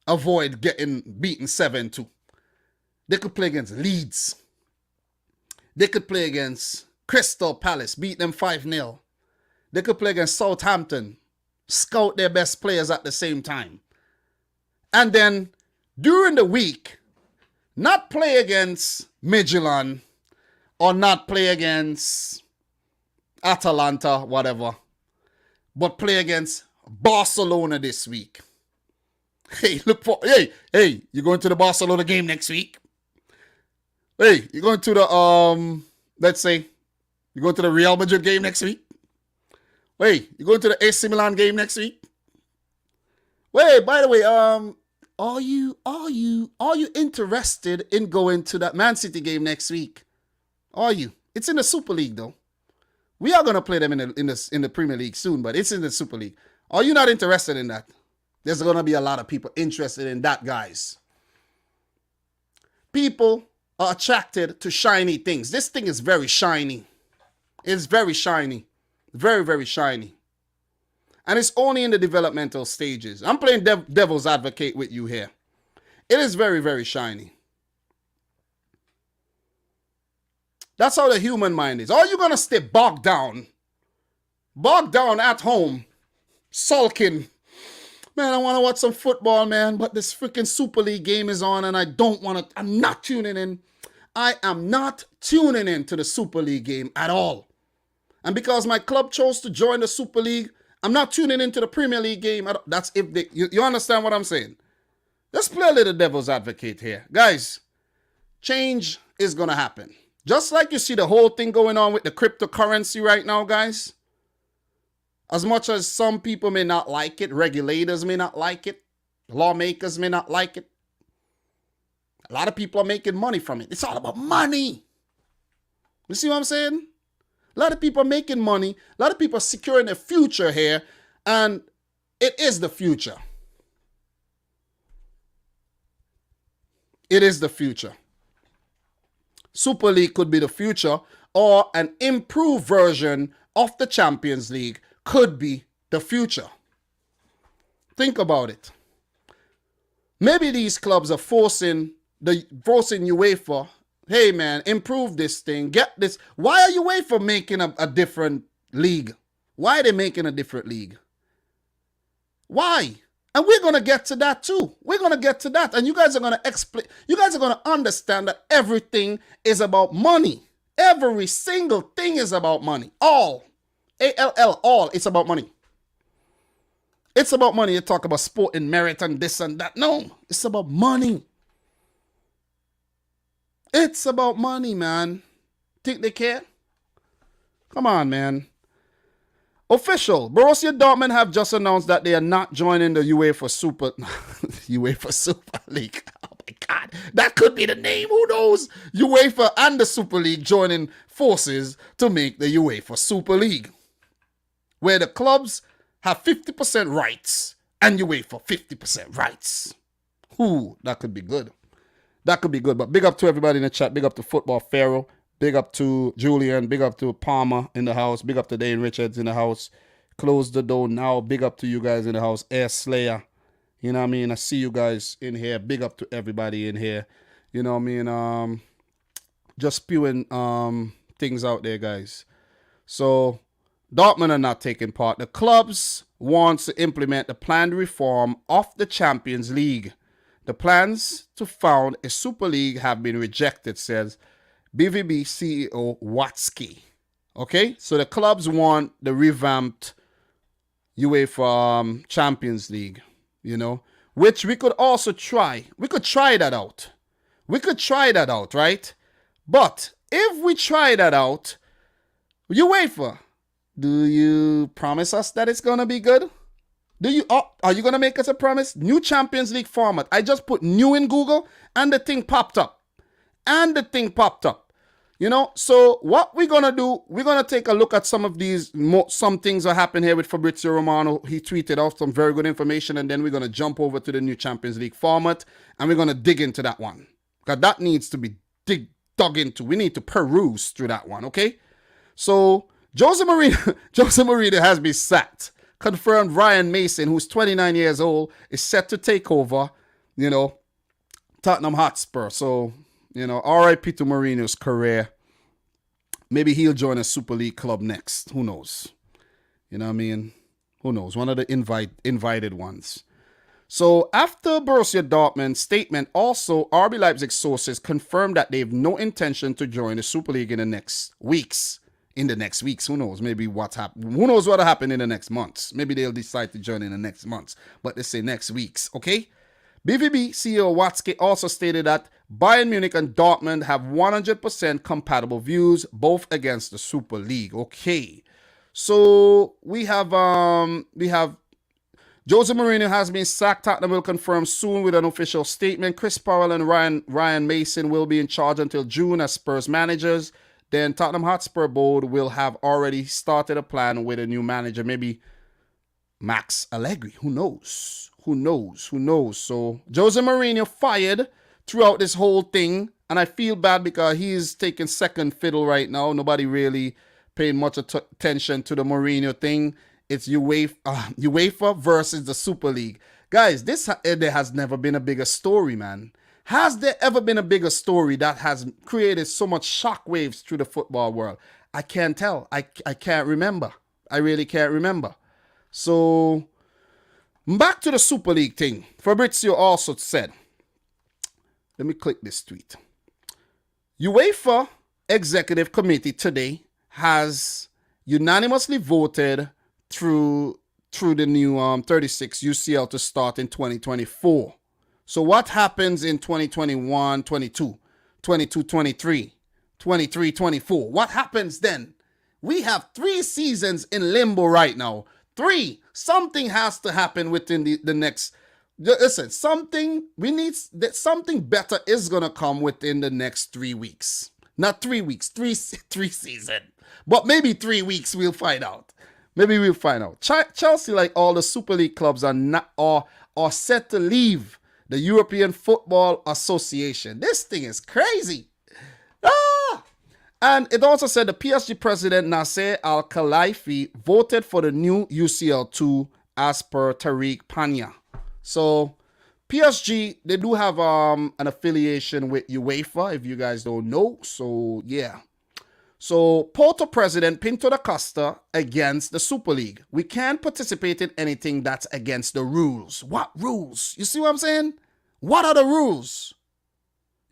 Avoid getting beaten 7-2. They could play against Leeds. They could play against Crystal Palace. Beat them 5-0. They could play against Southampton. Scout their best players at the same time. And then, during the week, not play against Midtjylland or not play against Atalanta, whatever, but play against Barcelona this week. Hey, you going to the Barcelona game next week? Hey, you going to the, let's say, you going to the Real Madrid game next week? Wait, you going to the AC Milan game next week? Wait, by the way, are you interested in going to that Man City game next week? Are you? It's in the Super League though. We are gonna play them in the Premier League soon, but it's in the Super League. Are you not interested in that? There's gonna be a lot of people interested in that, guys. People are attracted to shiny things. This thing is very shiny. It's very shiny. Very, very shiny. And it's only in the developmental stages. I'm playing devil's advocate with you here. It is very, very shiny. That's how the human mind is. Are you going to stay bogged down at home, sulking, Man, I want to watch some football, man, but this freaking Super League game is on and I don't want to. I'm not tuning in. I am not tuning in to the Super League game at all. And because my club chose to join the Super League, I'm not tuning into the Premier League game. That's if they, you understand what I'm saying? Let's play a little devil's advocate here. Guys, change is going to happen. Just like you see the whole thing going on with the cryptocurrency right now, guys. As much as some people may not like it, regulators may not like it, lawmakers may not like it, a lot of people are making money from it. It's all about money. You see what I'm saying? A lot of people are making money. A lot of people are securing their future here. And it is the future. It is the future. Super League could be the future, or an improved version of the Champions League could be the future. Think about it. Maybe these clubs are forcing UEFA, hey man, improve this thing, get this. Why are UEFA making a different league? Why are they making a different league? Why? And we're going to get to that too. We're going to get to that. And you guys are going to explain, you guys are going to understand that everything is about money. Every single thing is about money. All. A-L-L, all. It's about money. It's about money. You talk about sport and merit and this and that. No, it's about money. It's about money, man. Think they care? Come on, man. Official. Borussia Dortmund have just announced that they are not joining the UEFA Super League. Oh my God. That could be the name. Who knows? UEFA and the Super League joining forces to make the UEFA Super League, where the clubs have 50% rights and UEFA 50% rights. Ooh, that could be good. That could be good. But big up to everybody in the chat. Big up to Football Pharaoh. Big up to Julian. Big up to Palmer in the house. Big up to Dane Richards in the house. Close the door now. Big up to you guys in the house. Air Slayer. You know what I mean? I see you guys in here. Big up to everybody in here. You know what I mean? Just spewing things out there, guys. So Dortmund are not taking part. The clubs want to implement the planned reform of the Champions League. The plans to found a Super League have been rejected, says BVB CEO Watzke. Okay, so the clubs want the revamped UEFA Champions League, you know, which we could also try. We could try that out. We could try that out, right? But if we try that out, UEFA, do you promise us that it's going to be good? Are you going to make us a promise? New Champions League format. I just put new in Google and the thing popped up. You know, so what we're going to do, we're going to take a look at some of these, some things are happening here with Fabrizio Romano. He tweeted out some very good information, and then we're going to jump over to the new Champions League format, and we're going to dig into that one. Because that needs to be dug into. We need to peruse through that one, okay? So, Jose Mourinho has been sacked. Confirmed Ryan Mason, who's 29 years old, is set to take over, you know, Tottenham Hotspur. So, you know, RIP to Mourinho's career. Maybe he'll join a Super League club next. Who knows? You know what I mean? Who knows? One of the invited ones. So after Borussia Dortmund's statement, also RB Leipzig sources confirmed that they have no intention to join the Super League in the next weeks. Who knows? Maybe what's happened. Who knows what'll happen in the next months? Maybe they'll decide to join in the next months. But they say next weeks, okay? BVB CEO Watzke also stated that Bayern Munich and Dortmund have 100% compatible views, both against the Super League. Okay. So we have Jose Mourinho has been sacked. Tottenham will confirm soon with an official statement. Chris Powell and Ryan Mason will be in charge until June as Spurs managers. Then Tottenham Hotspur board will have already started a plan with a new manager, maybe Max Allegri. Who knows? So Jose Mourinho fired throughout this whole thing, and I feel bad because he's taking second fiddle right now. Nobody really paying much attention to the Mourinho thing. It's UEFA versus the Super League. Guys, there has never been a bigger story, man. Has there ever been a bigger story that has created so much shockwaves through the football world? I can't tell. I can't remember. I really can't remember. So Back to the Super League thing. Fabrizio also said, let me click this tweet. UEFA Executive Committee today has unanimously voted through the new 36 UCL to start in 2024. So what happens in 2021, 22, 22, 23, 23, 24? What happens then? We have 3 seasons in limbo right now. 3. Something has to happen within the next. Listen, something better is gonna come within the next 3 weeks. Not 3 weeks, three season. But maybe 3 weeks we'll find out. Maybe we'll find out. Chelsea, like all the Super League clubs, are set to leave the European Football Association. This thing is crazy. And it also said the PSG president Nasser Al-Khelaifi voted for the new UCL2 as per Tariq Panya. So PSG, they do have an affiliation with UEFA, if you guys don't know. So yeah. So Porto president Pinto da Costa against the Super League. We can't participate in anything that's against the rules. What rules? You see what I'm saying? What are the rules?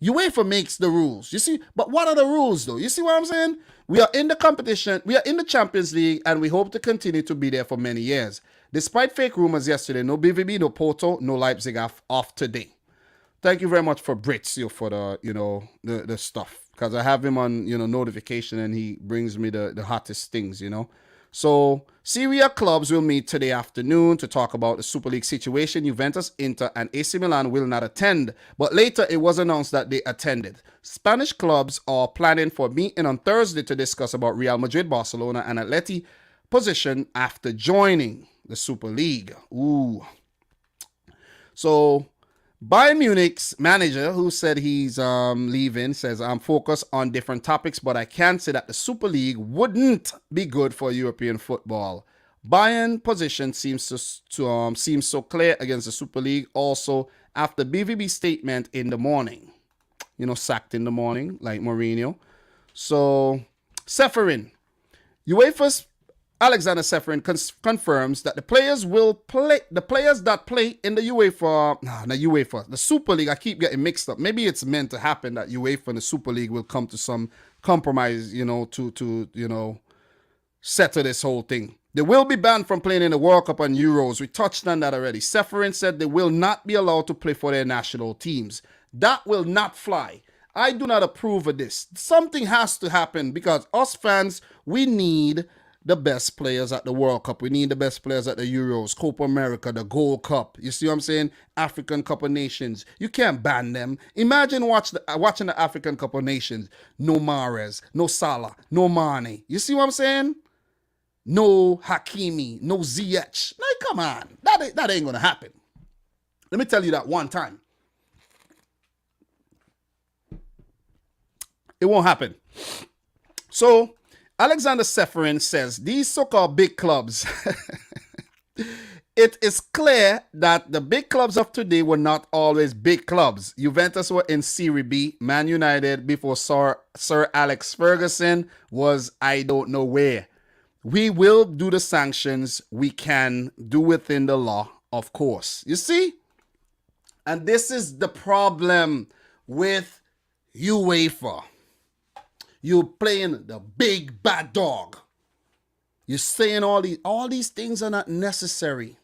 UEFA makes the rules, you see, but what are the rules though? You see what I'm saying? We are in the competition, we are in the Champions League, and we hope to continue to be there for many years. Despite fake rumors yesterday, no BVB, no Porto, no Leipzig off today. Thank you very much for Brizio for the, the stuff, because I have him on, notification, and he brings me the hottest things, So, Serie A clubs will meet today afternoon to talk about the Super League situation. Juventus, Inter, and AC Milan will not attend, but later it was announced that they attended. Spanish clubs are planning for a meeting on Thursday to discuss about Real Madrid, Barcelona, and Atleti position after joining the Super League. Ooh. So, Bayern Munich's manager, who said he's leaving, says, I'm focused on different topics, but I can say that the Super League wouldn't be good for European football. Bayern position seems so clear against the Super League. Also, after BVB statement in the morning, sacked in the morning, like Mourinho. So, Seferin, UEFA's Alexander Seferin confirms that the players that play in the the Super League. I keep getting mixed up. Maybe it's meant to happen that UEFA and the Super League will come to some compromise, to settle this whole thing. They will be banned from playing in the World Cup and Euros. We touched on that already. Seferin said they will not be allowed to play for their national teams. That will not fly. I do not approve of this. Something has to happen because us fans, we need the best players at the World Cup. We need the best players at the Euros, Copa America, the Gold Cup. You see what I'm saying? African Cup of Nations. You can't ban them. Imagine watching the African Cup of Nations. No Mahrez, no Salah, no Mane. You see what I'm saying? No Hakimi, no Ziyech. Like, come on. That ain't going to happen. Let me tell you that one time. It won't happen. So, Alexander Seferin says, these so-called big clubs, it is clear that the big clubs of today were not always big clubs. Juventus were in Serie B, Man United before Sir Alex Ferguson was I don't know where. We will do the sanctions we can do within the law, of course. You see? And this is the problem with UEFA. You're playing the big bad dog. You're saying all these things are not necessary.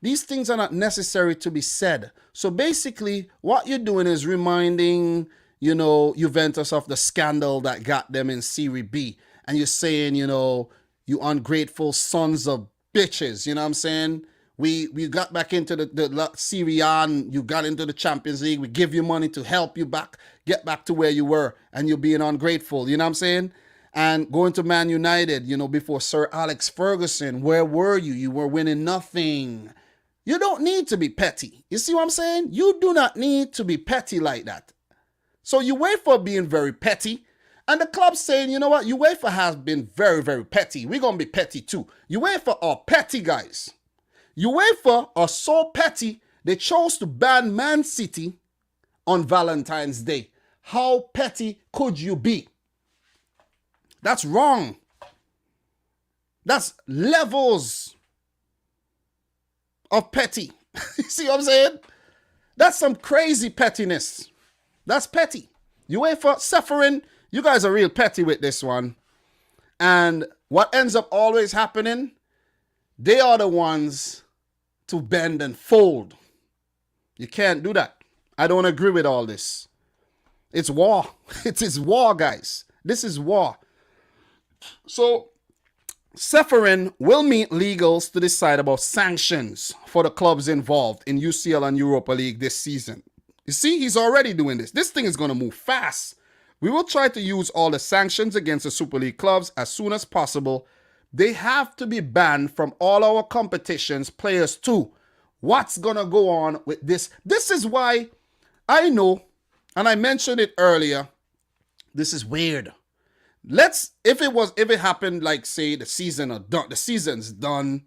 These things are not necessary to be said. So basically, what you're doing is reminding, Juventus of the scandal that got them in Serie B. And you're saying, you ungrateful sons of bitches. You know what I'm saying? We got back into the Serie A and you got into the Champions League. We give you money to help you get back to where you were, and you're being ungrateful. You know what I'm saying? And going to Man United, before Sir Alex Ferguson, where were you? You were winning nothing. You don't need to be petty. You see what I'm saying? You do not need to be petty like that. So UEFA being very petty, and the club saying, you know what? UEFA has been very, very petty. We're going to be petty too. UEFA are petty, guys. UEFA are so petty, they chose to ban Man City on Valentine's Day. How petty could you be? That's wrong. That's levels of petty. You see what I'm saying? That's some crazy pettiness. That's petty. UEFA, suffering, you guys are real petty with this one. And what ends up always happening, they are the ones to bend and fold. You can't do that. I don't agree with all this. It's war. It is war, guys. This is war. So, Seferin will meet legals to decide about sanctions for the clubs involved in UCL and Europa League this season. You see, he's already doing this. This thing is going to move fast. We will try to use all the sanctions against the Super League clubs as soon as possible. They have to be banned from all our competitions, players too. What's going to go on with this? This is why I know, and I mentioned it earlier, this is weird. If it happened like, say, the season's done,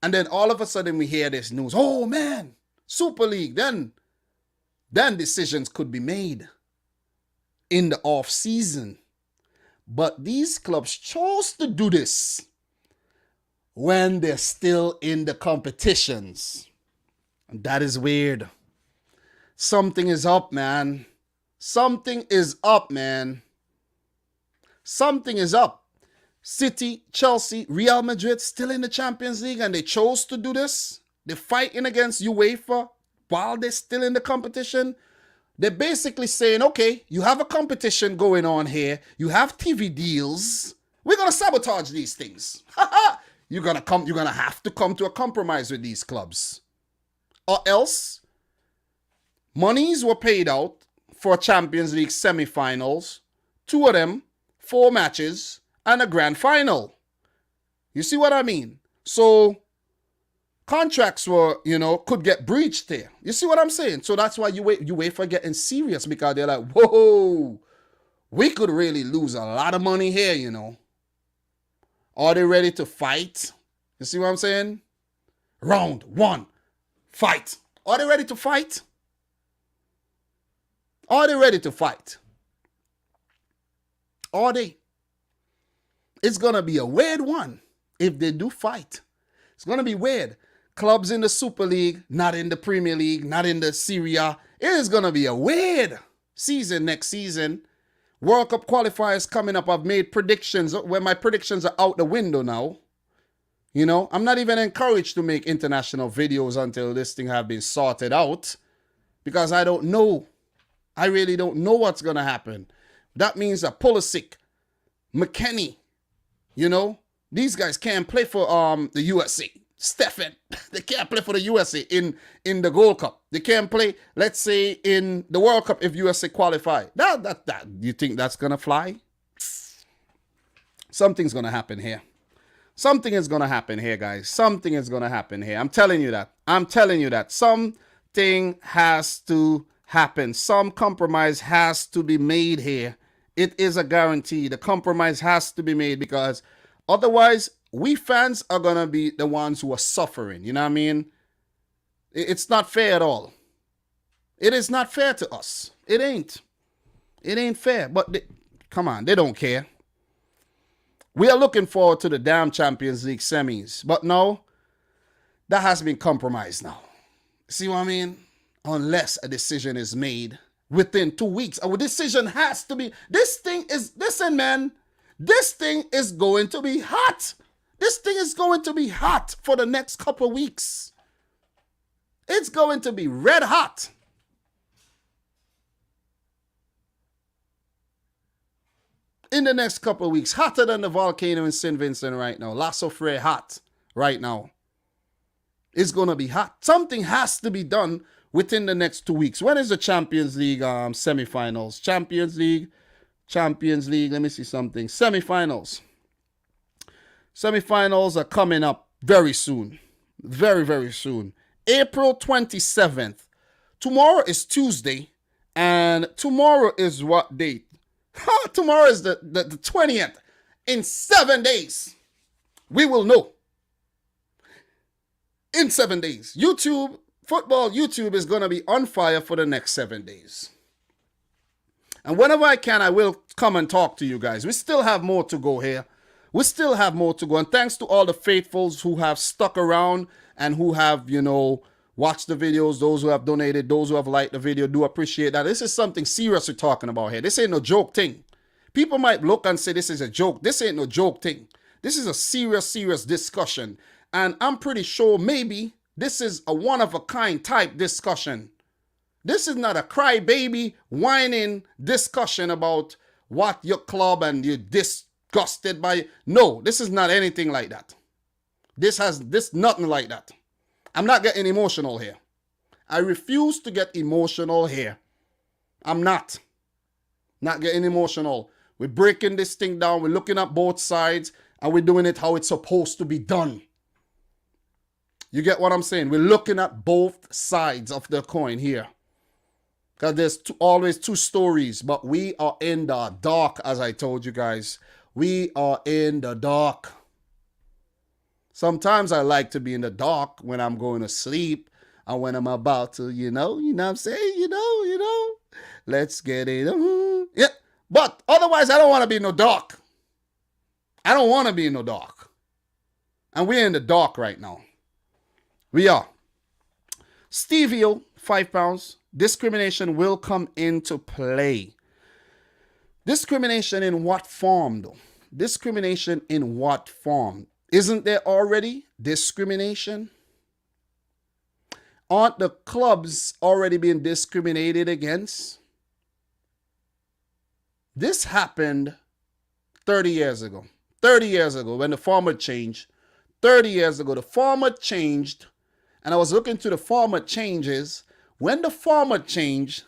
and then all of a sudden we hear this news, oh man, Super League, then decisions could be made in the off season. But these clubs chose to do this when they're still in the competitions. And that is weird. Something is up, man. Something is up, man. Something is up. City, Chelsea, Real Madrid still in the Champions League, and they chose to do this. They're fighting against UEFA while they're still in the competition. They're basically saying, okay, you have a competition going on here. You have TV deals. We're going to sabotage these things. You're going to have to come to a compromise with these clubs. Or else, monies were paid out for Champions League semi-finals. 2 of them, 4 matches, and a grand final. You see what I mean? So, contracts were, could get breached there. You see what I'm saying? So that's why you wait for getting serious, because they're like, whoa, we could really lose a lot of money here, Are they ready to fight? You see what I'm saying? Round 1, fight. Are they ready to fight? Are they ready to fight? Are they? It's going to be a weird one if they do fight. It's going to be weird. Clubs in the Super League, not in the Premier League, not in the Serie A. It is going to be a weird season next season. World Cup qualifiers coming up. I've made predictions where my predictions are out the window now. I'm not even encouraged to make international videos until this thing have been sorted out, because I don't know. I really don't know what's going to happen. That means that Pulisic, McKennie, these guys can't play for the USA. Stefan, they can't play for the USA in the Gold Cup. They can't play, let's say, in the World Cup if USA qualify. That you think that's going to fly? Something's going to happen here. Something is going to happen here, guys. Something is going to happen here. I'm telling you that. Something has to happen. Some compromise has to be made here. It is a guarantee. The compromise has to be made, because otherwise, we fans are going to be the ones who are suffering. You know what I mean? It's not fair at all. It is not fair to us. It ain't. It ain't fair. But come on, they don't care. We are looking forward to the damn Champions League semis. But no, that has been compromised now. See what I mean? Unless a decision is made within 2 weeks. Our decision has to be... Listen, man. This thing is going to be hot. This thing is going to be hot for the next couple of weeks. It's going to be red hot. In the next couple of weeks. Hotter than the volcano in St. Vincent right now. La Soufrière hot right now. It's going to be hot. Something has to be done within the next 2 weeks. When is the Champions League semifinals? Champions League. Let me see something. Semifinals. Semifinals are coming up very soon. Very, very soon. April 27th. Tomorrow is Tuesday. And tomorrow is what date? Tomorrow is the 20th. In 7 days, we will know. In 7 days. Football YouTube is going to be on fire for the next 7 days. And whenever I can, I will come and talk to you guys. We still have more to go here. We still have more to go. And thanks to all the faithfuls who have stuck around and who have, watched the videos, those who have donated, those who have liked the video, do appreciate that. This is something serious we're talking about here. This ain't no joke thing. People might look and say this is a joke. This ain't no joke thing. This is a serious discussion. And I'm pretty sure maybe this is a one-of-a-kind type discussion. This is not a crybaby, whining discussion about what your club and you're disgusted by. No, this is not anything like that. This nothing like that. I'm not getting emotional here. I refuse to get emotional here. I'm not getting emotional. We're breaking this thing down. We're looking at both sides and we're doing it how it's supposed to be done. You get what I'm saying? We're looking at both sides of the coin here. Because there's always two stories, but we are in the dark, as I told you guys. We are in the dark. Sometimes I like to be in the dark when I'm going to sleep and when I'm about to, you know what I'm saying? Let's get it. Yeah. But otherwise, I don't want to be in the dark. I don't want to be in the dark. And we're in the dark right now. We are. Stevie, £5. Discrimination will come into play. Discrimination in what form, though? Discrimination in what form? Isn't there already discrimination? Aren't the clubs already being discriminated against? This happened 30 years ago. 30 years ago when the format changed. 30 years ago, the format changed. And I was looking to the format changes. When the format changed,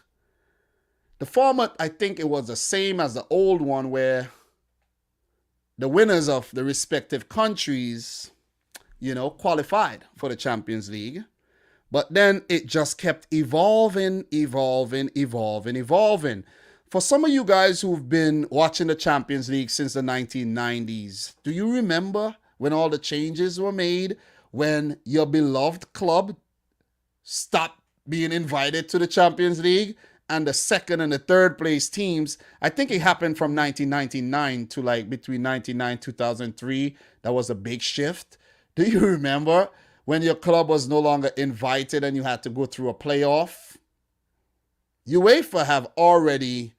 the format, I think it was the same as the old one where the winners of the respective countries, qualified for the Champions League. But then it just kept evolving. For some of you guys who've been watching the Champions League since the 1990s, do you remember when all the changes were made, when your beloved club stopped being invited to the Champions League and the second and the third place teams? I think it happened from 1999 to between 1999 and 2003. That was a big shift. Do you remember when your club was no longer invited and you had to go through a playoff? UEFA have already,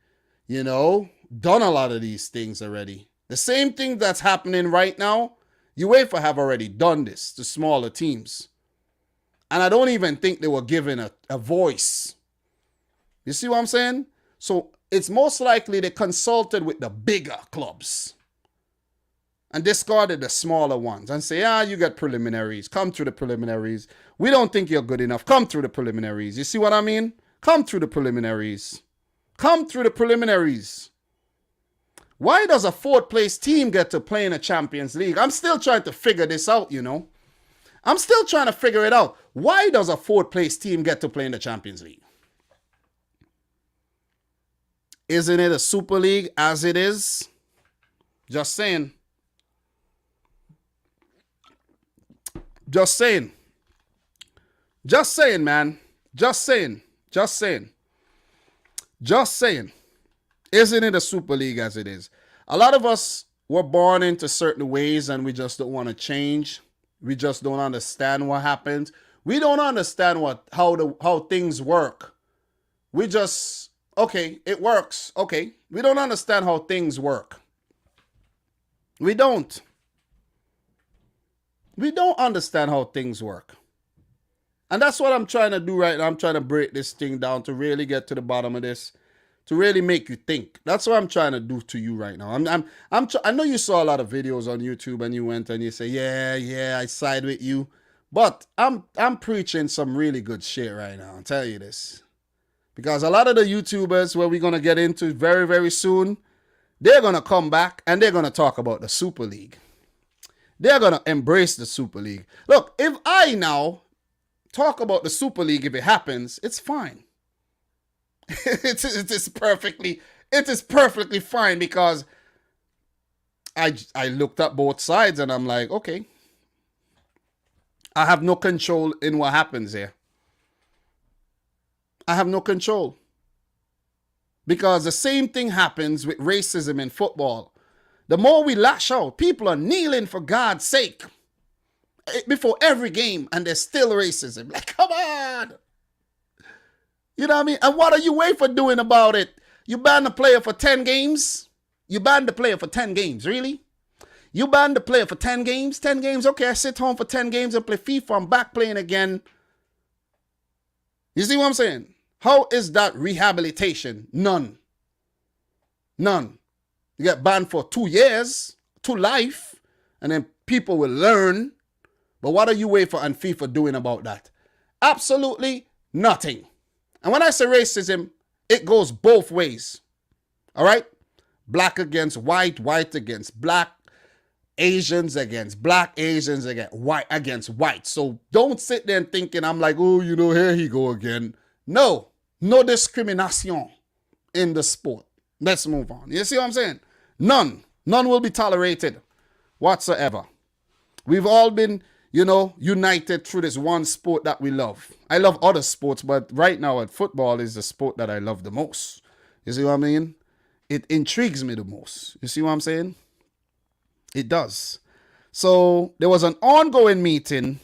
done a lot of these things already. The same thing that's happening right now, UEFA have already done this to smaller teams. And I don't even think they were given a voice. You see what I'm saying? So it's most likely they consulted with the bigger clubs and discarded the smaller ones and say, you get preliminaries. Come through the preliminaries. We don't think you're good enough. Come through the preliminaries. You see what I mean? Come through the preliminaries. Come through the preliminaries. Why does a fourth place team get to play in a Champions League? I'm still trying to figure this out, I'm still trying to figure it out. Why does a fourth place team get to play in the Champions League? Isn't it a Super League as it is? Just saying. Just saying. Just saying, man. Just saying. Just saying. Just saying. Isn't it a Super League as it is? A lot of us were born into certain ways and we just don't want to change. We just don't understand what happens. We don't understand how things work. We just, okay, it works. Okay. We don't understand how things work. We don't. We don't understand how things work. And that's what I'm trying to do right now. I'm trying to break this thing down to really get to the bottom of this, to really make you think. That's what I'm trying to do to you right now. I know you saw a lot of videos on YouTube and you went and you say, yeah, I side with you. But I'm preaching some really good shit right now. I'll tell you this. Because a lot of the YouTubers where we're going to get into very, very soon, they're going to come back and they're going to talk about the Super League. They're going to embrace the Super League. Look, if I now talk about the Super League, if it happens, it's fine. It is perfectly fine because I looked at both sides and I'm like, okay, I have no control in what happens here. I have no control. Because the same thing happens with racism in football. The more we lash out, people are kneeling for God's sake. before every game, and there's still racism. Like, come on. You know what I mean? And what are you waiting for doing about it? You ban the player for 10 games? You banned the player for 10 games, really? You banned the player for 10 games? 10 games, okay, I sit home for 10 games and play FIFA. I'm back playing again. You see what I'm saying? How is that rehabilitation? None. None. You get banned for 2 years, to life, and then people will learn. But what are you waiting for and FIFA doing about that? Absolutely nothing. And when I say racism, it goes both ways. All right? Black against white, white against black, Asians against black, Asians against white. So don't sit there and thinking I'm like, oh, you know, here he go again. No discrimination in the sport. Let's move on. You see what I'm saying? None will be tolerated whatsoever. We've all been, united through this one sport that we love. I love other sports, but right now football is the sport that I love the most. You see what I mean? It intrigues me the most. You see what I'm saying? It does. So there was an ongoing meeting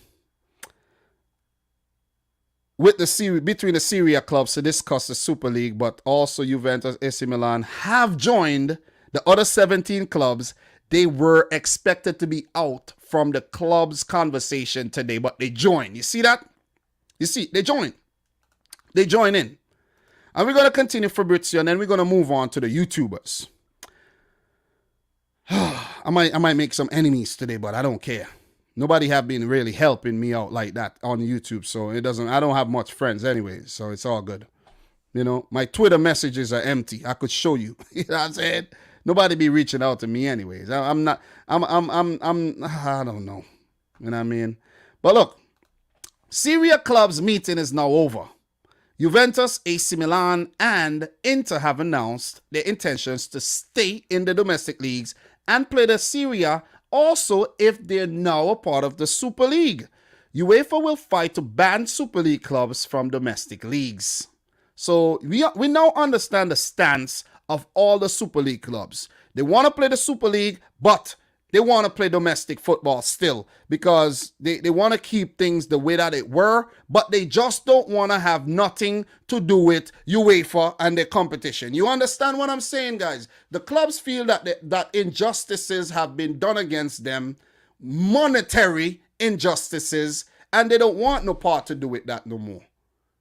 with between the Serie A clubs to discuss the Super League, but also Juventus, AC Milan have joined the other 17 clubs. They were expected to be out from the club's conversation today, but they joined. You see that? You see, they joined. They join in. And we're going to continue Fabrizio, and then we're going to move on to the YouTubers. I might make some enemies today, but I don't care. Nobody have been really helping me out like that on YouTube, so I don't have much friends anyway, so it's all good. My Twitter messages are empty. I could show you. You know what I'm saying? Nobody be reaching out to me anyways. I don't know. You know what I mean? But look, Serie A clubs meeting is now over. Juventus, AC Milan, and Inter have announced their intentions to stay in the domestic leagues and play the Serie A also if they're now a part of the Super League. UEFA will fight to ban Super League clubs from domestic leagues. So we now understand the stance of all the Super League clubs. They want to play the Super League, but they want to play domestic football still because they want to keep things the way that it were, but they just don't want to have nothing to do with UEFA and their competition. You understand what I'm saying, guys? The clubs feel that injustices have been done against them, monetary injustices, and they don't want no part to do with that no more.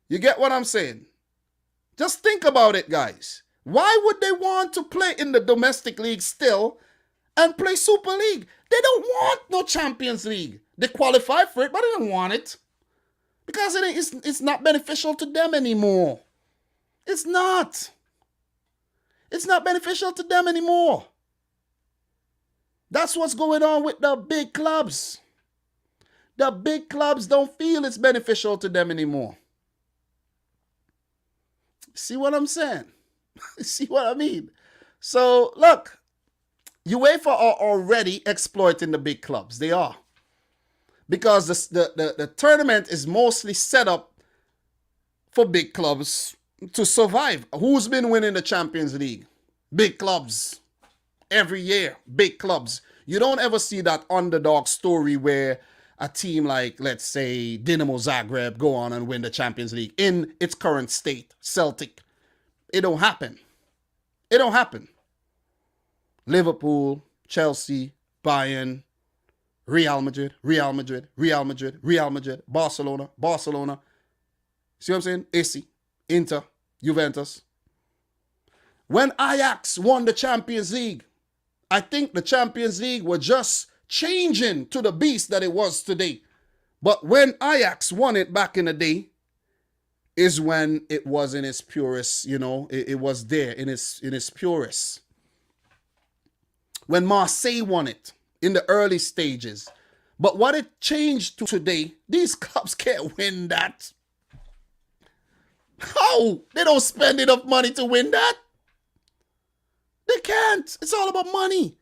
You get what I'm saying? Just think about it, guys. Why would they want to play in the domestic league still and play Super League? They don't want no Champions League. They qualify for it, but they don't want it. Because it's not beneficial to them anymore. It's not. It's not beneficial to them anymore. That's what's going on with the big clubs. The big clubs don't feel it's beneficial to them anymore. See what I'm saying? See what I mean? So, look. UEFA are already exploiting the big clubs. They are. Because the tournament is mostly set up for big clubs to survive. Who's been winning the Champions League? Big clubs. Every year, big clubs. You don't ever see that underdog story where a team like, let's say, Dinamo Zagreb go on and win the Champions League in its current state, Celtic. It don't happen. It don't happen. Liverpool, Chelsea, Bayern, Real Madrid, Barcelona. See what I'm saying? AC, Inter, Juventus. When Ajax won the Champions League, I think the Champions League were just changing to the beast that it was today. But when Ajax won it back in the day, is when it was in its purest, it was there in its purest. When Marseille won it in the early stages. But what it changed to today, these clubs can't win that. How? They don't spend enough money to win that. They can't. It's all about money.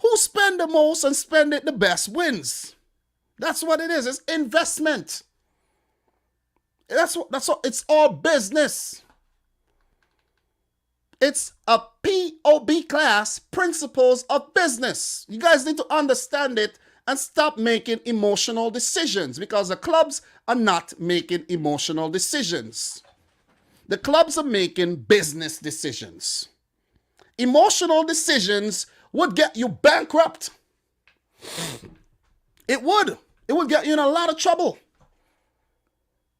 Who spend the most and spend it the best wins. That's what it is. It's investment. That's what it's all business. It's a POB class, principles of business. You guys need to understand it and stop making emotional decisions, because the clubs are not making emotional decisions. The clubs are making business decisions. Emotional decisions would get you bankrupt. It would. It would get you in a lot of trouble.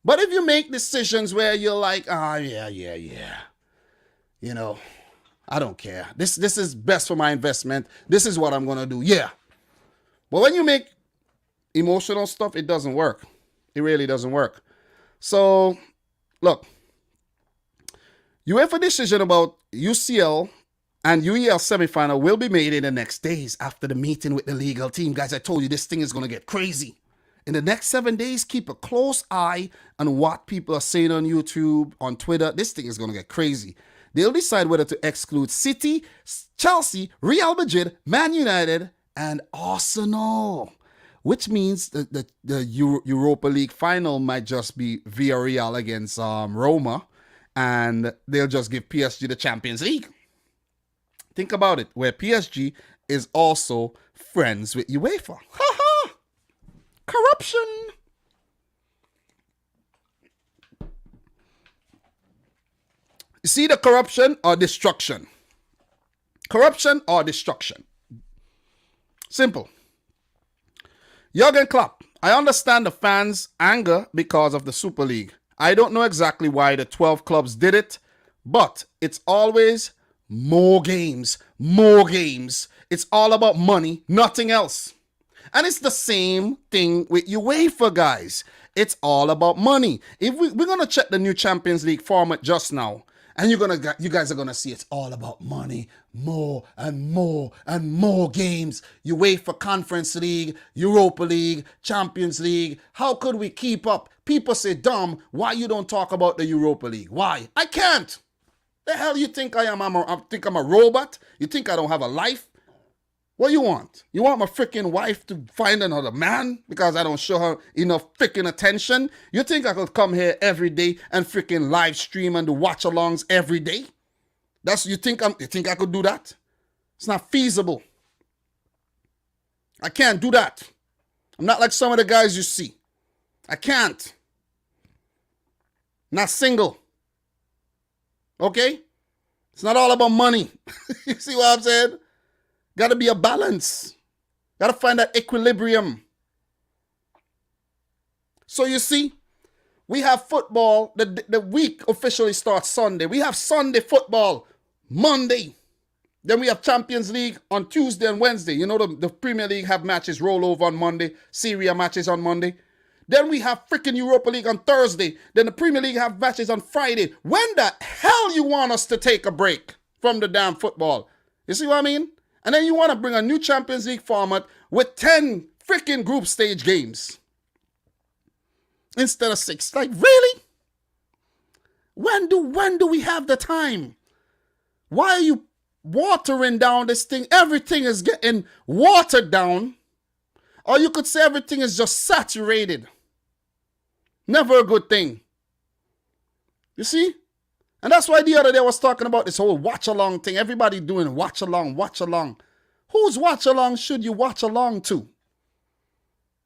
But if you make decisions where you're like, yeah. You know, I don't care. This is best for my investment. This is what I'm going to do. Yeah. But when you make emotional stuff, it doesn't work. It really doesn't work. So, look. UEFA decision about UCL and UEL semifinal will be made in the next days after the meeting with the legal team. Guys, I told you this thing is going to get crazy. In the next 7 days, keep a close eye on what people are saying on YouTube, on Twitter. This thing is going to get crazy. They'll decide whether to exclude City, Chelsea, Real Madrid, Man United, and Arsenal. Which means the Europa League final might just be Villarreal against Roma. And they'll just give PSG the Champions League. Think about it, where PSG is also friends with UEFA. Ha ha! Corruption! You see the corruption or destruction? Corruption or destruction? Simple. Jurgen Klopp, I understand the fans' anger because of the Super League. I don't know exactly why the 12 clubs did it, but it's always more games, more games. It's all about money, nothing else. And it's the same thing with UEFA, guys. It's all about money. If we're going to check the new Champions League format just now, and you guys are going to see it's all about money, more and more and more games. UEFA Conference League, Europa League, Champions League. How could we keep up? People say, Dom, why you don't talk about the Europa League? Why? I can't. The hell you think I am? I think I'm a robot? You think I don't have a life? What you want? You want my freaking wife to find another man because I don't show her enough freaking attention? You think I could come here every day and freaking live stream and do watch-alongs every day? You think I could do that? It's not feasible. I can't do that. I'm not like some of the guys you see. I can't. Not single. Okay? It's not all about money. You see what I'm saying? Got to be a balance. Got to find that equilibrium. So you see, we have football. The week officially starts Sunday. We have Sunday football, Monday. Then we have Champions League on Tuesday and Wednesday. You know, the Premier League have matches roll over on Monday. Serie A matches on Monday. Then we have freaking Europa League on Thursday. Then the Premier League have matches on Friday. When the hell you want us to take a break from the damn football? You see what I mean? And then you want to bring a new Champions League format with 10 freaking group stage games instead of 6. Like, really? When do we have the time? Why are you watering down this thing? Everything is getting watered down. Or you could say everything is just saturated. Never a good thing. You see? And that's why the other day I was talking about this whole watch-along thing. Everybody doing watch-along, watch-along. Whose watch-along should you watch along to?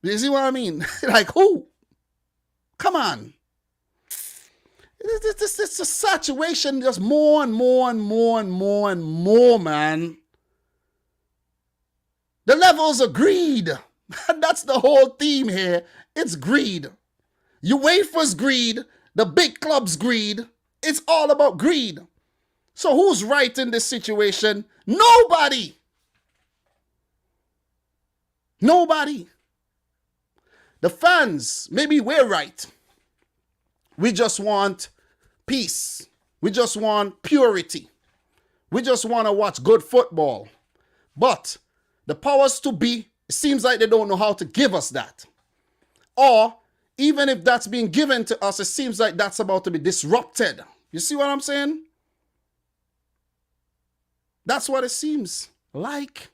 You see what I mean? Like who? Come on. It's a saturation, just more and more and more and more and more, man. The levels of greed. That's the whole theme here. It's greed. UEFA's greed. The big club's greed. It's all about greed. So who's right in this situation? Nobody. Nobody. The fans, maybe we're right. We just want peace. We just want purity. We just want to watch good football. But the powers to be, it seems like they don't know how to give us that. Or even if that's being given to us, it seems like that's about to be disrupted. You see what I'm saying? That's what it seems like.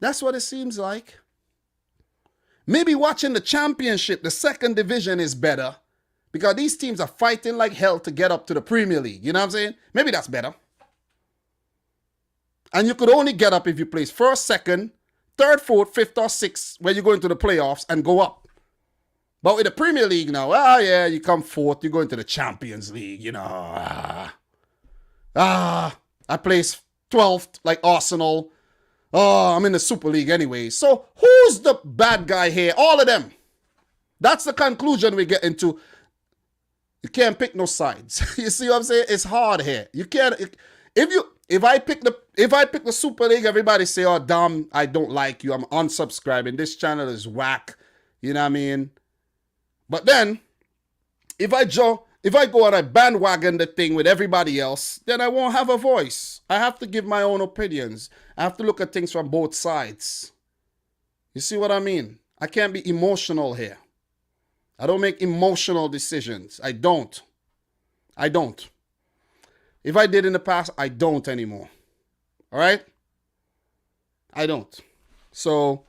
That's what it seems like. Maybe watching the championship, the second division is better because these teams are fighting like hell to get up to the Premier League. You know what I'm saying? Maybe that's better. And you could only get up if you place first, second, third, fourth, fifth, or sixth when you go into the playoffs and go up. But with the Premier League now, yeah, you come fourth, you go into the Champions League, you know. I place 12th like Arsenal. Oh, I'm in the Super League anyway. So who's the bad guy here? All of them. That's the conclusion we get into. You can't pick no sides. You see what I'm saying? It's hard here. You can't. If I pick the Super League, everybody say, "Oh, Dom, I don't like you. I'm unsubscribing. This channel is whack." You know what I mean? But then, if I go and I bandwagon the thing with everybody else, then I won't have a voice. I have to give my own opinions. I have to look at things from both sides. You see what I mean? I can't be emotional here. I don't make emotional decisions. I don't. If I did in the past, I don't anymore. All right? I don't. So,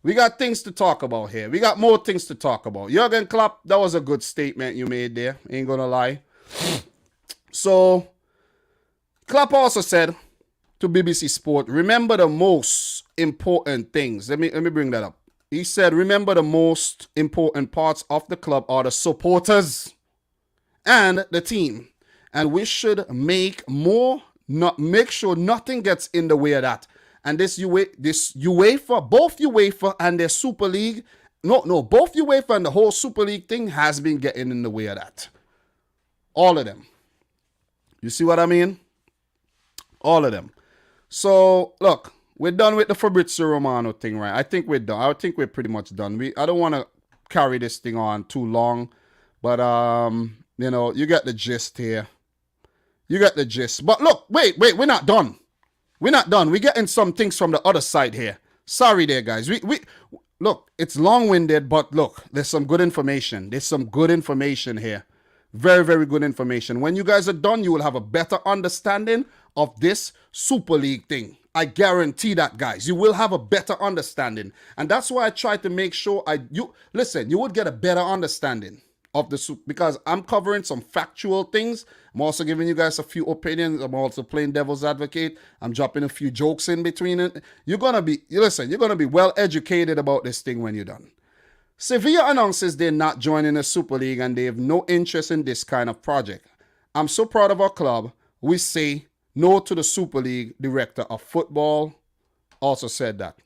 we got things to talk about here. We got more things to talk about. Jurgen Klopp, that was a good statement you made there. Ain't gonna lie. So, Klopp also said to BBC Sport, remember the most important things. Let me bring that up. He said, remember the most important parts of the club are the supporters and the team. And we should make sure nothing gets in the way of that. And this UEFA, both UEFA and their Super League, both UEFA and the whole Super League thing has been getting in the way of that. All of them. You see what I mean? All of them. So, look, we're done with the Fabrizio Romano thing, right? I think we're done. I think we're pretty much done. I don't want to carry this thing on too long. But, you get the gist here. You get the gist. But look, wait, we're not done. We're not done. We're getting some things from the other side here. Sorry there, guys. Look, it's long-winded, but look, there's some good information. There's some good information here. Very, very good information. When you guys are done, you will have a better understanding of this Super League thing. I guarantee that, guys. You will have a better understanding. And that's why I try to make sure you would get a better understanding of the Super, because I'm covering some factual things. I'm also giving you guys a few opinions. I'm also playing devil's advocate. I'm dropping a few jokes in between it. You're going to be well educated about this thing when you're done. Sevilla announces they're not joining the Super League and they have no interest in this kind of project. I'm so proud of our club. We say no to the Super League. Director of football also said that.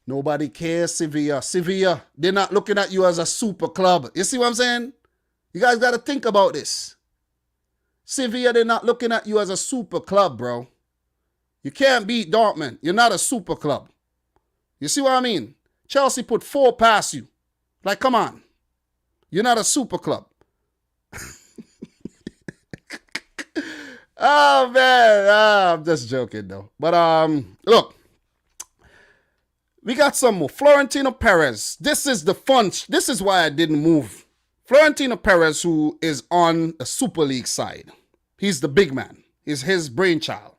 Nobody cares, Sevilla. Sevilla, they're not looking at you as a super club. You see what I'm saying? You guys got to think about this. Sevilla, they're not looking at you as a super club, bro. You can't beat Dortmund. You're not a super club. You see what I mean? Chelsea put 4 past you. Like, come on. You're not a super club. Oh, man. I'm just joking, though. But, look. We got some more. Florentino Perez. This is the fun. This is why I didn't move. Florentino Perez, who is on the Super League side. He's the big man. He's his brainchild.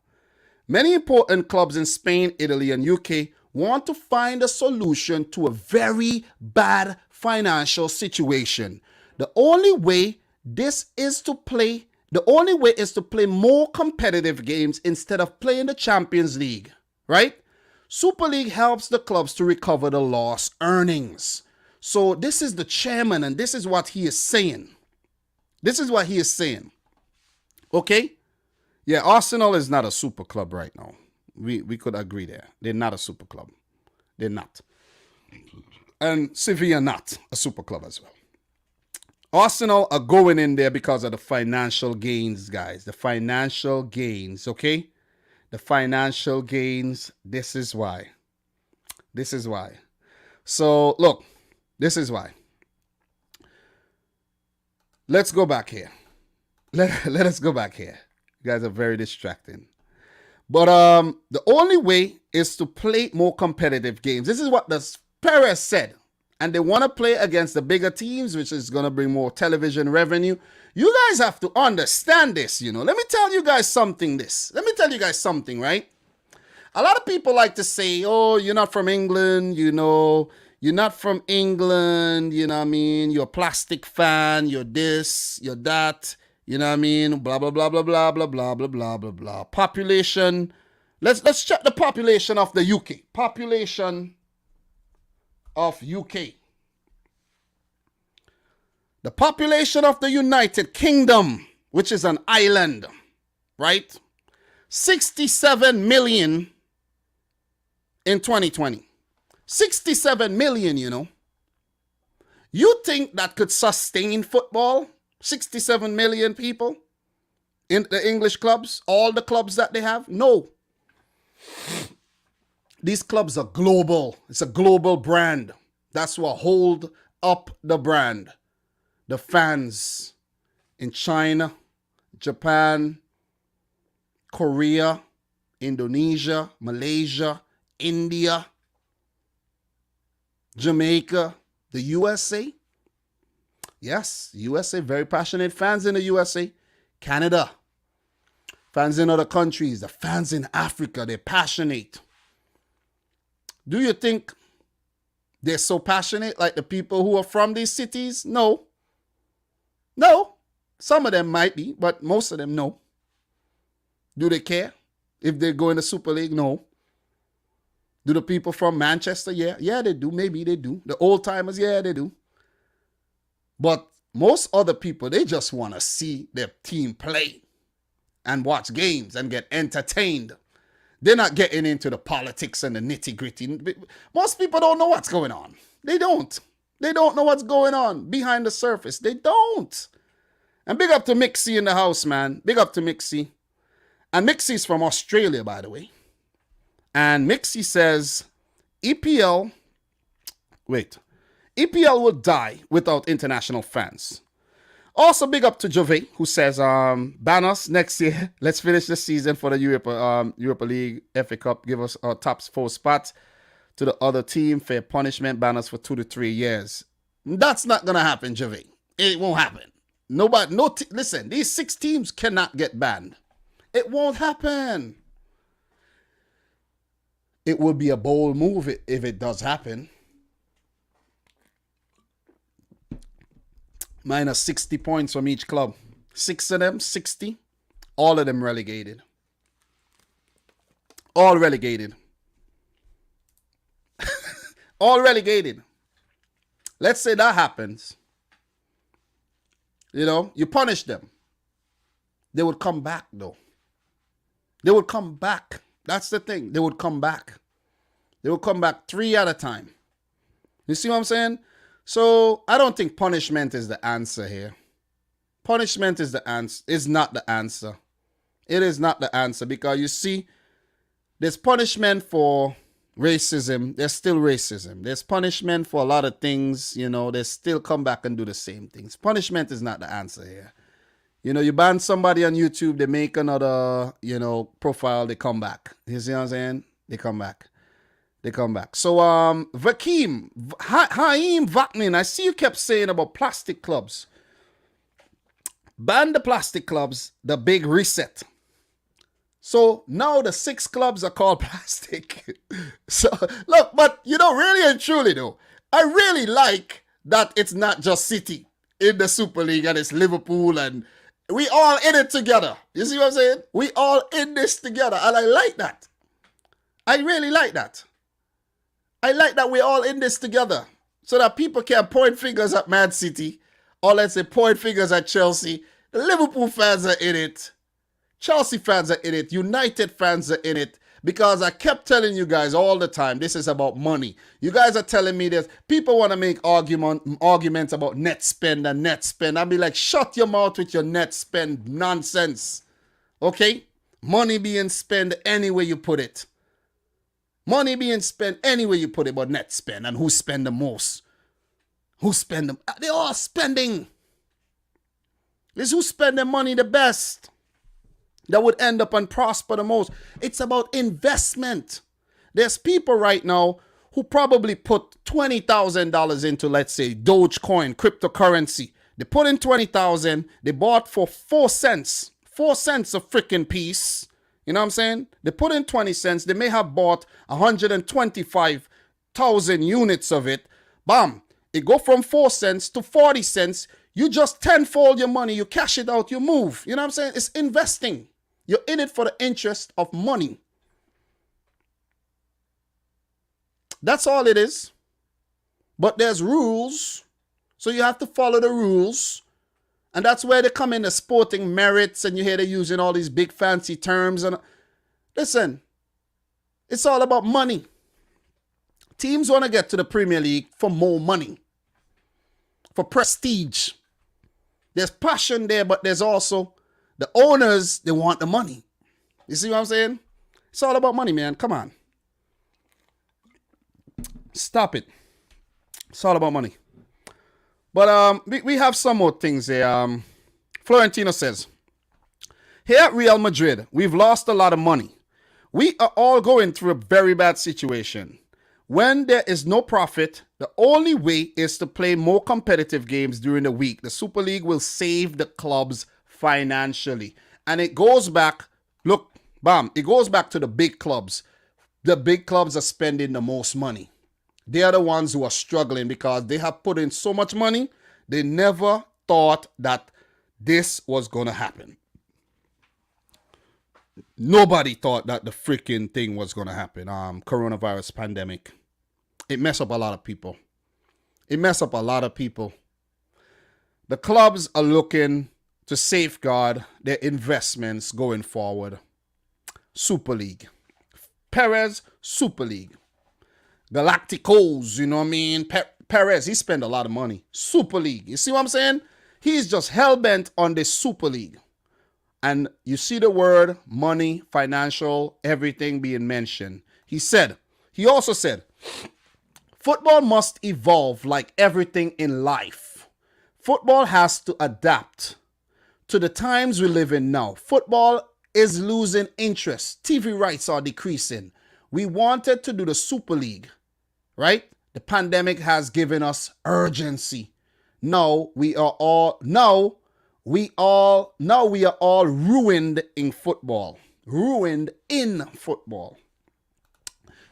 Many important clubs in Spain, Italy, and UK want to find a solution to a very bad financial situation. The only way is to play more competitive games instead of playing the Champions League, right? Super League helps the clubs to recover the lost earnings. So this is the chairman, and this is what he is saying. Okay? Yeah, Arsenal is not a super club right now. We could agree there. They're not a super club. They're not. And Sevilla not a super club as well. Arsenal are going in there because of the financial gains, guys. The financial gains, okay? The financial gains, this is why. So, look, this is why. Let's go back here. Let us go back here. You guys are very distracting. But the only way is to play more competitive games. This is what the Perez said. And they want to play against the bigger teams, which is going to bring more television revenue. You guys have to understand this, you know. Let me tell you guys something, right? A lot of people like to say, oh, you're not from England, you know. You're not from England, you know what I mean? You're a plastic fan, you're this, you're that, you know what I mean? Blah, blah, blah, blah, blah, blah, blah, blah, blah, blah, blah. Population, Let's check the population of the UK. Population of UK. The population of the United Kingdom, which is an island, right? 67 million in 2020. 67 million, you know. You think that could sustain football? 67 million people in the English clubs, all the clubs that they have? No. These clubs are global. It's a global brand. That's what hold up the brand. The fans in China, Japan, Korea, Indonesia, Malaysia, India, Jamaica, the USA. Yes, USA, very passionate fans in the USA. Canada, fans in other countries, the fans in Africa, they're passionate. Do you think they're so passionate like the people who are from these cities? No. No. Some of them might be, but most of them, no. Do they care if they go in the Super League? No. Do the people from Manchester? Yeah. Yeah, they do. Maybe they do. The old timers, yeah, they do. But most other people, they just want to see their team play and watch games and get entertained. They're not getting into the politics and the nitty-gritty. Most people don't know what's going on. They don't. They don't know what's going on behind the surface. They don't. And big up to Mixie in the house, man. Big up to Mixie. And Mixie's from Australia, by the way. And Mixie says, EPL will die without international fans. Also, big up to Jove, who says, ban us next year. Let's finish the season for the Europa League, FA Cup. Give us our top 4 spots to the other team. Fair punishment. Ban us for 2 to 3 years. That's not going to happen, Jove. It won't happen. Listen, these 6 teams cannot get banned. It won't happen. It would be a bold move if it does happen. Minus 60 points from each club. 6 of them, 60. All of them relegated. All relegated. All relegated. Let's say that happens. You know, you punish them. They would come back, though. They would come back. That's the thing. They would come back. They would come back 3 at a time. You see what I'm saying? So I don't think punishment is the answer here. Punishment is not the answer. It is not the answer, because you see, there's punishment for racism. There's still racism. There's punishment for a lot of things. You know, they still come back and do the same things. Punishment is not the answer here. You know, you ban somebody on YouTube, they make another, profile, they come back. You see what I'm saying? They come back. They come back. So, Haim Vaknin, I see you kept saying about plastic clubs. Ban the plastic clubs, the big reset. So now the 6 clubs are called plastic. So, look, but really and truly though, I really like that it's not just City in the Super League and it's Liverpool and we all in it together. You see what I'm saying? We all in this together. And I like that. I really like that. I like that we're all in this together. So that people can point fingers at Man City. Or let's say point fingers at Chelsea. The Liverpool fans are in it. Chelsea fans are in it. United fans are in it. Because I kept telling you guys all the time, this is about money. You guys are telling me this. People want to make arguments about net spend and net spend. I'll be like, shut your mouth with your net spend nonsense. Okay? Money being spent anywhere you put it. Money being spent anywhere you put it, but net spend. And who spend the most? Who spend them? They're all spending. It's who spend their money the best that would end up and prosper the most. It's about investment. There's people right now who probably put $20,000 into, let's say, Dogecoin, cryptocurrency. They put in $20,000. They bought for 4 cents. 4 cents a freaking piece. You know what I'm saying? They put in 20 cents. They may have bought 125,000 units of it. Bam. It go from 4 cents to 40 cents. You just tenfold your money. You cash it out. You move. You know what I'm saying? It's investing. You're in it for the interest of money. That's all it is. But there's rules, so you have to follow the rules. And that's where they come in, the sporting merits, and you hear they're using all these big fancy terms. And listen, it's all about money. Teams want to get to the Premier League for more money, for prestige. There's passion there, but there's also the owners, they want the money. You see what I'm saying? It's all about money, man. Come on. Stop it. It's all about money. But we have some more things here. Florentino says, here at Real Madrid, we've lost a lot of money. We are all going through a very bad situation. When there is no profit, the only way is to play more competitive games during the week. The Super League will save the clubs financially. And it goes back, look, bam, it goes back to the big clubs. The big clubs are spending the most money. They are the ones who are struggling because they have put in so much money. They never thought that this was going to happen. Nobody thought that the freaking thing was going to happen. Coronavirus pandemic. It messed up a lot of people. It messed up a lot of people. The clubs are looking to safeguard their investments going forward. Super League. Perez, Super League. Galacticos, you know what I mean? Perez, he spent a lot of money. Super League. You see what I'm saying? He's just hell-bent on this Super League. And you see the word money, financial, everything being mentioned. He also said, football must evolve like everything in life. Football has to adapt to the times we live in now. Football is losing interest. TV rights are decreasing. We wanted to do the Super League, right? The pandemic has given us urgency. Now we are all ruined in football. Ruined in football.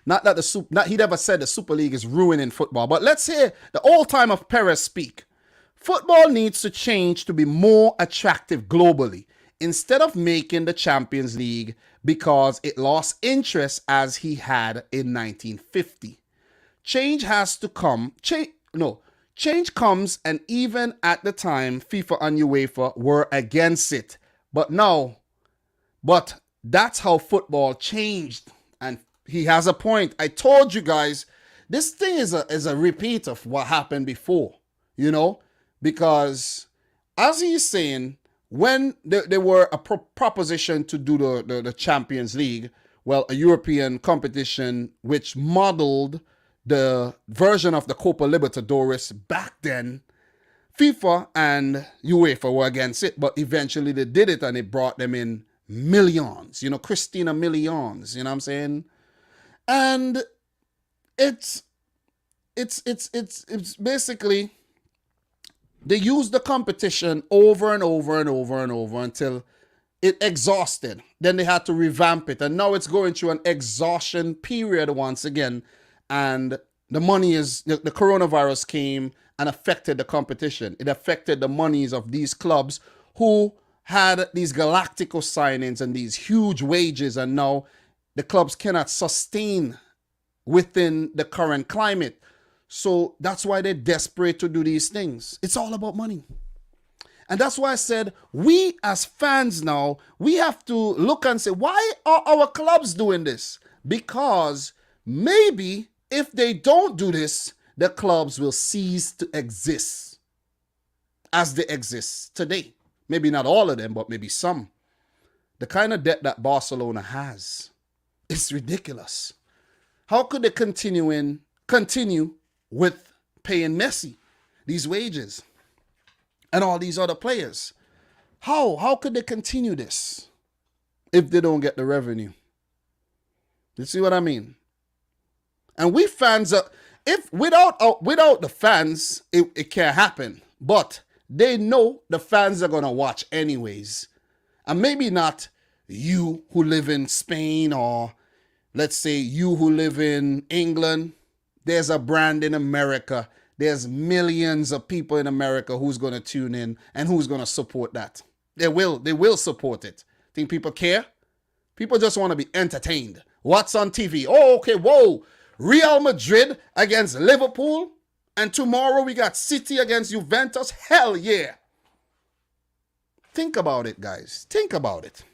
Not that he never said the Super League is ruining football, but let's hear the old time of Perez speak. Football needs to change to be more attractive globally instead of making the Champions League because it lost interest as he had in 1950. Change has to come. Change comes, and even at the time, FIFA and UEFA were against it. But that's how football changed. And he has a point. I told you guys, this thing is a repeat of what happened before, you know, because as he's saying, when there were a proposition to do the Champions League, well, a European competition which modeled the version of the Copa Libertadores back then, FIFA and UEFA were against it, but eventually they did it and it brought them in millions, you know, Christina millions, you know what I'm saying? And it's basically, they used the competition over and over and over and over until it exhausted. Then they had to revamp it. And now it's going through an exhaustion period once again. And the coronavirus came and affected the competition. It affected the monies of these clubs who had these Galactico signings and these huge wages. And now the clubs cannot sustain within the current climate. So that's why they're desperate to do these things. It's all about money. And that's why I said, we as fans now, we have to look and say, why are our clubs doing this? Because maybe if they don't do this, the clubs will cease to exist as they exist today. Maybe not all of them, but maybe some. The kind of debt that Barcelona has, it's ridiculous. How could they continue with paying Messi these wages and all these other players? How could they continue this if they don't get the revenue? You see what I mean? And we fans are, if without the fans, it can't happen. But they know the fans are gonna watch anyways. And maybe not you who live in Spain, or let's say you who live in England. There's a brand in America. There's millions of people in America who's going to tune in and who's going to support that. They will support it. Think people care? People just want to be entertained. What's on TV? Oh, okay, whoa. Real Madrid against Liverpool, and tomorrow we got City against Juventus. Hell yeah. Think about it, guys. Think about it.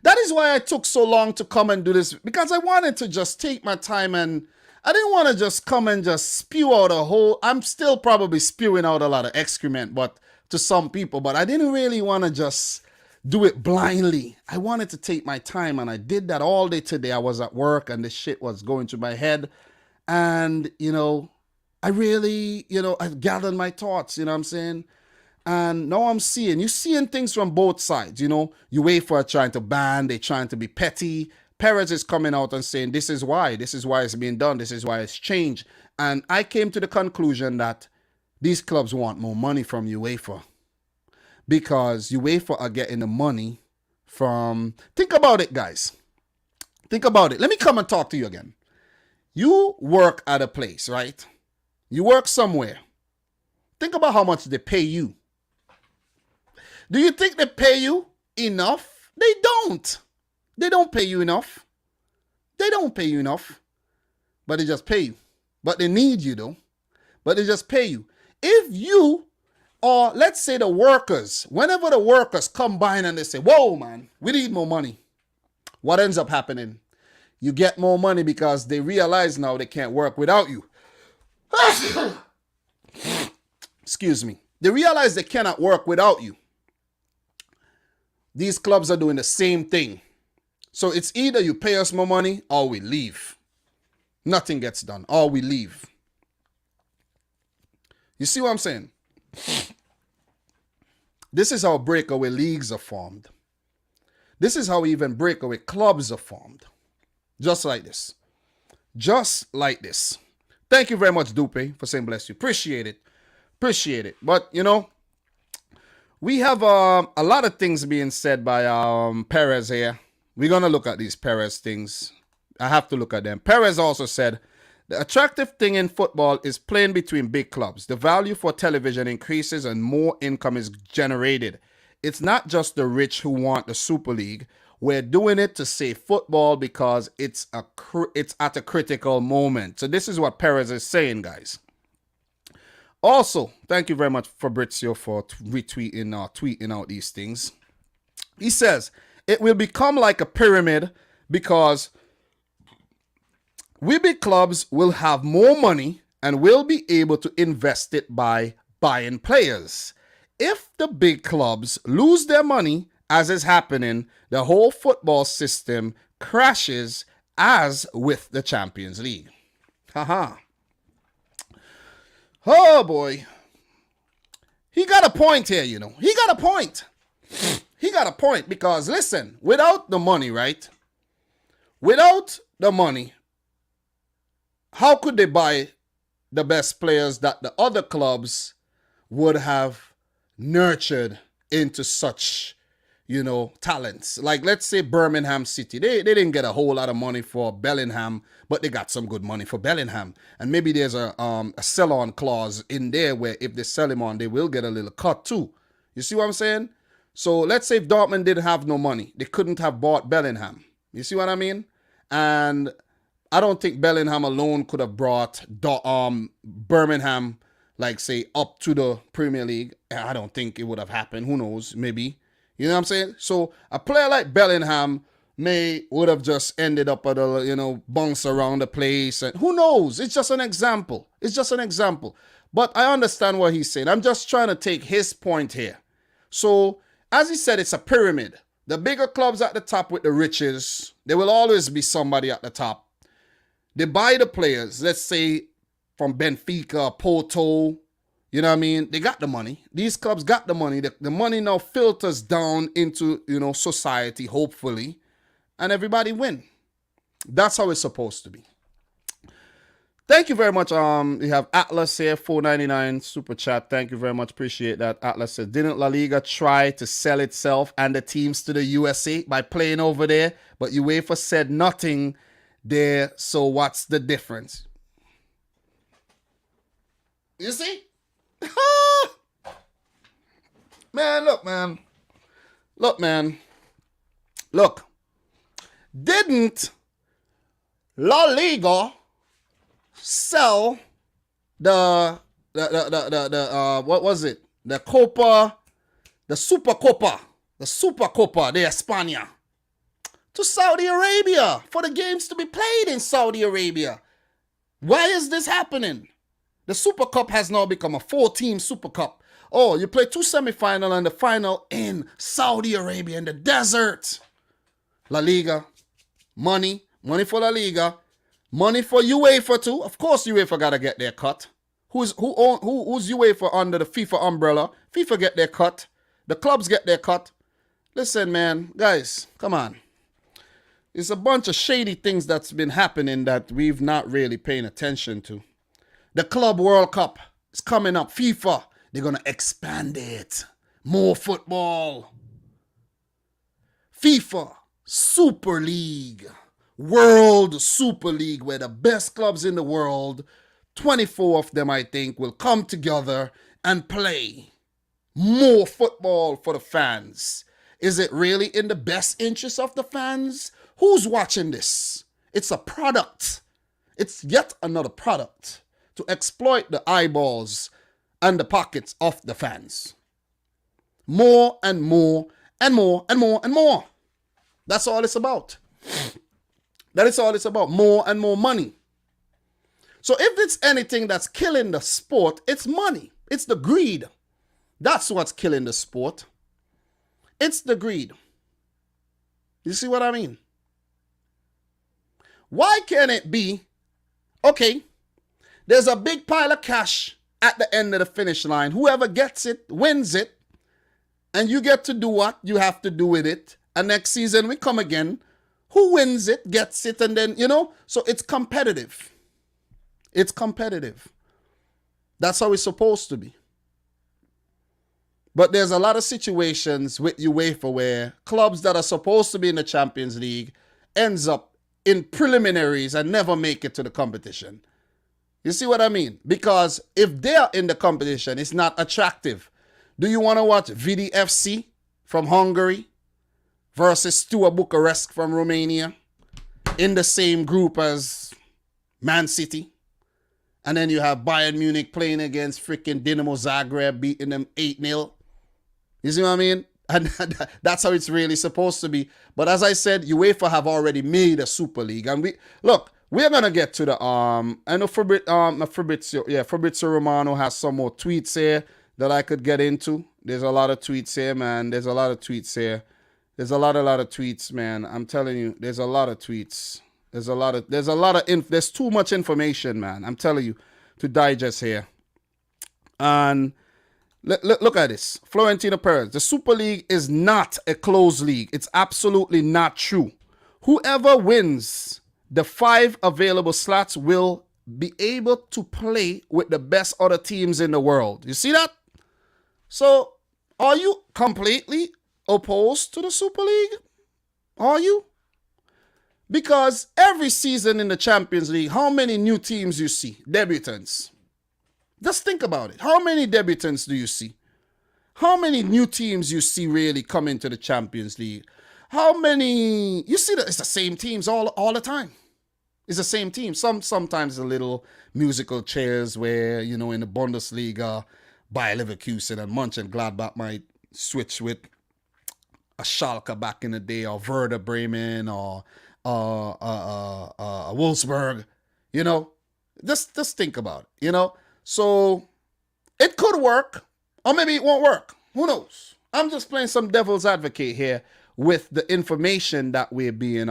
That is why I took so long to come and do this, because I wanted to just take my time, and I didn't want to just come and just spew out a whole, I'm still probably spewing out a lot of excrement, but to some people, but I didn't really want to just do it blindly. I wanted to take my time, and I did that all day today. I was at work and this shit was going through my head, and I really, I gathered my thoughts, you know what I'm saying? And now you're seeing things from both sides, UEFA are trying to ban, they're trying to be petty. Perez is coming out and saying, this is why it's being done, this is why it's changed. And I came to the conclusion that these clubs want more money from UEFA, because UEFA are getting the money from, think about it, guys. Think about it. Let me come and talk to you again. You work at a place, right? You work somewhere. Think about how much they pay you. Do you think they pay you enough? They don't. They don't pay you enough. They don't pay you enough. But they just pay you. But they need you though. But they just pay you. If you, or let's say the workers, whenever the workers come by and they say, whoa man, we need more money. What ends up happening? You get more money because they realize now they can't work without you. Excuse me. They realize they cannot work without you. These clubs are doing the same thing. So it's either you pay us more money or we leave. Nothing gets done, or we leave. You see what I'm saying? This is how breakaway leagues are formed. This is how even breakaway clubs are formed. Just like this. Just like this. Thank you very much, Dupe, for saying bless you. Appreciate it. Appreciate it. But, we have a lot of things being said by Perez here. We're going to look at these Perez things. I have to look at them. Perez also said, the attractive thing in football is playing between big clubs. The value for television increases and more income is generated. It's not just the rich who want the Super League. We're doing it to save football because it's at a critical moment. So this is what Perez is saying, guys. Also, thank you very much, Fabrizio, for retweeting, tweeting out these things. He says, it will become like a pyramid because we big clubs will have more money and will be able to invest it by buying players. If the big clubs lose their money, as is happening, the whole football system crashes, as with the Champions League. Haha. Oh boy. He got a point here, He got a point. He got a point because, listen, without the money, right? Without the money, how could they buy the best players that the other clubs would have nurtured into such, talents? Like, let's say Birmingham City. They didn't get a whole lot of money for Bellingham, but they got some good money for Bellingham. And maybe there's a sell-on clause in there where if they sell him on, they will get a little cut too. You see what I'm saying? So let's say if Dortmund didn't have no money, they couldn't have bought Bellingham. You see what I mean? And I don't think Bellingham alone could have brought Birmingham, like, say, up to the Premier League. I don't think it would have happened. Who knows? Maybe. You know what I'm saying? So a player like Bellingham would have just ended up at a, bounce around the place. And who knows? It's just an example. It's just an example. But I understand what he's saying. I'm just trying to take his point here. So, as he said, it's a pyramid. The bigger clubs at the top with the riches, there will always be somebody at the top. They buy the players, let's say from Benfica, Porto, you know what I mean? They got the money. These clubs got the money. The money now filters down into, society, hopefully, and everybody win. That's how it's supposed to be. Thank you very much. We have Atlas here, $4.99 super chat. Thank you very much. Appreciate that. Atlas says, didn't La Liga try to sell itself and the teams to the USA by playing over there? But UEFA said nothing there. So what's the difference? You see? Man, look, man. Look, man. Look. Didn't La Liga sell the what was it? The Super Copa de España to Saudi Arabia for the games to be played in Saudi Arabia. Why is this happening? The Super Cup has now become a 4-team Super Cup. Oh, you play 2 semifinals and the final in Saudi Arabia in the desert. La Liga, money for La Liga, money for UEFA too. Of course, UEFA gotta get their cut. Who's UEFA under the FIFA umbrella? FIFA get their cut. The clubs get their cut. Listen, man, guys, come on. It's a bunch of shady things that's been happening that we've not really paying attention to. The Club World Cup is coming up. FIFA, they're going to expand it. More football. FIFA Super League. World Super League, where the best clubs in the world, 24 of them, I think, will come together and play. More football for the fans. Is it really in the best interest of the fans? Who's watching this? It's a product. It's yet another product to exploit the eyeballs and the pockets of the fans. More and more and more and more and more. That's all it's about. That is all it's about. More and more money. So if it's anything that's killing the sport, it's money. It's the greed. That's what's killing the sport. It's the greed. You see what I mean? Why can't it be, okay, there's a big pile of cash at the end of the finish line. Whoever gets it, wins it. And you get to do what you have to do with it. And next season we come again. Who wins it, gets it, and then, so it's competitive. It's competitive. That's how it's supposed to be. But there's a lot of situations with UEFA where clubs that are supposed to be in the Champions League ends up in preliminaries and never make it to the competition. You see what I mean? Because if they're in the competition, it's not attractive. Do you want to watch FC from Hungary versus Steaua Bucharest from Romania in the same group as Man City? And then you have Bayern Munich playing against freaking Dinamo Zagreb, beating them 8-0. You see what I mean? And that's how it's really supposed to be. But as I said, UEFA have already made a Super League. And we're gonna get to the I know Fabrizio Romano has some more tweets here that I could get into. There's a lot of tweets here, man. There's a lot of tweets here. There's a lot of tweets, man. I'm telling you, there's a lot of tweets. There's too much information, man. I'm telling you, to digest here. And look at this. Florentino Perez. The Super League is not a closed league. It's absolutely not true. Whoever wins the 5 available slots will be able to play with the best other teams in the world. You see that? So, are you completely opposed to the Super League? Are you? Because every season in the Champions League, how many new teams you see? Debutants. Just think about it. How many debutants do you see? How many new teams you see really come into the Champions League? How many? You see that it's the same teams all the time. It's the same team. Sometimes a little musical chairs where, in the Bundesliga, Bayer Leverkusen and Mönchengladbach might switch with a Schalke back in the day, or Werder Bremen, or Wolfsburg. Just think about it. So it could work, or maybe it won't work. Who knows? I'm just playing some devil's advocate here with the information that we're being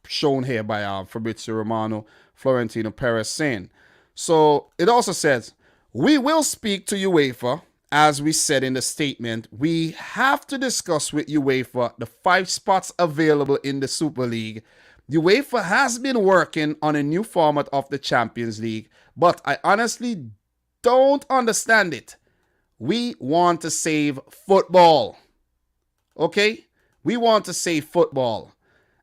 shown here by Fabrizio Romano, Florentino Perez saying. So it also says, we will speak to UEFA. As we said in the statement, we have to discuss with UEFA the 5 spots available in the Super League. UEFA has been working on a new format of the Champions League, but I honestly don't understand it. We want to save football. Okay? We want to save football.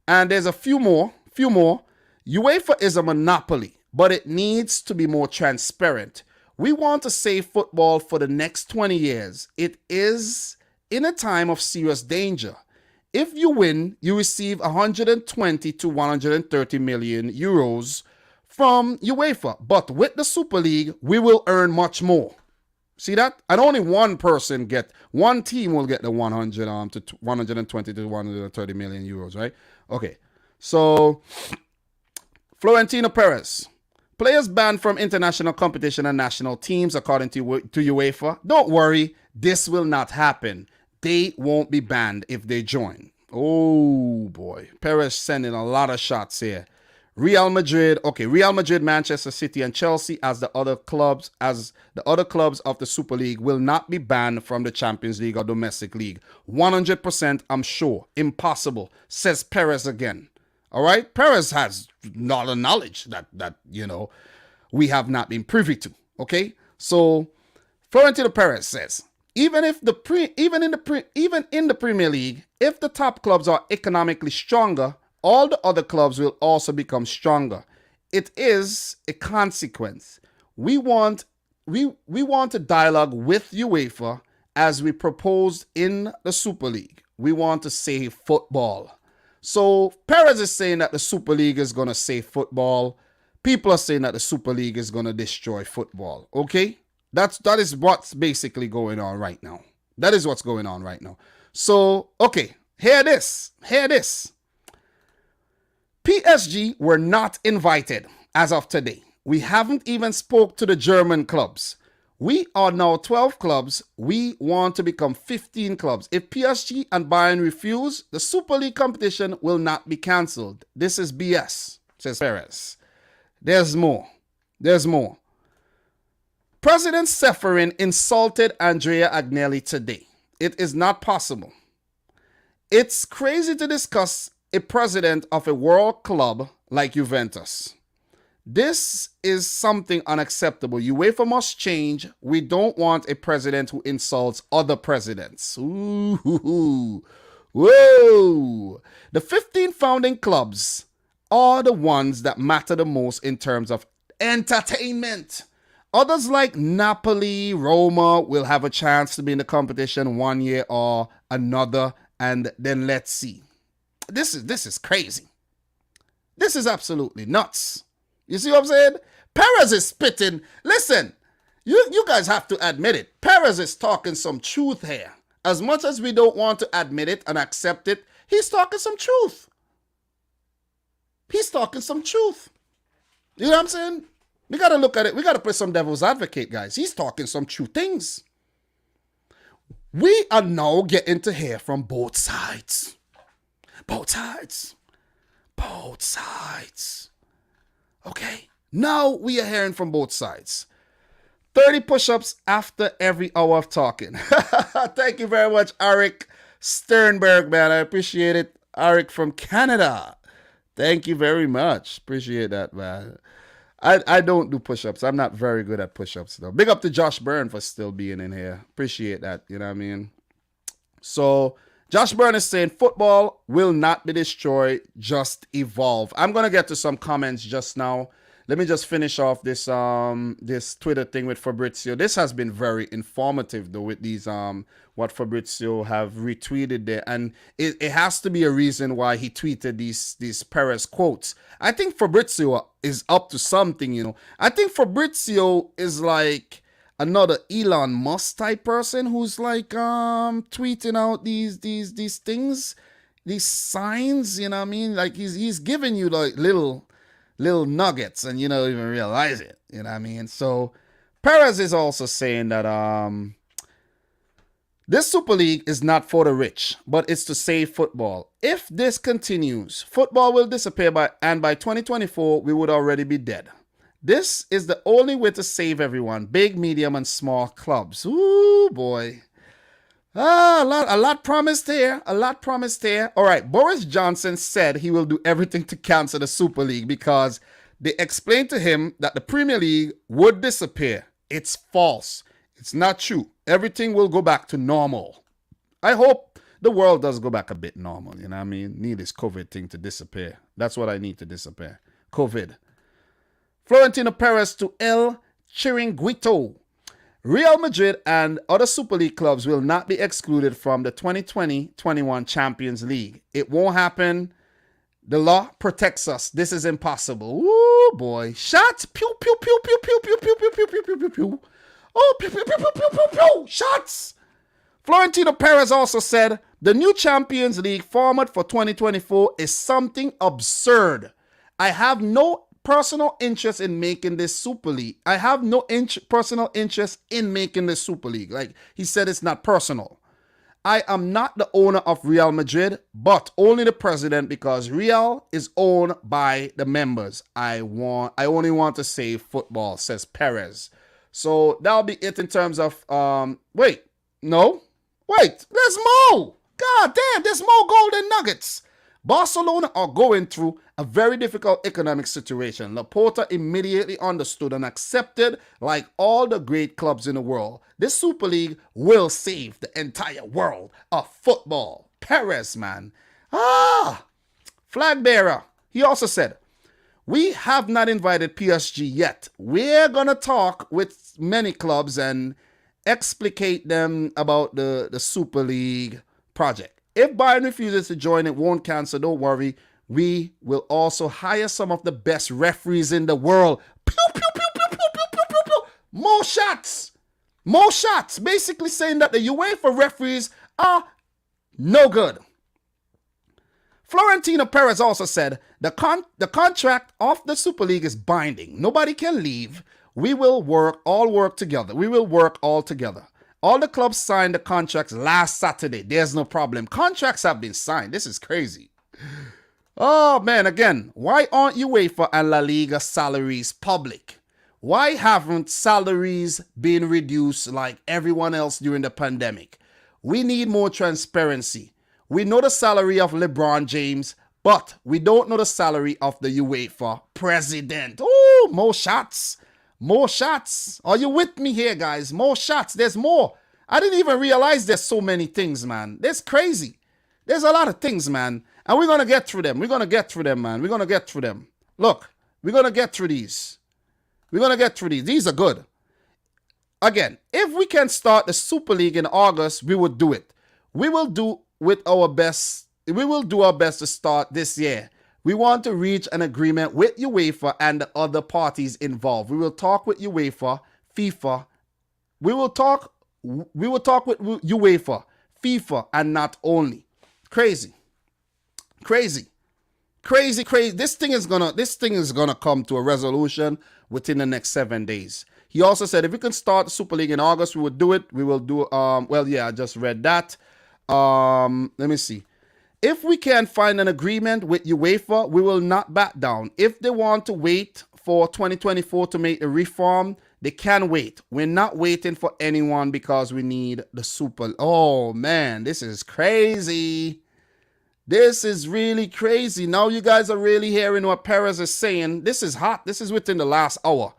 And there's a few more. UEFA is a monopoly, but it needs to be more transparent. We want to save football for the next 20 years. It is in a time of serious danger. If you win, you receive 120 to 130 million euros from UEFA. But with the Super League, we will earn much more. See that? And only one team will get the 100 to 120 to 130 million euros, right? Okay. So, Florentino Perez. Players banned from international competition and national teams, according to UEFA. Don't worry, this will not happen. They won't be banned if they join. Oh, boy. Perez sending a lot of shots here. Real Madrid, Manchester City, and Chelsea as the other clubs of the Super League will not be banned from the Champions League or domestic league. 100%, I'm sure. Impossible, says Perez again. All right? Perez has not a knowledge that we have not been privy to. Okay? So Florentino Perez says, even in the Premier League, if the top clubs are economically stronger, all the other clubs will also become stronger. It is a consequence. We want a dialogue with UEFA as we proposed in the Super League. We want to save football. So Perez is saying that the Super League is going to save football. People are saying that the Super League is going to destroy football. Okay? That is what's basically going on right now. That is what's going on right now. So, okay, hear this. PSG were not invited as of today. We haven't even spoke to the German clubs. We are now 12 clubs. We want to become 15 clubs. If PSG and Bayern refuse, the Super League competition will not be cancelled. This is BS, says Perez. There's more. President Ceferin insulted Andrea Agnelli today. It is not possible. It's crazy to discuss a president of a world club like Juventus. This is something unacceptable. UEFA must change. We don't want a president who insults other presidents. Ooh. Whoa. The 15 founding clubs are the ones that matter the most in terms of entertainment. Others like Napoli, Roma will have a chance to be in the competition one year or another, and then let's see. This is crazy. This is absolutely nuts. You see what I'm saying? Perez is spitting. Listen, you guys have to admit it. Perez is talking some truth here. As much as we don't want to admit it and accept it, he's talking some truth. He's talking some truth. You know what I'm saying? We got to look at it. We got to play some devil's advocate, guys. He's talking some true things. We are now getting to hear from both sides. Both sides. Okay? Now we are hearing from both sides. 30 push-ups after every hour of talking. Thank you very much, Eric Sternberg, man. I appreciate it. Eric from Canada. Thank you very much. Appreciate that, man. I don't do push-ups. I'm not very good at push-ups, though. Big up to Josh Byrne for still being in here. Appreciate that. You know what I mean? So, Josh Byrne is saying football will not be destroyed, just evolve. I'm going to get to some comments just now. Let me just finish off this this Twitter thing with Fabrizio. This has been very informative, though, with these what Fabrizio have retweeted there. And it has to be a reason why he tweeted these Perez quotes. I think Fabrizio is up to something, you know. I think Fabrizio is like another Elon Musk type person who's like tweeting out these things, these signs, you know what I mean? Like he's giving you like little nuggets and you don't even realize it, you know what I mean? So Perez is also saying that this Super League is not for the rich, but it's to save football. If this continues, football will disappear by 2024 we would already be dead. This is the only way to save everyone, big, medium, and small clubs. Ooh, boy. A lot promised here. All right, Boris Johnson said he will do everything to cancel the Super League because they explained to him that the Premier League would disappear. It's false. It's not true. Everything will go back to normal. I hope the world does go back a bit normal, you know what I mean? Need this COVID thing to disappear. That's what I need to disappear. COVID. Florentino Perez to El Chiringuito. Real Madrid and other Super League clubs will not be excluded from the 2020-21 Champions League. It won't happen. The law protects us. This is impossible. Woo, boy. Shots. Pew, pew, pew, pew, pew, pew, pew, pew, pew, pew, pew, pew, pew. Oh, pew, pew, pew, pew, pew, pew, pew. Shots. Florentino Perez also said, the new Champions League format for 2024 is something absurd. I have no personal interest in making this Super League. I have no personal interest in making this Super League. Like he said, it's not personal. I am not the owner of Real Madrid, but only the president because Real is owned by the members. I only want to save football, says Perez. So that'll be it in terms of, wait, there's more. God damn, there's more golden nuggets. Barcelona are going through a very difficult economic situation. Laporta immediately understood and accepted, like all the great clubs in the world, this Super League will save the entire world of football. Perez, man. Flag bearer. He also said, we have not invited PSG yet. We're going to talk with many clubs and explicate them about the Super League project. If Bayern refuses to join, it won't cancel. Don't worry. We will also hire some of the best referees in the world. Pew, pew, pew, pew, pew, pew, pew, pew, pew. More shots. More shots. Basically saying that the UEFA referees are no good. Florentino Perez also said the contract of the Super League is binding. Nobody can leave. We will all work together. We will work all together. All the clubs signed the contracts last Saturday. There's no problem. Contracts have been signed. This is crazy. Oh, man, again, why aren't UEFA and La Liga salaries public? Why haven't salaries been reduced like everyone else during the pandemic? We need more transparency. We know the salary of LeBron James, but we don't know the salary of the UEFA president. Oh, more shots. More shots. Are you with me here, guys? More shots. There's more. I didn't even realize there's so many things, man. That's crazy. There's a lot of things, man. And we're going to get through them. We're going to get through them, man. We're going to get through them. Look, we're going to get through these. We're going to get through these. These are good. Again, if we can start the Super League in August, we would do it. We will do our best to start this year. We want to reach an agreement with UEFA and the other parties involved. We will talk with UEFA, FIFA. We will talk with UEFA, FIFA, and not only. Crazy. This thing is gonna come to a resolution within the next 7 days. He also said if we can start the Super League in August, we would do it. We will do I just read that. Let me see. If we can find an agreement with UEFA, we will not back down. If they want to wait for 2024 to make the reform, they can wait. We're not waiting for anyone because we need the Super. Oh, man, this is crazy. This is really crazy. Now you guys are really hearing what Perez is saying. This is hot. This is within the last hour.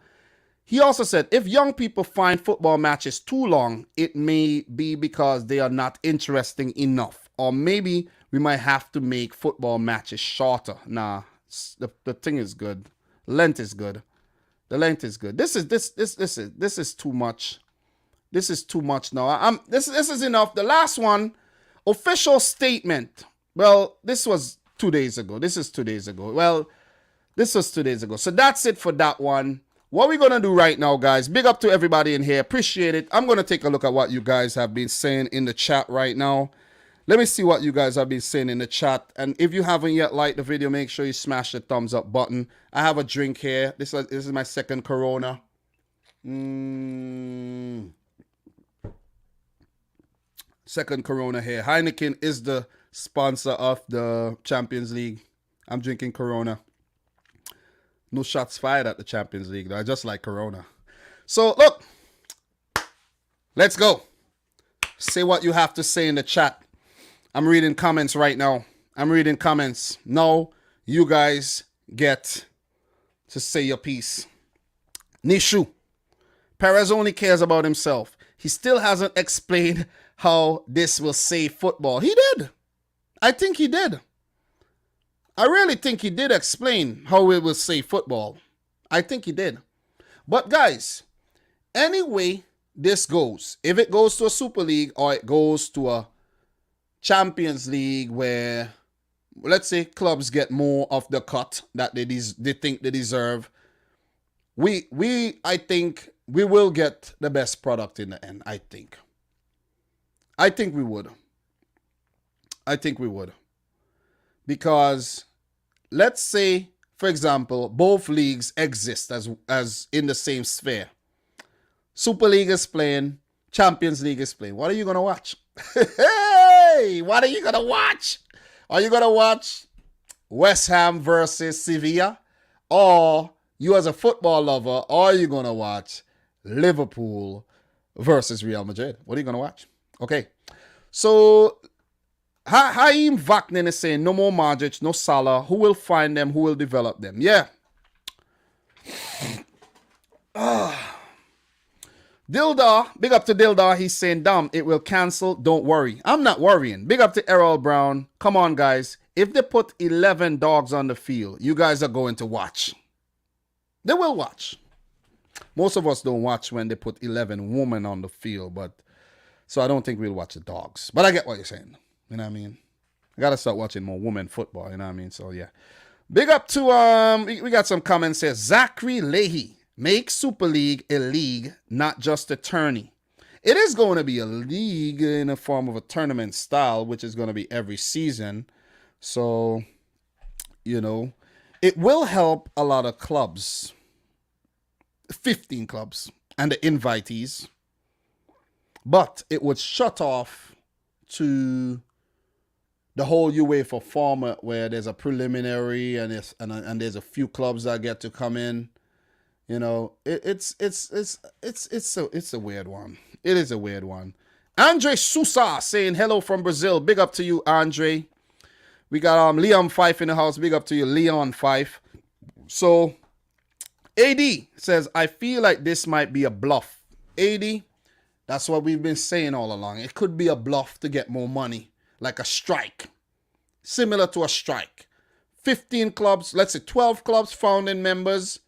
He also said, if young people find football matches too long, it may be because they are not interesting enough. Or maybe we might have to make football matches shorter. Nah, the thing is good. Length is good. The length is good. This is too much. This is too much now. This is enough. The last one, official statement. Well, this was 2 days ago. This is 2 days ago. Well, this was 2 days ago. So that's it for that one. What we're going to do right now, guys, big up to everybody in here. Appreciate it. I'm going to take a look at what you guys have been saying in the chat right now. Let me see what you guys have been saying in the chat. And if you haven't yet liked the video, make sure you smash the thumbs up button. I have a drink here. This is my second Corona. Second Corona here. Heineken is the sponsor of the Champions League. I'm drinking Corona. No shots fired at the Champions League, though. I just like Corona. So, look. Let's go. Say what you have to say in the chat. I'm reading comments right now. I'm reading comments. Now, you guys get to say your piece. Nishu. Perez only cares about himself. He still hasn't explained how this will save football. He did. I think he did. I really think he did explain how it will save football. I think he did. But guys, anyway this goes. If it goes to a Super League or it goes to a Champions League where, let's say, clubs get more of the cut that they think they deserve, I think we will get the best product in the end. I think we would. Because let's say, for example, both leagues exist as in the same sphere. Super League is playing, Champions League is playing. What are you going to watch? Hey, what are you going to watch? Are you going to watch West Ham versus Sevilla? Or you as a football lover, are you going to watch Liverpool versus Real Madrid? What are you going to watch? Okay. So Haim Vaknin is saying no more Modric, no Salah. Who will find them? Who will develop them? Yeah. Dildar, big up to Dildar. He's saying, damn, it will cancel. Don't worry. I'm not worrying. Big up to Errol Brown. Come on, guys. If they put 11 dogs on the field, you guys are going to watch. They will watch. Most of us don't watch when they put 11 women on the field, but so I don't think we'll watch the dogs. But I get what you're saying. You know what I mean? I got to start watching more women football. You know what I mean? So, yeah. Big up to, we got some comments here. Zachary Leahy. Make Super League a league, not just a tourney. It is going to be a league in a form of a tournament style, which is going to be every season. So, you know, it will help a lot of clubs. 15 clubs and the invitees. But it would shut off to the whole UEFA format where there's a preliminary and there's a few clubs that get to come in. You know, it's a weird one. It is a weird one. Andre Sousa saying hello from Brazil. Big up to you, Andre. We got Leon Fife in the house. Big up to you, Leon Fife. So, AD says, I feel like this might be a bluff. AD, that's what we've been saying all along. It could be a bluff to get more money, like a strike. Similar to a strike. 15 clubs, let's say 12 clubs, founding members.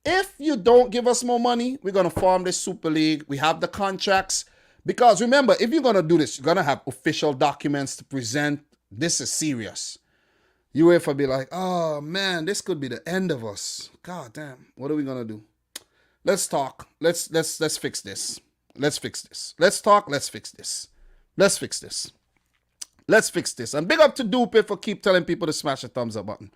If you don't give us more money, we're going to form this Super League. We have the contracts. Because remember, if you're going to do this, you're going to have official documents to present. This is serious. UEFA be like, oh man, this could be the end of us. God damn. What are we going to do? Let's talk. Let's fix this. Let's fix this. Let's talk. Let's fix this. Let's fix this. Let's fix this. And big up to Dupe for keep telling people to smash the thumbs up button.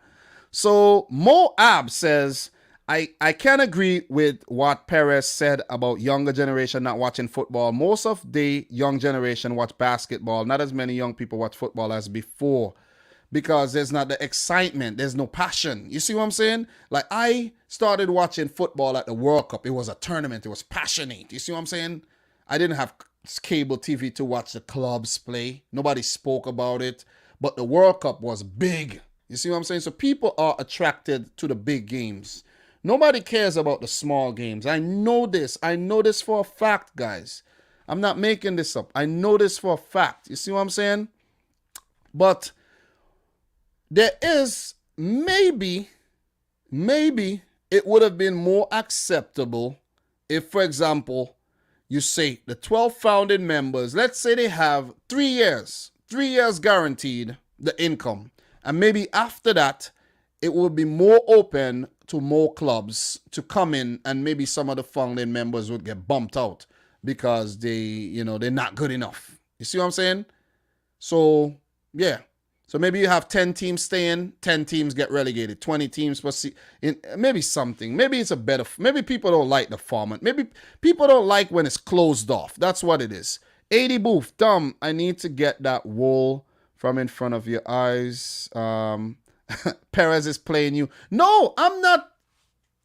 So Moab says, I can agree with what Perez said about younger generation not watching football. Most of the young generation watch basketball. Not as many young people watch football as before because there's not the excitement. There's no passion. You see what I'm saying? Like I started watching football at the World Cup. It was a tournament. It was passionate. You see what I'm saying? I didn't have cable TV to watch the clubs play. Nobody spoke about it. But the World Cup was big. You see what I'm saying? So people are attracted to the big games. Nobody cares about the small games. I know this. I know this for a fact, guys. I'm not making this up. I know this for a fact. You see what I'm saying? But there is maybe it would have been more acceptable if, for example, you say the 12 founding members, let's say they have 3 years guaranteed the income. And maybe after that, it will be more open to more clubs to come in, and maybe some of the founding members would get bumped out because they're not good enough. You see what I'm saying? So, yeah. So maybe you have 10 teams staying, 10 teams get relegated, 20 teams per season. Maybe something. Maybe it's a better, maybe people don't like the format. Maybe people don't like when it's closed off. That's what it is. 80 Booth, Tom, I need to get that wool from in front of your eyes. Perez is playing you. No, I'm not.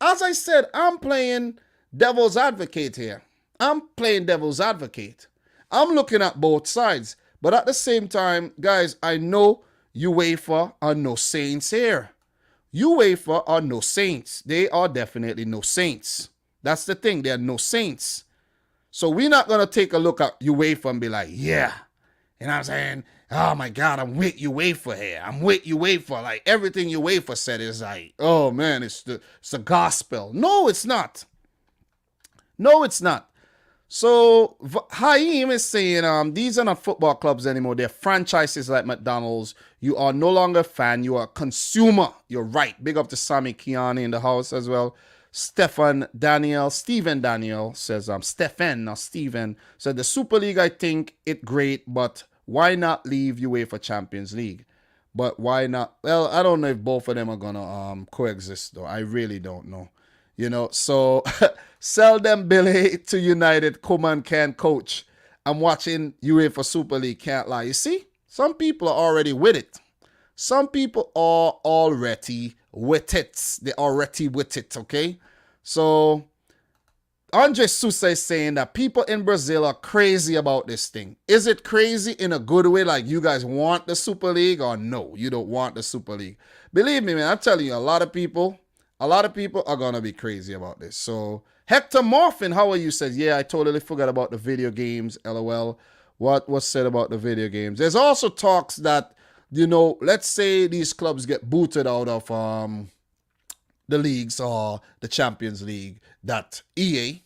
As I said, I'm playing devil's advocate here. I'm playing devil's advocate. I'm looking at both sides. But at the same time, guys, I know UEFA are no saints here. UEFA are no saints. They are definitely no saints. That's the thing. They are no saints. So we're not going to take a look at UEFA and be like, yeah. You know what I'm saying? Oh my God, I'm with UEFA here. I'm with UEFA. Like everything UEFA said is like, oh man, it's the gospel. No, it's not. No, it's not. So Haim is saying, these are not football clubs anymore. They're franchises like McDonald's. You are no longer a fan. You are a consumer. You're right. Big up to Sammy Kiani in the house as well. Stephen Daniel says, Stephen, not Steven, said the Super League, I think it great, but why not leave UEFA Champions League? But why not? Well, I don't know if both of them are going to coexist, though. I really don't know. You know, so sell them Billy to United. Koeman can't coach. I'm watching UEFA Super League. Can't lie. You see, some people are already with it. Some people are already with it. They're already with it, okay? So, Andre Sousa is saying that people in Brazil are crazy about this thing. Is it crazy in a good way, like you guys want the Super League, or no, you don't want the Super League? Believe me, man, I'm telling you, a lot of people are going to be crazy about this. So, Hector Morphin, how are you? Says, yeah, I totally forgot about the video games, LOL. What was said about the video games? There's also talks that, you know, let's say these clubs get booted out of the leagues or the Champions League, that EA,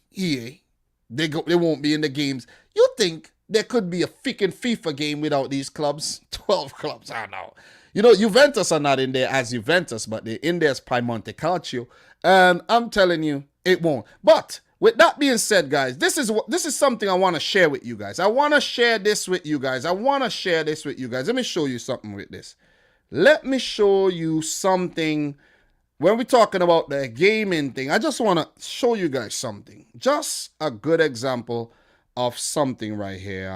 they won't be in the games. You think there could be a freaking FIFA game without these clubs? 12 clubs, I don't know. You know, Juventus are not in there as Juventus, but they're in there as Piemonte Calcio. And I'm telling you, it won't. But with that being said, guys, this is something I want to share with you guys. I want to share this with you guys. Let me show you something with this. Let me show you something. When we're talking about the gaming thing, I just want to show you guys something. Just a good example of something right here.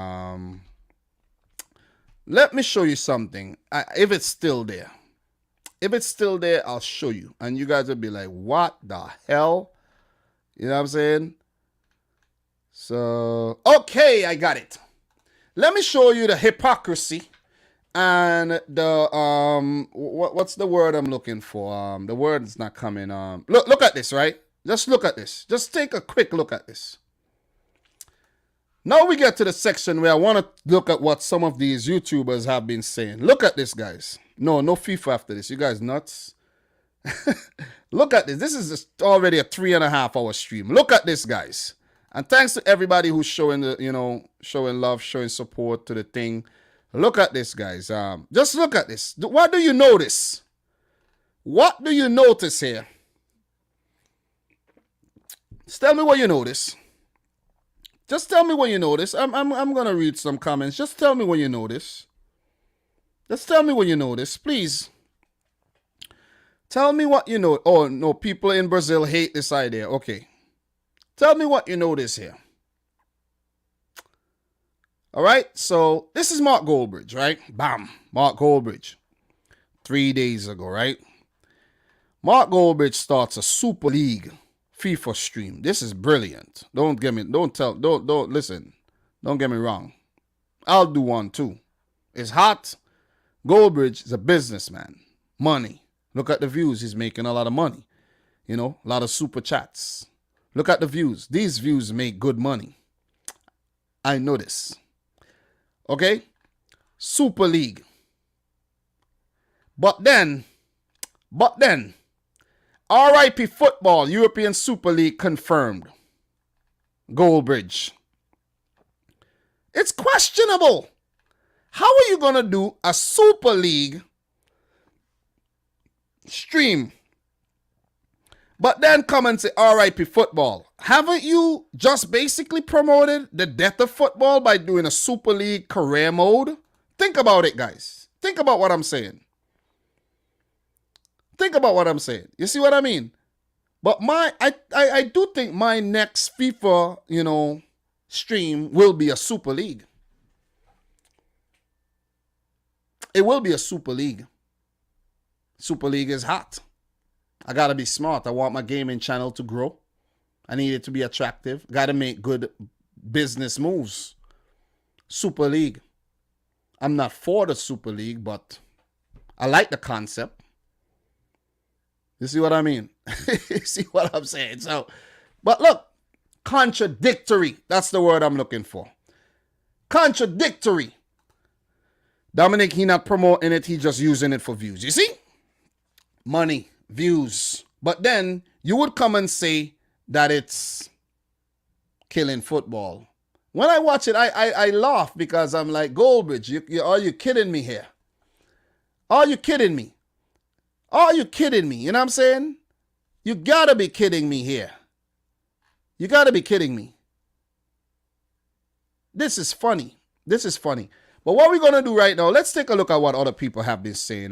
Let me show you something. If it's still there. If it's still there, I'll show you. And you guys will be like, what the hell? You know what I'm saying? So, okay, I got it. Let me show you the hypocrisy and the what's the word I'm looking for? The word's not coming. Look at this, right? Just look at this. Just take a quick look at this. Now we get to the section where I want to look at what some of these YouTubers have been saying. Look at this, guys. No FIFA after this. You guys nuts? Look at this. This is just already a 3.5 hour stream. Look at this, guys. And thanks to everybody who's showing showing love, showing support to the thing. Look at this, guys. Just look at this. What do you notice? What do you notice here? Just tell me what you notice. Just tell me what you notice. I'm gonna read some comments. Just tell me what you notice. Just tell me what you notice, please. Tell me what you know. Oh no, people in Brazil hate this idea. Okay. Tell me what you notice here. All right, so this is Mark Goldbridge, right? Bam, Mark Goldbridge. 3 days ago, right? Mark Goldbridge starts a Super League FIFA stream. This is brilliant. Don't get me wrong. I'll do one too. It's hot. Goldbridge is a businessman. Money. Look at the views. He's making a lot of money. You know, a lot of super chats. Look at the views. These views make good money. I know this. Okay? Super League. But then, RIP football, European Super League confirmed. Goldbridge. It's questionable. How are you going to do a Super League stream, but then come and say RIP football? Haven't you just basically promoted the death of football by doing a Super League career mode? Think about it, guys. Think about what I'm saying. Think about what I'm saying. You see what I mean? But I do think my next FIFA, stream will be a Super League. It will be a Super League. Super League is hot. I got to be smart. I want my gaming channel to grow. I need it to be attractive. Got to make good business moves. Super League. I'm not for the Super League, but I like the concept. You see what I mean? You see what I'm saying? So, but look, contradictory. That's the word I'm looking for. Contradictory. Dominic, he not promoting it. He just using it for views. You see? Money, views. But then you would come and say that it's killing football. When I watch it, I laugh because I'm like, Goldbridge, are you kidding me here? Are you kidding me? Are you kidding me? You know what I'm saying? You gotta be kidding me here. You gotta be kidding me. This is funny. This is funny. But what we're gonna do right now, let's take a look at what other people have been saying.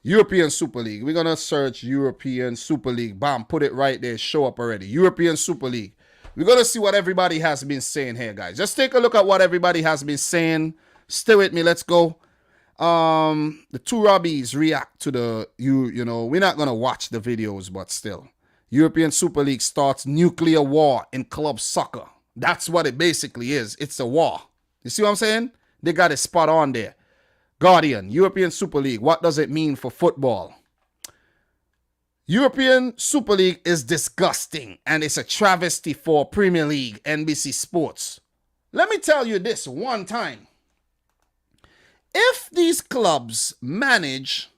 European Super League. We're gonna search European Super League. Bam, put it right there. Show up already. European Super League. We're gonna see what everybody has been saying here, guys. Just take a look at what everybody has been saying. Stay with me. Let's go. The two Robbies react to the we're not gonna watch the videos, but still. European Super League starts nuclear war in club soccer. That's what it basically is. It's a war. You see what I'm saying? They got it spot on there. Guardian, European Super League. What does it mean for football? European Super League is disgusting and it's a travesty for Premier League, NBC Sports. Let me tell you this one time. If these clubs manage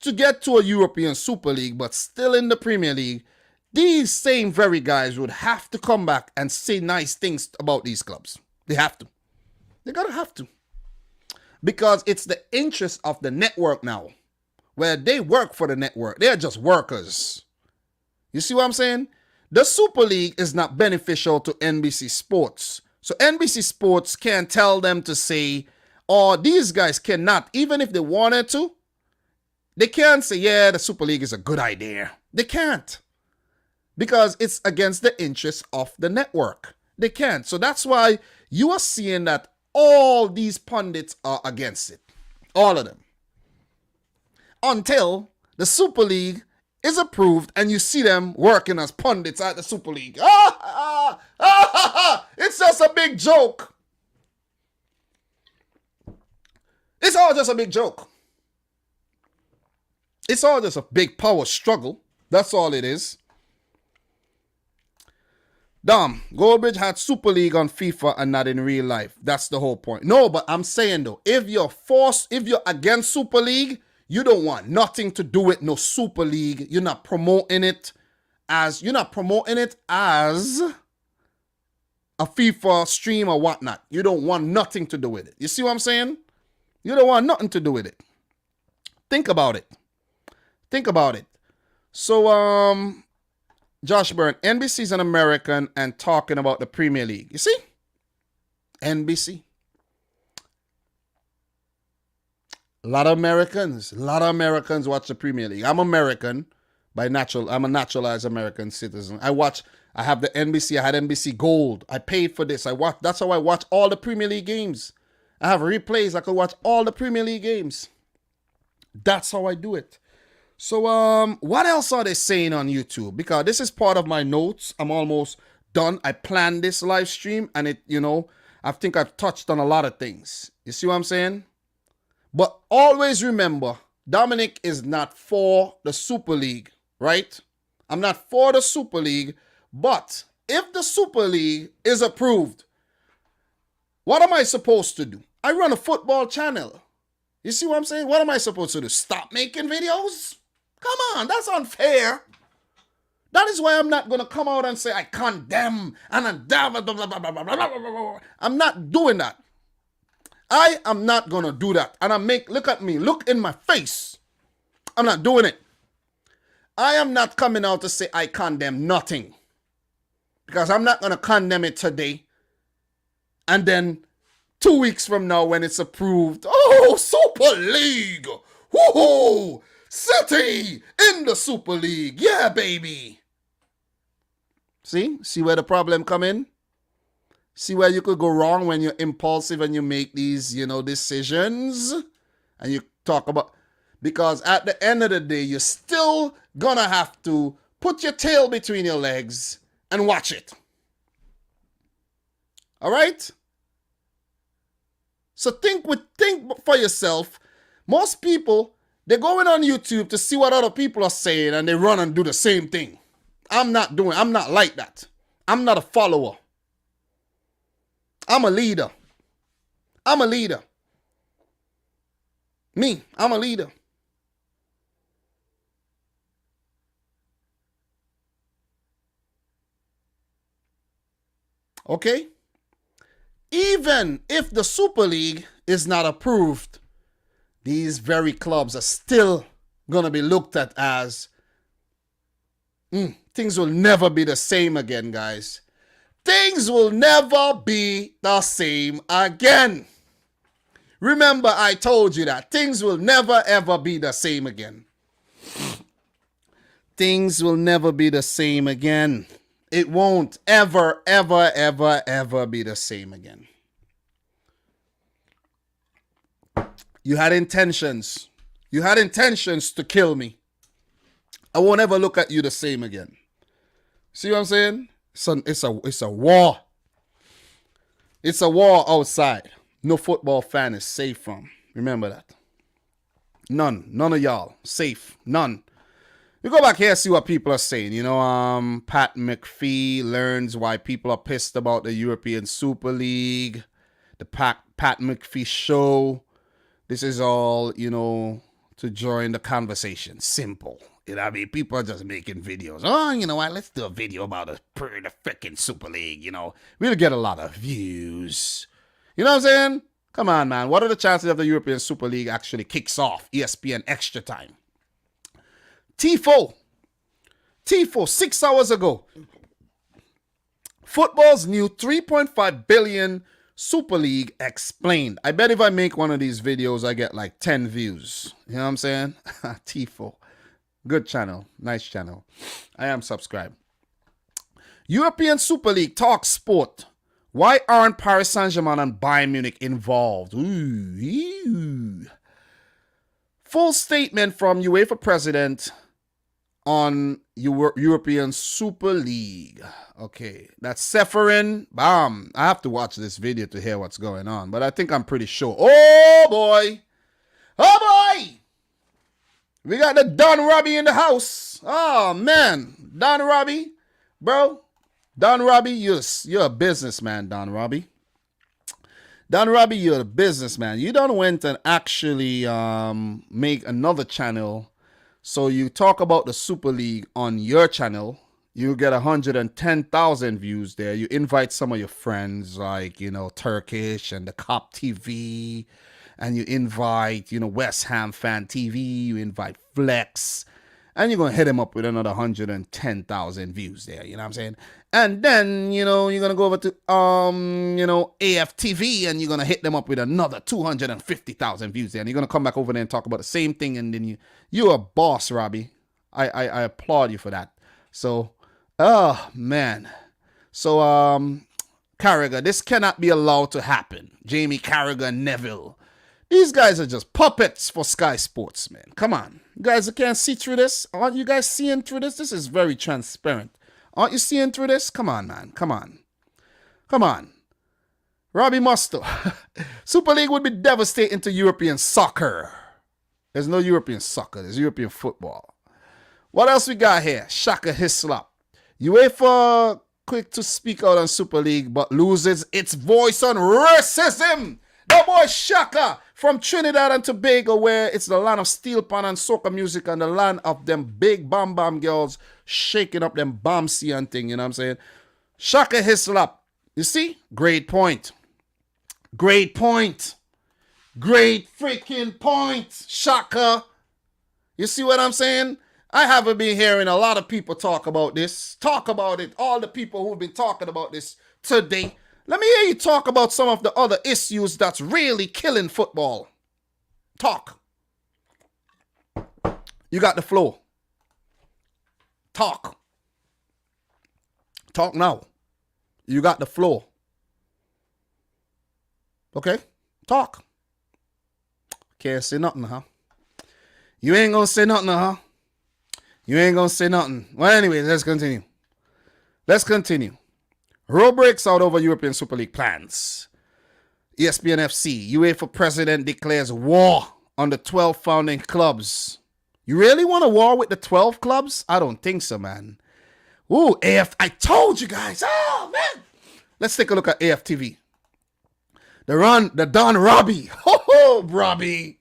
to get to a European Super League but still in the Premier League, these same very guys would have to come back and say nice things about these clubs. They have to. They gotta have to. Because it's the interest of the network now. Where they work for the network. They're just workers. You see what I'm saying? The Super League is not beneficial to NBC Sports. So NBC Sports can't tell them to say, or these guys cannot, even if they wanted to, they can't say, yeah, the Super League is a good idea. They can't. Because it's against the interests of the network. They can't. So that's why you are seeing that all these pundits are against it. All of them. Until the Super League is approved and you see them working as pundits at the Super League. It's just a big joke. It's all just a big joke. It's all just a big power struggle. That's all it is. Dom, Goldbridge had Super League on FIFA and not in real life. That's the whole point. No, but I'm saying though, if you're against Super League, you don't want nothing to do with no Super League. You're not promoting it as a FIFA stream or whatnot. You don't want nothing to do with it. You see what I'm saying? You don't want nothing to do with it. Think about it. Think about it. So, Josh Byrne, NBC is an American and talking about the Premier League. You see? NBC. A lot of Americans watch the Premier League. I'm American by natural. I'm a naturalized American citizen. I have the NBC. I had NBC Gold. I paid for this. That's how I watch all the Premier League games. I have replays. I could watch all the Premier League games. That's how I do it. So, what else are they saying on YouTube? Because this is part of my notes. I'm almost done. I planned this live stream and I think I've touched on a lot of things. You see what I'm saying? But always remember, Dominic is not for the Super League, right? I'm not for the Super League, but if the Super League is approved, what am I supposed to do? I run a football channel. You see what I'm saying? What am I supposed to do? Stop making videos? Come on, that's unfair. That is why I'm not going to come out and say I condemn and I'm not doing that. I am not going to do that. And look at me, look in my face. I'm not doing it. I am not coming out to say I condemn nothing. Because I'm not going to condemn it today. And then 2 weeks from now when it's approved, oh, Super League. Woohoo! City in the Super League. Yeah, baby. See where the problem come in? See where you could go wrong when you're impulsive and you make these, decisions and you talk about, because at the end of the day, you're still gonna have to put your tail between your legs and watch it. All right? So think for yourself. Most people, they're going on YouTube to see what other people are saying and they run and do the same thing. I'm not like that. I'm not a follower. I'm a leader. I'm a leader. I'm a leader. Okay? Even if the Super League is not approved, these very clubs are still going to be looked at as things will never be the same again, guys. Things will never be the same again. Remember, I told you that things will never ever be the same again. Things will never be the same again. It won't ever, ever, ever, ever be the same again. You had intentions. You had intentions to kill me. I won't ever look at you the same again. See what I'm saying? It's a war. It's a war outside. No football fan is safe from. Remember that. None of y'all safe. None. You go back here and see what people are saying. You know, Pat McPhee learns why people are pissed about the European Super League. The Pat McPhee show. This is all, you know, to join the conversation. Simple. You know what I mean? People are just making videos. Oh, you know what? Let's do a video about the freaking Super League, you know. We'll get a lot of views. You know what I'm saying? Come on, man. What are the chances of the European Super League actually kicks off? ESPN Extra Time. Tifo, 6 hours ago. Football's new 3.5 billion Super League explained. I bet if I make one of these videos, I get like 10 views. You know what I'm saying? Tifo. Good channel. Nice channel. I am subscribed. European Super League talk sport. Why aren't Paris Saint-Germain and Bayern Munich involved? Ooh. Full statement from UEFA president on European Super League. Okay, that's Seferin. Bam. I have to watch this video to hear what's going on, but I think I'm pretty sure. Oh, boy. Oh, boy. We got the Don Robbie in the house. Oh, man. Don Robbie, bro. Don Robbie, you're a businessman, Don Robbie. Don Robbie, you're a businessman. You don't went and actually make another channel. So you talk about the Super League on your channel. You get 110,000 views there. You invite some of your friends like, you know, Turkish and the Cop TV. And you invite, you know, West Ham Fan TV. You invite Flex. And you're going to hit him up with another 110,000 views there. You know what I'm saying? And then, you know, you're going to go over to, you know, AFTV. And you're going to hit them up with another 250,000 views there. And you're going to come back over there and talk about the same thing. And then you're a boss, Robbie. I applaud you for that. So, oh, man. So, Carragher, this cannot be allowed to happen. Jamie Carragher, Neville. These guys are just puppets for Sky Sports, man. Come on. You guys can't see through this? Aren't you guys seeing through this? This is very transparent. Aren't you seeing through this? Come on, man. Come on. Come on. Robbie Musto. Super League would be devastating to European soccer. There's no European soccer. There's European football. What else we got here? Shaka Hislop. UEFA quick to speak out on Super League, but loses its voice on racism. The boy Shaka from Trinidad and Tobago, where it's the land of steel pan and soca music and the land of them big bam girls shaking up them bombsy and thing, you know what I'm saying? Shaka Hislop. You see? Great point. Great point. Great freaking point, Shaka. You see what I'm saying? I haven't been hearing a lot of people talk about this. Talk about it. All the people who've been talking about this today. Let me hear you talk about some of the other issues that's really killing football. Talk. You got the floor. Talk. Talk now. You got the floor. Okay? Talk. Can't say nothing, huh? You ain't gonna say nothing, huh? You ain't gonna say nothing. Well, anyways, let's continue. Let's continue. Row breaks out over European Super League plans. ESPN FC, UEFA president declares war on the 12 founding clubs. You really want a war with the 12 clubs? I don't think so, man. Ooh, I told you guys. Oh, man. Let's take a look at AFTV. The Don Robbie. Oh, Robbie.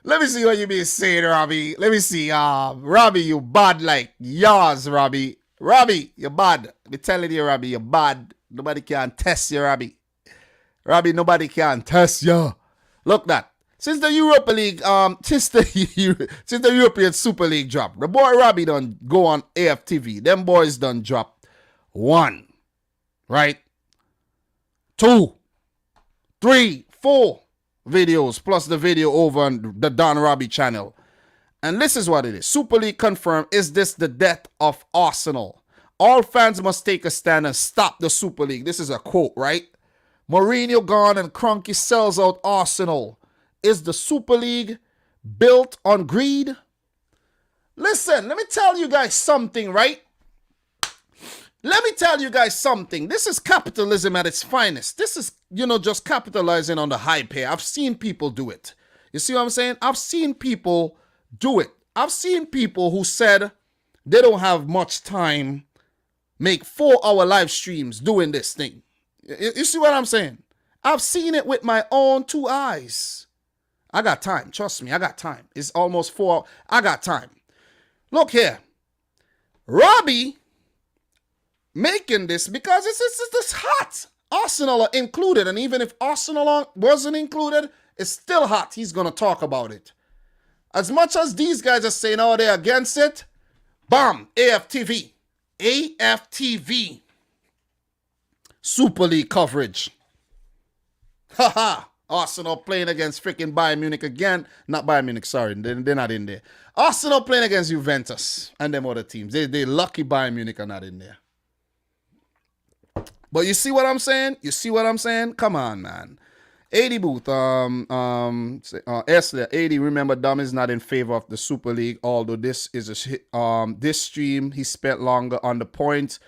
Let me see what you been saying, Robbie. Let me see. Robbie, you bad like yours, Robbie. Robbie, you're bad. I'm telling you, Robbie, you're bad. Nobody can test you, Robbie. Robbie, nobody can test you. Look that. Since the Europa League, since the European Super League dropped, the boy Robbie done go on AFTV. Them boys done drop 1, right? 2, 3, 4 videos plus the video over on the Don Robbie channel. And this is what it is. Super League confirmed. Is this the death of Arsenal? All fans must take a stand and stop the Super League. This is a quote, right? Mourinho gone and Kroenke sells out Arsenal. Is the Super League built on greed? Listen, let me tell you guys something, right? Let me tell you guys something. This is capitalism at its finest. This is, just capitalizing on the hype here. I've seen people do it. You see what I'm saying? I've seen people do it. I've seen people who said they don't have much time make 4-hour live streams doing this thing. You see what I'm saying? I've seen it with my own 2 eyes. I got time. Trust me, I got time. It's almost 4 hours. I got time. Look here. Robbie making this because it's hot. Arsenal are included. And even if Arsenal wasn't included, it's still hot. He's going to talk about it. As much as these guys are saying, oh, they're against it, bam, AFTV. AFTV. Super League coverage. Haha. Arsenal playing against freaking Bayern Munich again. Not Bayern Munich, sorry. They're not in there. Arsenal playing against Juventus and them other teams. They lucky Bayern Munich are not in there. But you see what I'm saying? You see what I'm saying? Come on, man. 80 Booth. Esther, 80, remember Dom is not in favor of the Super League, although this is this stream he spent longer on the point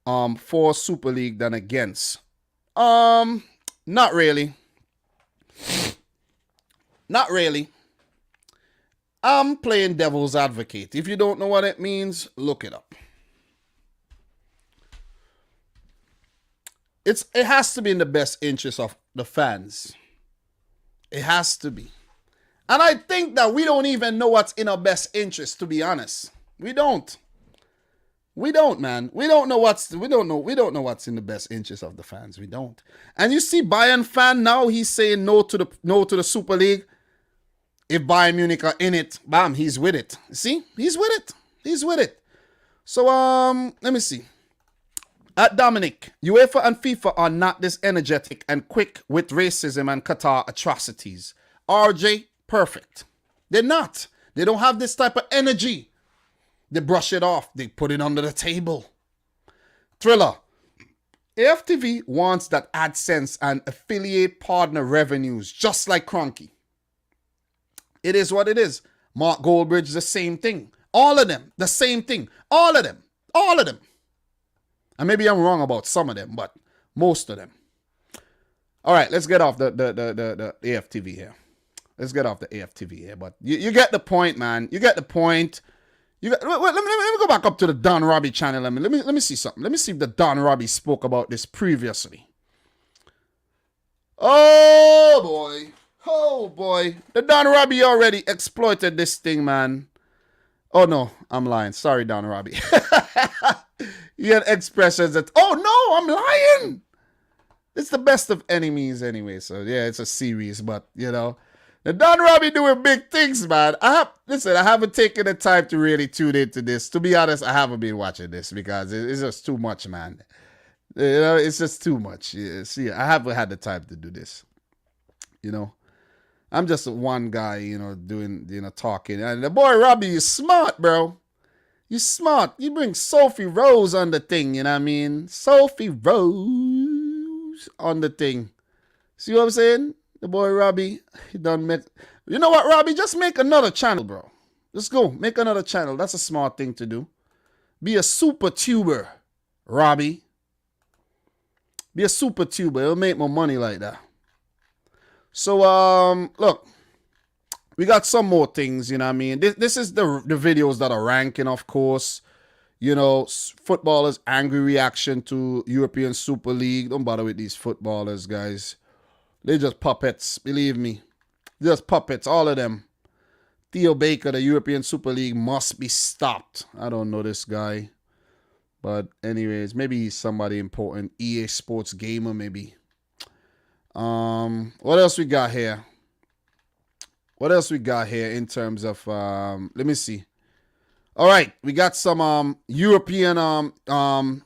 for Super League than against. Not really. Not really. I'm playing devil's advocate. If you don't know what it means, look it up. It has to be in the best interest of the fans. It has to be. And I think that we don't even know what's in our best interest, to be honest. We don't. We don't, man. We don't know what's in the best interest of the fans. We don't. And you see Bayern fan now, he's saying no to the Super League. If Bayern Munich are in it, bam, he's with it. See? He's with it. He's with it. So let me see. At Dominic, UEFA and FIFA are not this energetic and quick with racism and Qatar atrocities. RJ, perfect. They're not. They don't have this type of energy. They brush it off. They put it under the table. Thriller. AFTV wants that AdSense and affiliate partner revenues, just like Kroenke. It is what it is. Mark Goldbridge, the same thing. All of them, the same thing. All of them. All of them. And maybe I'm wrong about some of them, but most of them. All right, let's get off the AFTV here. Let's get off the AFTV here. But you get the point, man. You get the point. Let me go back up to the Don Robbie channel. Let me see something. Let me see if the Don Robbie spoke about this previously. Oh boy. Oh boy. The Don Robbie already exploited this thing, man. Oh no, I'm lying. Sorry, Don Robbie. You had expressions that, oh no, I'm lying. It's the best of enemies anyway. So yeah, it's a series, but the Don Robbie doing big things, man. I haven't taken the time to really tune into this. To be honest, I haven't been watching this because it's just too much, man. It's just too much. Yeah, see, I haven't had the time to do this. I'm just one guy, doing, talking. And the boy Robbie is smart, bro. You smart. You bring Sophie Rose on the thing, you know what I mean? Sophie Rose on the thing. See what I'm saying? The boy Robbie, he done make... You know what, Robbie? Just make another channel, bro. Just go. Make another channel. That's a smart thing to do. Be a super tuber, Robbie. Be a super tuber. It'll make more money like that. So, look. We got some more things, you know what I mean? This is the videos that are ranking, of course. Footballers' angry reaction to European Super League. Don't bother with these footballers, guys. They're just puppets, believe me. Just puppets, all of them. Theo Baker, the European Super League must be stopped. I don't know this guy. But anyways, maybe he's somebody important. EA Sports gamer, maybe. What else we got here? What else we got here in terms of let me see. All right, we got some European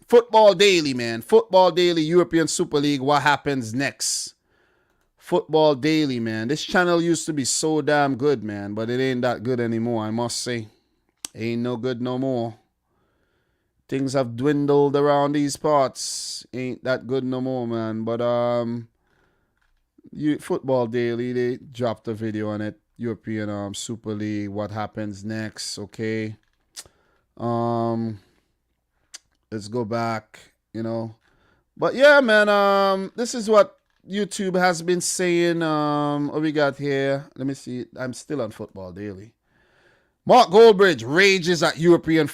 Football Daily, man. Football Daily, European Super League. What happens next? Football Daily, man. This channel used to be so damn good, man, but it ain't that good anymore, I must say. Ain't no good no more. Things have dwindled around these parts. Ain't that good no more, man. But Football Daily, they dropped a video on it. European Super League. What happens next? Okay. Let's go back. But yeah, man. This is what YouTube has been saying. What we got here? Let me see. I'm still on Football Daily. Mark Goldbridge rages at European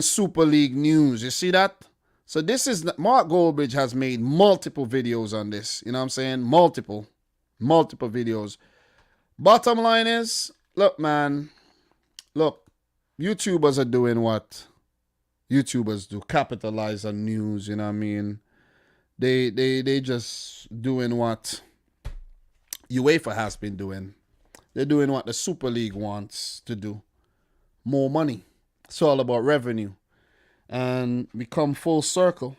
Super League news. You see that? So this is Mark Goldbridge has made multiple videos on this. You know what I'm saying? Multiple videos. Bottom line is, look, man. Look, YouTubers are doing what YouTubers do. Capitalize on news. You know what I mean? They just doing what UEFA has been doing. They're doing what the Super League wants to do. More money. It's all about revenue. And we come full circle.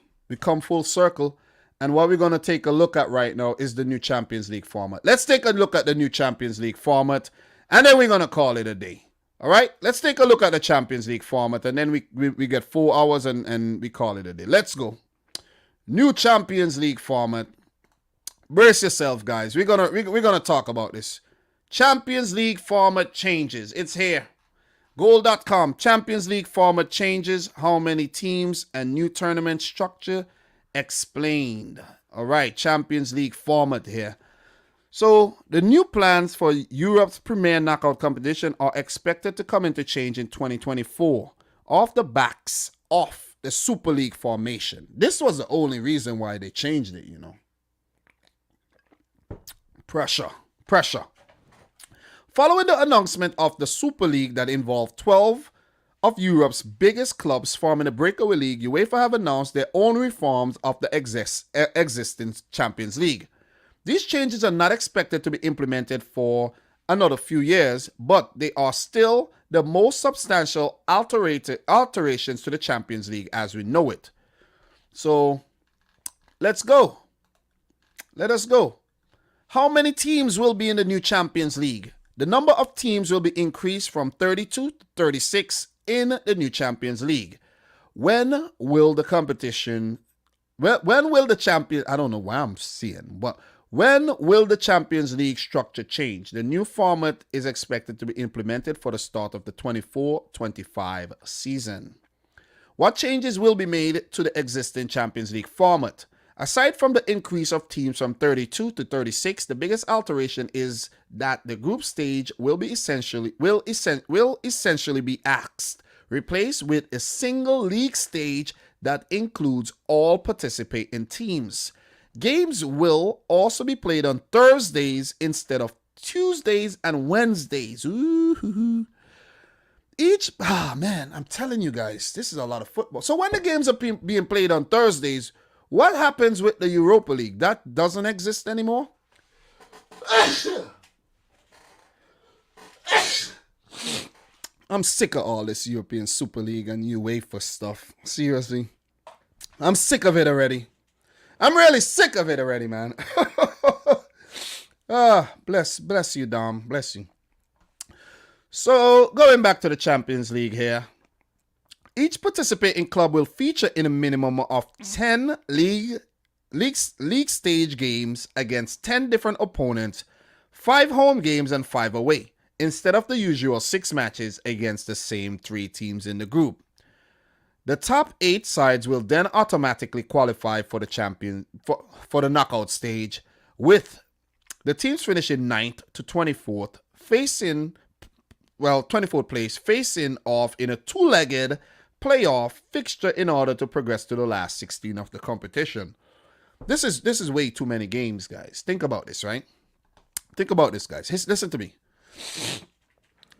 And what we're going to take a look at right now is the new Champions League format. Let's take a look at the new Champions League format. And then we're going to call it a day. All right? Let's take a look at the Champions League format. And then we get 4 hours and we call it a day. Let's go. New Champions League format. Brace yourself, guys. We're gonna talk about this. Champions League format changes. It's here. Goal.com. Champions League format changes. How many teams and new tournament structure explained. All right. Champions League format here. So the new plans for Europe's premier knockout competition are expected to come into change in 2024 off the backs of the Super League formation. This was the only reason why they changed it, Pressure. Following the announcement of the Super League that involved 12 of Europe's biggest clubs forming a breakaway league, UEFA have announced their own reforms of the existing Champions League. These changes are not expected to be implemented for another few years, but they are still the most substantial alterations to the Champions League as we know it. So, let's go. Let us go. How many teams will be in the new Champions League? The number of teams will be increased from 32 to 36 in the new Champions League. When will the competition... When will the champion... I don't know why I'm seeing, but... When will the Champions League structure change? The new format is expected to be implemented for the start of the 24-25 season. What changes will be made to the existing Champions League format? Aside from the increase of teams from 32 to 36, the biggest alteration is that the group stage will essentially be axed, replaced with a single league stage that includes all participating teams. Games will also be played on Thursdays instead of Tuesdays and Wednesdays. Ooh. Man, I'm telling you guys, this is a lot of football. So when the games are being played on Thursdays, what happens with the Europa League? That doesn't exist anymore? I'm sick of all this European Super League and UEFA stuff. Seriously. I'm sick of it already. I'm really sick of it already, man. Bless you, Dom. Bless you. So, going back to the Champions League here. Each participating club will feature in a minimum of 10 league stage games against 10 different opponents, 5 home games and 5 away, instead of the usual 6 matches against the same 3 teams in the group. The top 8 sides will then automatically qualify for the knockout stage, with the teams finishing 9th to 24th place facing off in a 2-legged playoff fixture in order to progress to the last 16 of the competition. This is way too many games, guys. Think about this, right? Think about this, guys. Listen to me.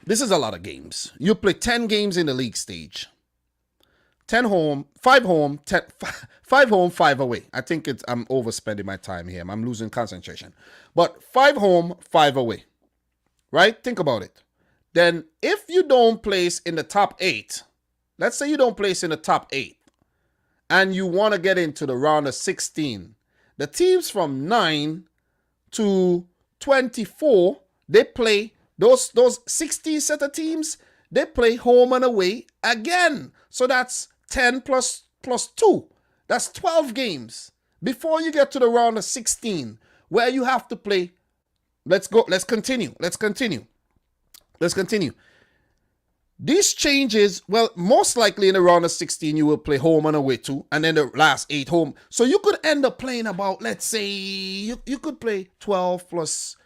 This is a lot of games. You play 10 games in the league stage. 10 home, 5 home, 10, 5 home, 5 away. I think I'm overspending my time here. I'm losing concentration. But 5 home, 5 away. Right? Think about it. Then if you don't place in the top 8, let's say you don't place in the top 8, and you want to get into the round of 16, the teams from 9 to 24, they play, those 16 set of teams, they play home and away again. So that's 10 plus 2. That's 12 games before you get to the round of 16, where you have to play. Let's continue. These changes, well, most likely in the round of 16, you will play home and away too, and then the last 8 home. So you could end up playing about, let's say, you could play 12 plus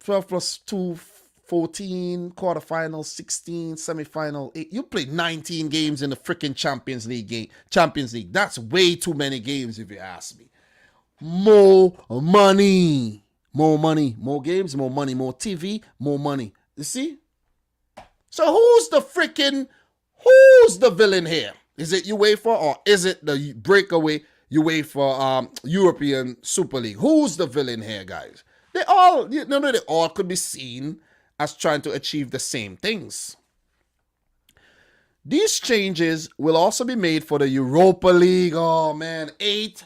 2, 14, quarterfinal, 16, semifinal, 8. You play 19 games in the freaking Champions League. That's way too many games if you ask me. More money. More games, more money, more TV, more money. You see? So who's the villain here? Is it UEFA or is it the breakaway UEFA European Super League? Who's the villain here, guys? They all could be seen as trying to achieve the same things. These changes will also be made for the Europa League. Oh man, 8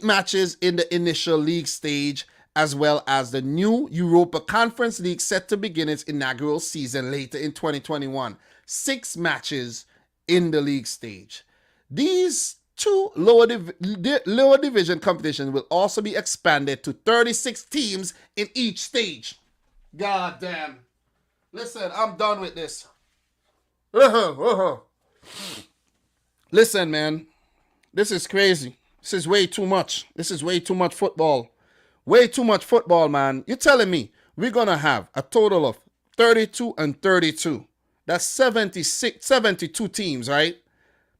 matches in the initial league stage, as well as the new Europa Conference League set to begin its inaugural season later in 2021. 6 matches in the league stage. These 2 lower division competitions will also be expanded to 36 teams in each stage. God damn. Listen, I'm done with this. Listen, man. This is crazy. This is way too much. This is way too much football. Way too much football, man. You're telling me we're going to have a total of 32 and 32. That's 72 teams, right?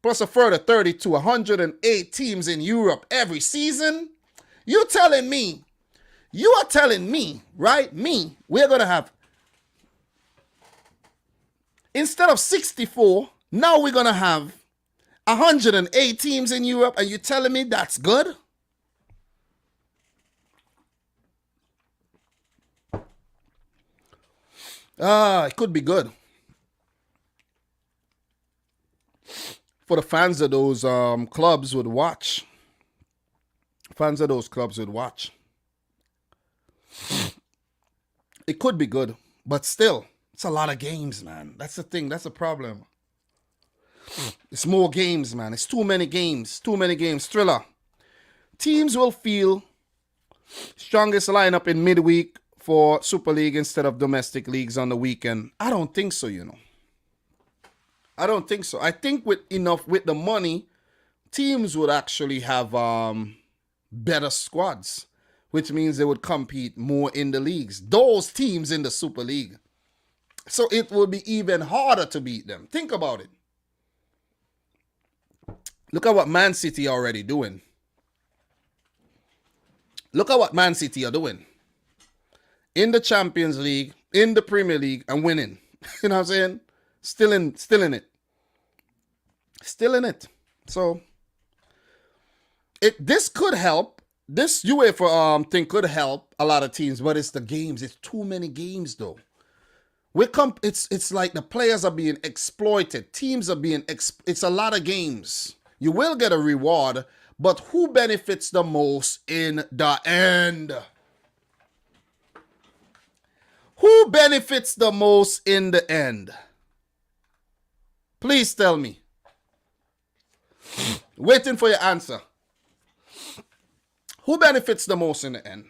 Plus a further 32, 108 teams in Europe every season. You are telling me, right? We're going to have, instead of 64, now we're going to have 108 teams in Europe, and you're telling me that's good? It could be good. For the fans of those clubs would watch. It could be good, but still, it's a lot of games, man. That's the thing. That's the problem. It's more games, man. It's too many games. Thriller. Teams will feel strongest lineup in midweek for Super League instead of domestic leagues on the weekend. I don't think so, I don't think so. I think with the money, teams would actually have better squads, which means they would compete more in the leagues. Those teams in the Super League. So it will be even harder to beat them. Think about it. Look at what Man City are already doing. Look at what Man City are doing. In the Champions League, in the Premier League, and winning. You know what I'm saying? Still in it. So this could help. This UEFA thing could help a lot of teams, but it's the games. It's too many games though. It's like the players are being exploited. Teams are being it's a lot of games. You will get a reward, but who benefits the most in the end? Who benefits the most in the end? Please tell me. Waiting for your answer. Who benefits the most in the end?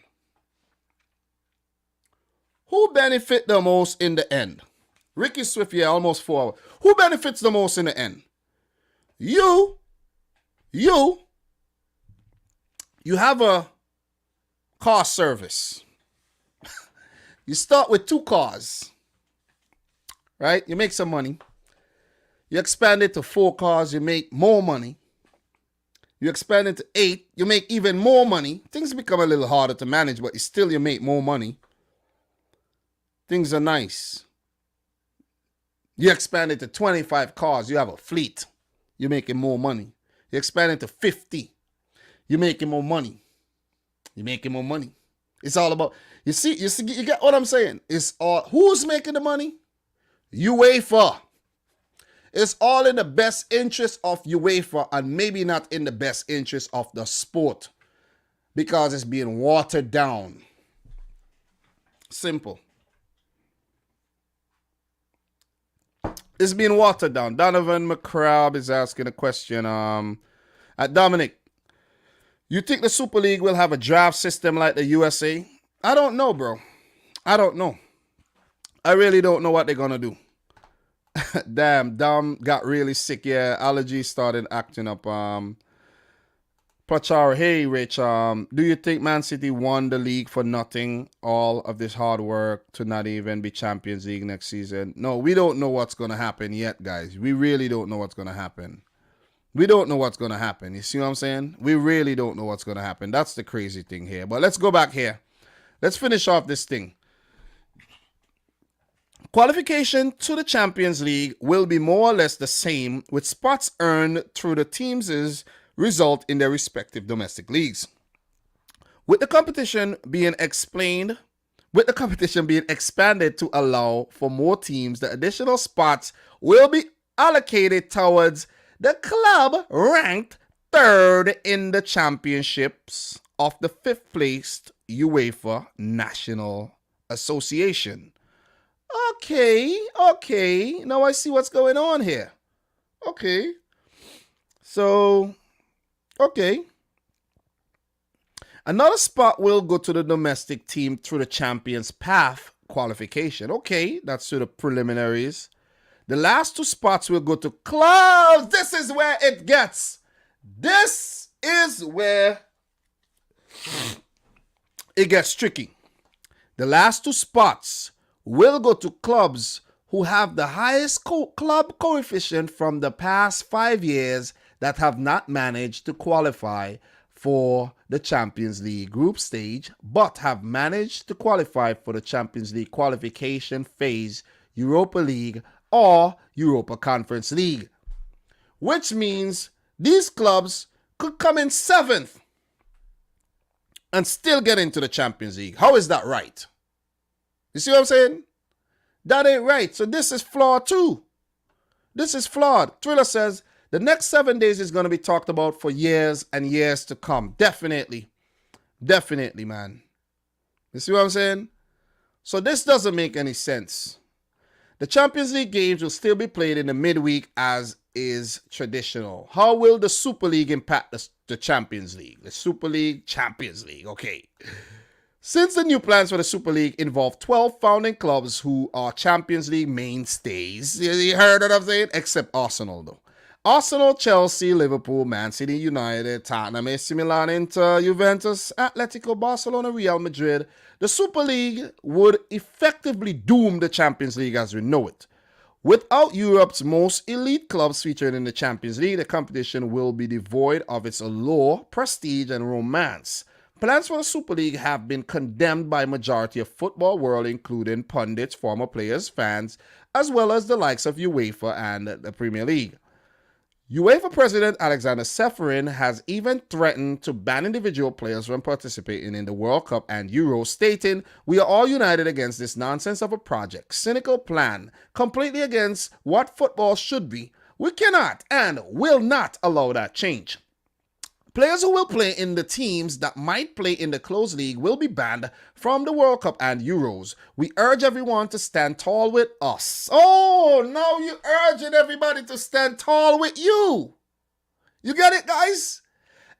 Who benefit the most in the end? Ricky Swift, yeah, almost 4 hours. Who benefits the most in the end? You have a car service. You start with 2 cars, right? You make some money. You expand it to 4 cars, you make more money. You expand it to 8, you make even more money. Things become a little harder to manage, but you make more money. Things are nice. You expand it to 25 cars, you have a fleet. you're making more money. You expand it to 50, you're making more money. You're making more money. It's all about, you see, you get what I'm saying? It's all, who's making the money? UEFA. It's all in the best interest of UEFA and maybe not in the best interest of the sport because it's being watered down. Simple. It's being watered down. Donovan McCrabb is asking a question. Dominic, you think the Super League will have a draft system like the USA? I don't know, bro. I don't know. I really don't know what they're going to do. Damn, Dom got really sick. Yeah, allergies started acting up. Pachar, hey, Rich, do you think Man City won the league for nothing? All of this hard work to not even be Champions League next season? No, we don't know what's going to happen yet, guys. We really don't know what's going to happen. We don't know what's going to happen. You see what I'm saying? We really don't know what's going to happen. That's the crazy thing here. But let's go back here. Let's finish off this thing. Qualification to the Champions League will be more or less the same, with spots earned through the teams' result in their respective domestic leagues. With the competition being expanded to allow for more teams, the additional spots will be allocated towards the club ranked third in the championships of the fifth-placed UEFA National Association. Okay. Now I see what's going on here. Okay. So, okay. Another spot will go to the domestic team through the Champions Path qualification. Okay, that's through the preliminaries. The last two spots will go to clubs. This is where it gets. This is where it gets tricky. The last two spots will go to clubs who have the highest club coefficient from the past 5 years that have not managed to qualify for the Champions League group stage, but have managed to qualify for the Champions League qualification phase, Europa League, or Europa Conference League. Which means these clubs could come in 7th and still get into the Champions League. How is that right? You see what I'm saying? That ain't right. So this is flawed too. This is flawed. Thriller says the next 7 days is going to be talked about for years and years to come. Definitely. Definitely, man. You see what I'm saying? So this doesn't make any sense. The Champions League games will still be played in the midweek as is traditional. How will the Super League impact the Champions League? The Super League, Champions League. Okay. Since the new plans for the Super League involve 12 founding clubs who are Champions League mainstays, you heard what I'm saying? Except Arsenal, though. Arsenal, Chelsea, Liverpool, Man City, United, Tottenham, AC Milan, Inter, Juventus, Atletico, Barcelona, Real Madrid. The Super League would effectively doom the Champions League as we know it. Without Europe's most elite clubs featured in the Champions League, the competition will be devoid of its allure, prestige, and romance. Plans for the Super League have been condemned by a majority of football world, including pundits, former players, fans, as well as the likes of UEFA and the Premier League. UEFA President Alexander Seferin has even threatened to ban individual players from participating in the World Cup and Euro, stating, "We are all united against this nonsense of a project, cynical plan, completely against what football should be. We cannot and will not allow that change. Players who will play in the teams that might play in the closed league will be banned from the World Cup and Euros. We urge everyone to stand tall with us." Oh, now you're urging everybody to stand tall with you. You get it, guys?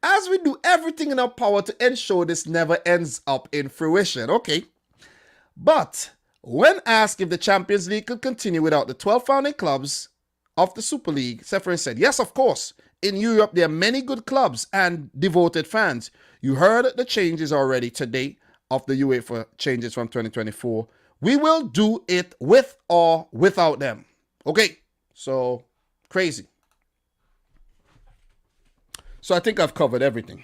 As we do everything in our power to ensure this never ends up in fruition. Okay. But when asked if the Champions League could continue without the 12 founding clubs of the Super League, Seferin said, "Yes, of course. In Europe, there are many good clubs and devoted fans. You heard the changes already today of the UEFA changes from 2024. We will do it with or without them." Okay, so crazy. So I think I've covered everything.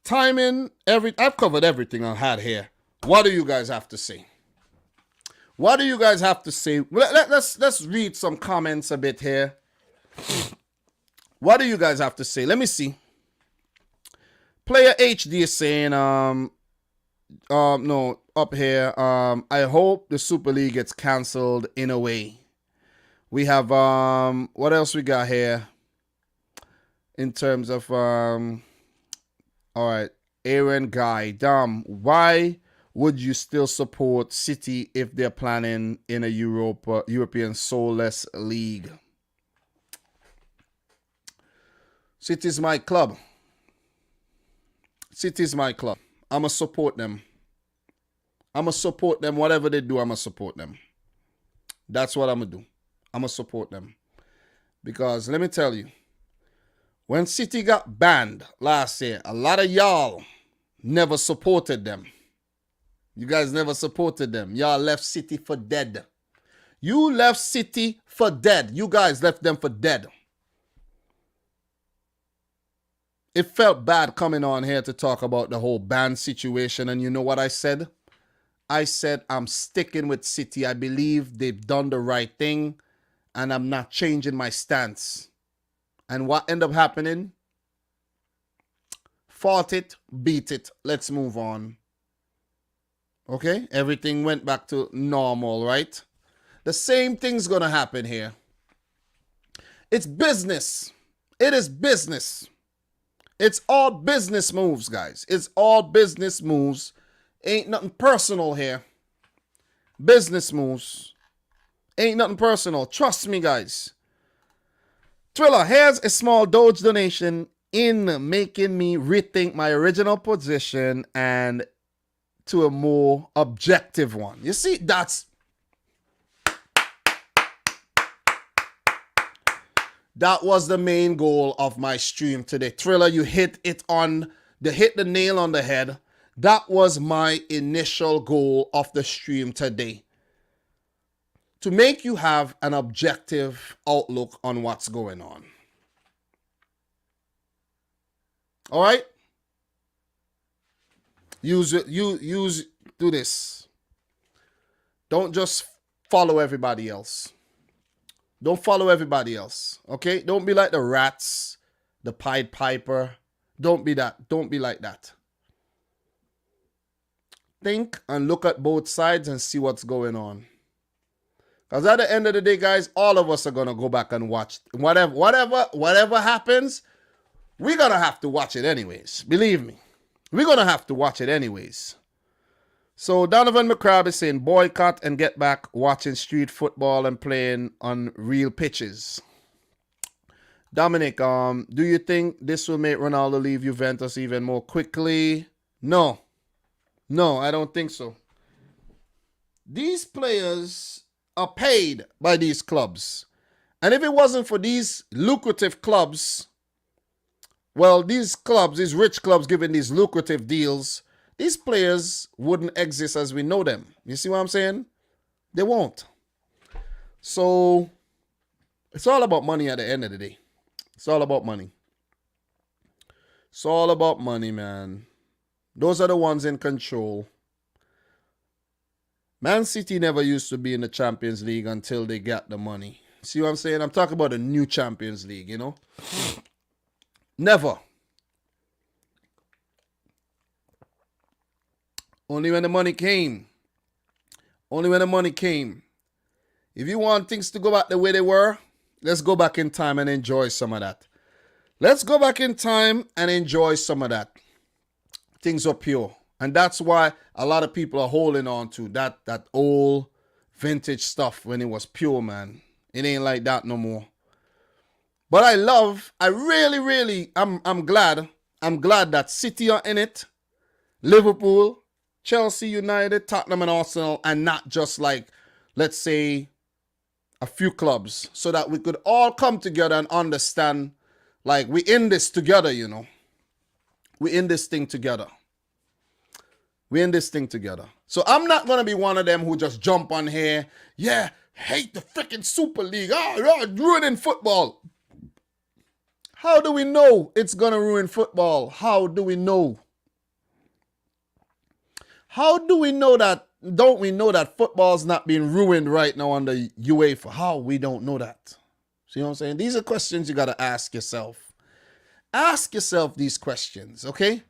Timing, I've covered everything I had here. What do you guys have to say? What do you guys have to say? Let's read some comments a bit here. What do you guys have to say? Let me see. Player HD is saying, no, up here, I hope the Super League gets cancelled in a way. We have, what else we got here? In terms of, all right, Aaron Guy, why would you still support City if they're planning in a European soulless league? City's my club. City's my club. I'ma support them. I'ma support them. Whatever they do, I'ma support them. That's what I'ma do. I'ma support them. Because let me tell you, when City got banned last year, a lot of y'all never supported them. You guys never supported them. Y'all left City for dead. You left City for dead. You guys left them for dead. It felt bad coming on here to talk about the whole ban situation. And you know what I said? I said I'm sticking with City. I believe they've done the right thing. And I'm not changing my stance. And what ended up happening? Fought it, beat it. Let's move on. Okay? Everything went back to normal, right? The same thing's going to happen here. It's business. It is business. It's all business moves, guys. It's all business moves. Ain't nothing personal here. Business moves. Ain't nothing personal. Trust me, guys. Thriller, here's a small Doge donation in making me rethink my original position and to a more objective one. You see, that was the main goal of my stream today. Thriller, you hit the nail on the head. That was my initial goal of the stream today. To make you have an objective outlook on what's going on. All right? Do this. Don't just follow everybody else. Don't follow everybody else. Okay? Don't be like the rats, the Pied Piper. Don't be that. Don't be like that. Think and look at both sides and see what's going on. Because at the end of the day, guys, all of us are going to go back and watch. Whatever happens, we're going to have to watch it anyways. Believe me. We're going to have to watch it anyways. So Donovan McCrabb is saying boycott and get back watching street football and playing on real pitches. Dominic, do you think this will make Ronaldo leave Juventus even more quickly? No. No, I don't think so. These players are paid by these clubs. And if it wasn't for these lucrative clubs, well, these rich clubs giving these lucrative deals, these players wouldn't exist as we know them. You see what I'm saying? They won't. So, it's all about money at the end of the day. It's all about money. It's all about money, man. Those are the ones in control. Man City never used to be in the Champions League until they got the money. See what I'm saying? I'm talking about a new Champions League, you know? Never. Only when the money came. Only when the money came. If you want things to go back the way they were, let's go back in time and enjoy some of that. Let's go back in time and enjoy some of that. Things are pure. And that's why a lot of people are holding on to that old vintage stuff when it was pure, man. It ain't like that no more. But I'm glad that City are in it. Liverpool, Chelsea, United, Tottenham and Arsenal, and not just like, let's say, a few clubs. So that we could all come together and understand, like, we in this together, you know. We in this thing together. We in this thing together. So I'm not going to be one of them who just jump on here. Yeah, hate the freaking Super League. Ruining football. How do we know it's going to ruin football? How do we know? How do we know that? Don't we know that football's not being ruined right now under UEFA? How we don't know that? See what I'm saying? These are questions you got to ask yourself. Ask yourself these questions, okay?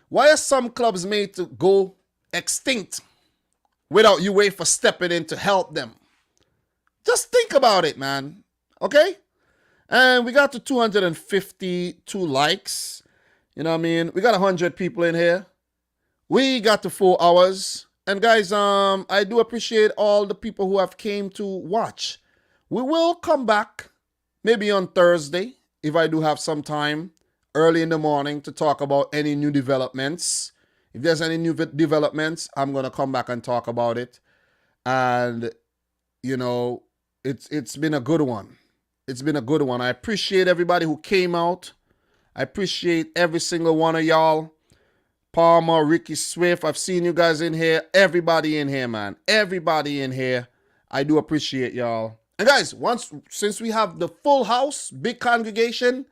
Why are some clubs made to go extinct without UEFA stepping in to help them? Just think about it, man. Okay? And we got to 252 likes. You know what I mean? We got 100 people in here. We got to 4 hours. And guys, I do appreciate all the people who have came to watch. We will come back maybe on Thursday if I do have some time early in the morning to talk about any new developments. If there's any new developments, I'm going to come back and talk about it. And, you know, it's been a good one. It's been a good one. I appreciate everybody who came out. I appreciate every single one of y'all. Palmer, Ricky Swift, I've seen you guys in here. Everybody in here, man. Everybody in here. I do appreciate y'all. And guys, since we have the full house, big congregation,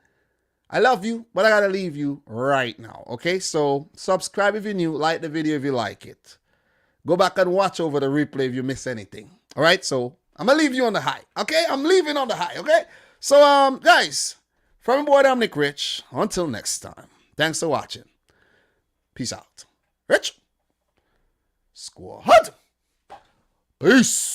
I love you, but I gotta leave you right now, okay? So subscribe if you're new, like the video if you like it. Go back and watch over the replay if you miss anything, all right? So I'm gonna leave you on the high, okay? I'm leaving on the high, okay? So, guys, from your boy Dominic Rich, until next time, thanks for watching. Peace out. Rich. Squad. Peace.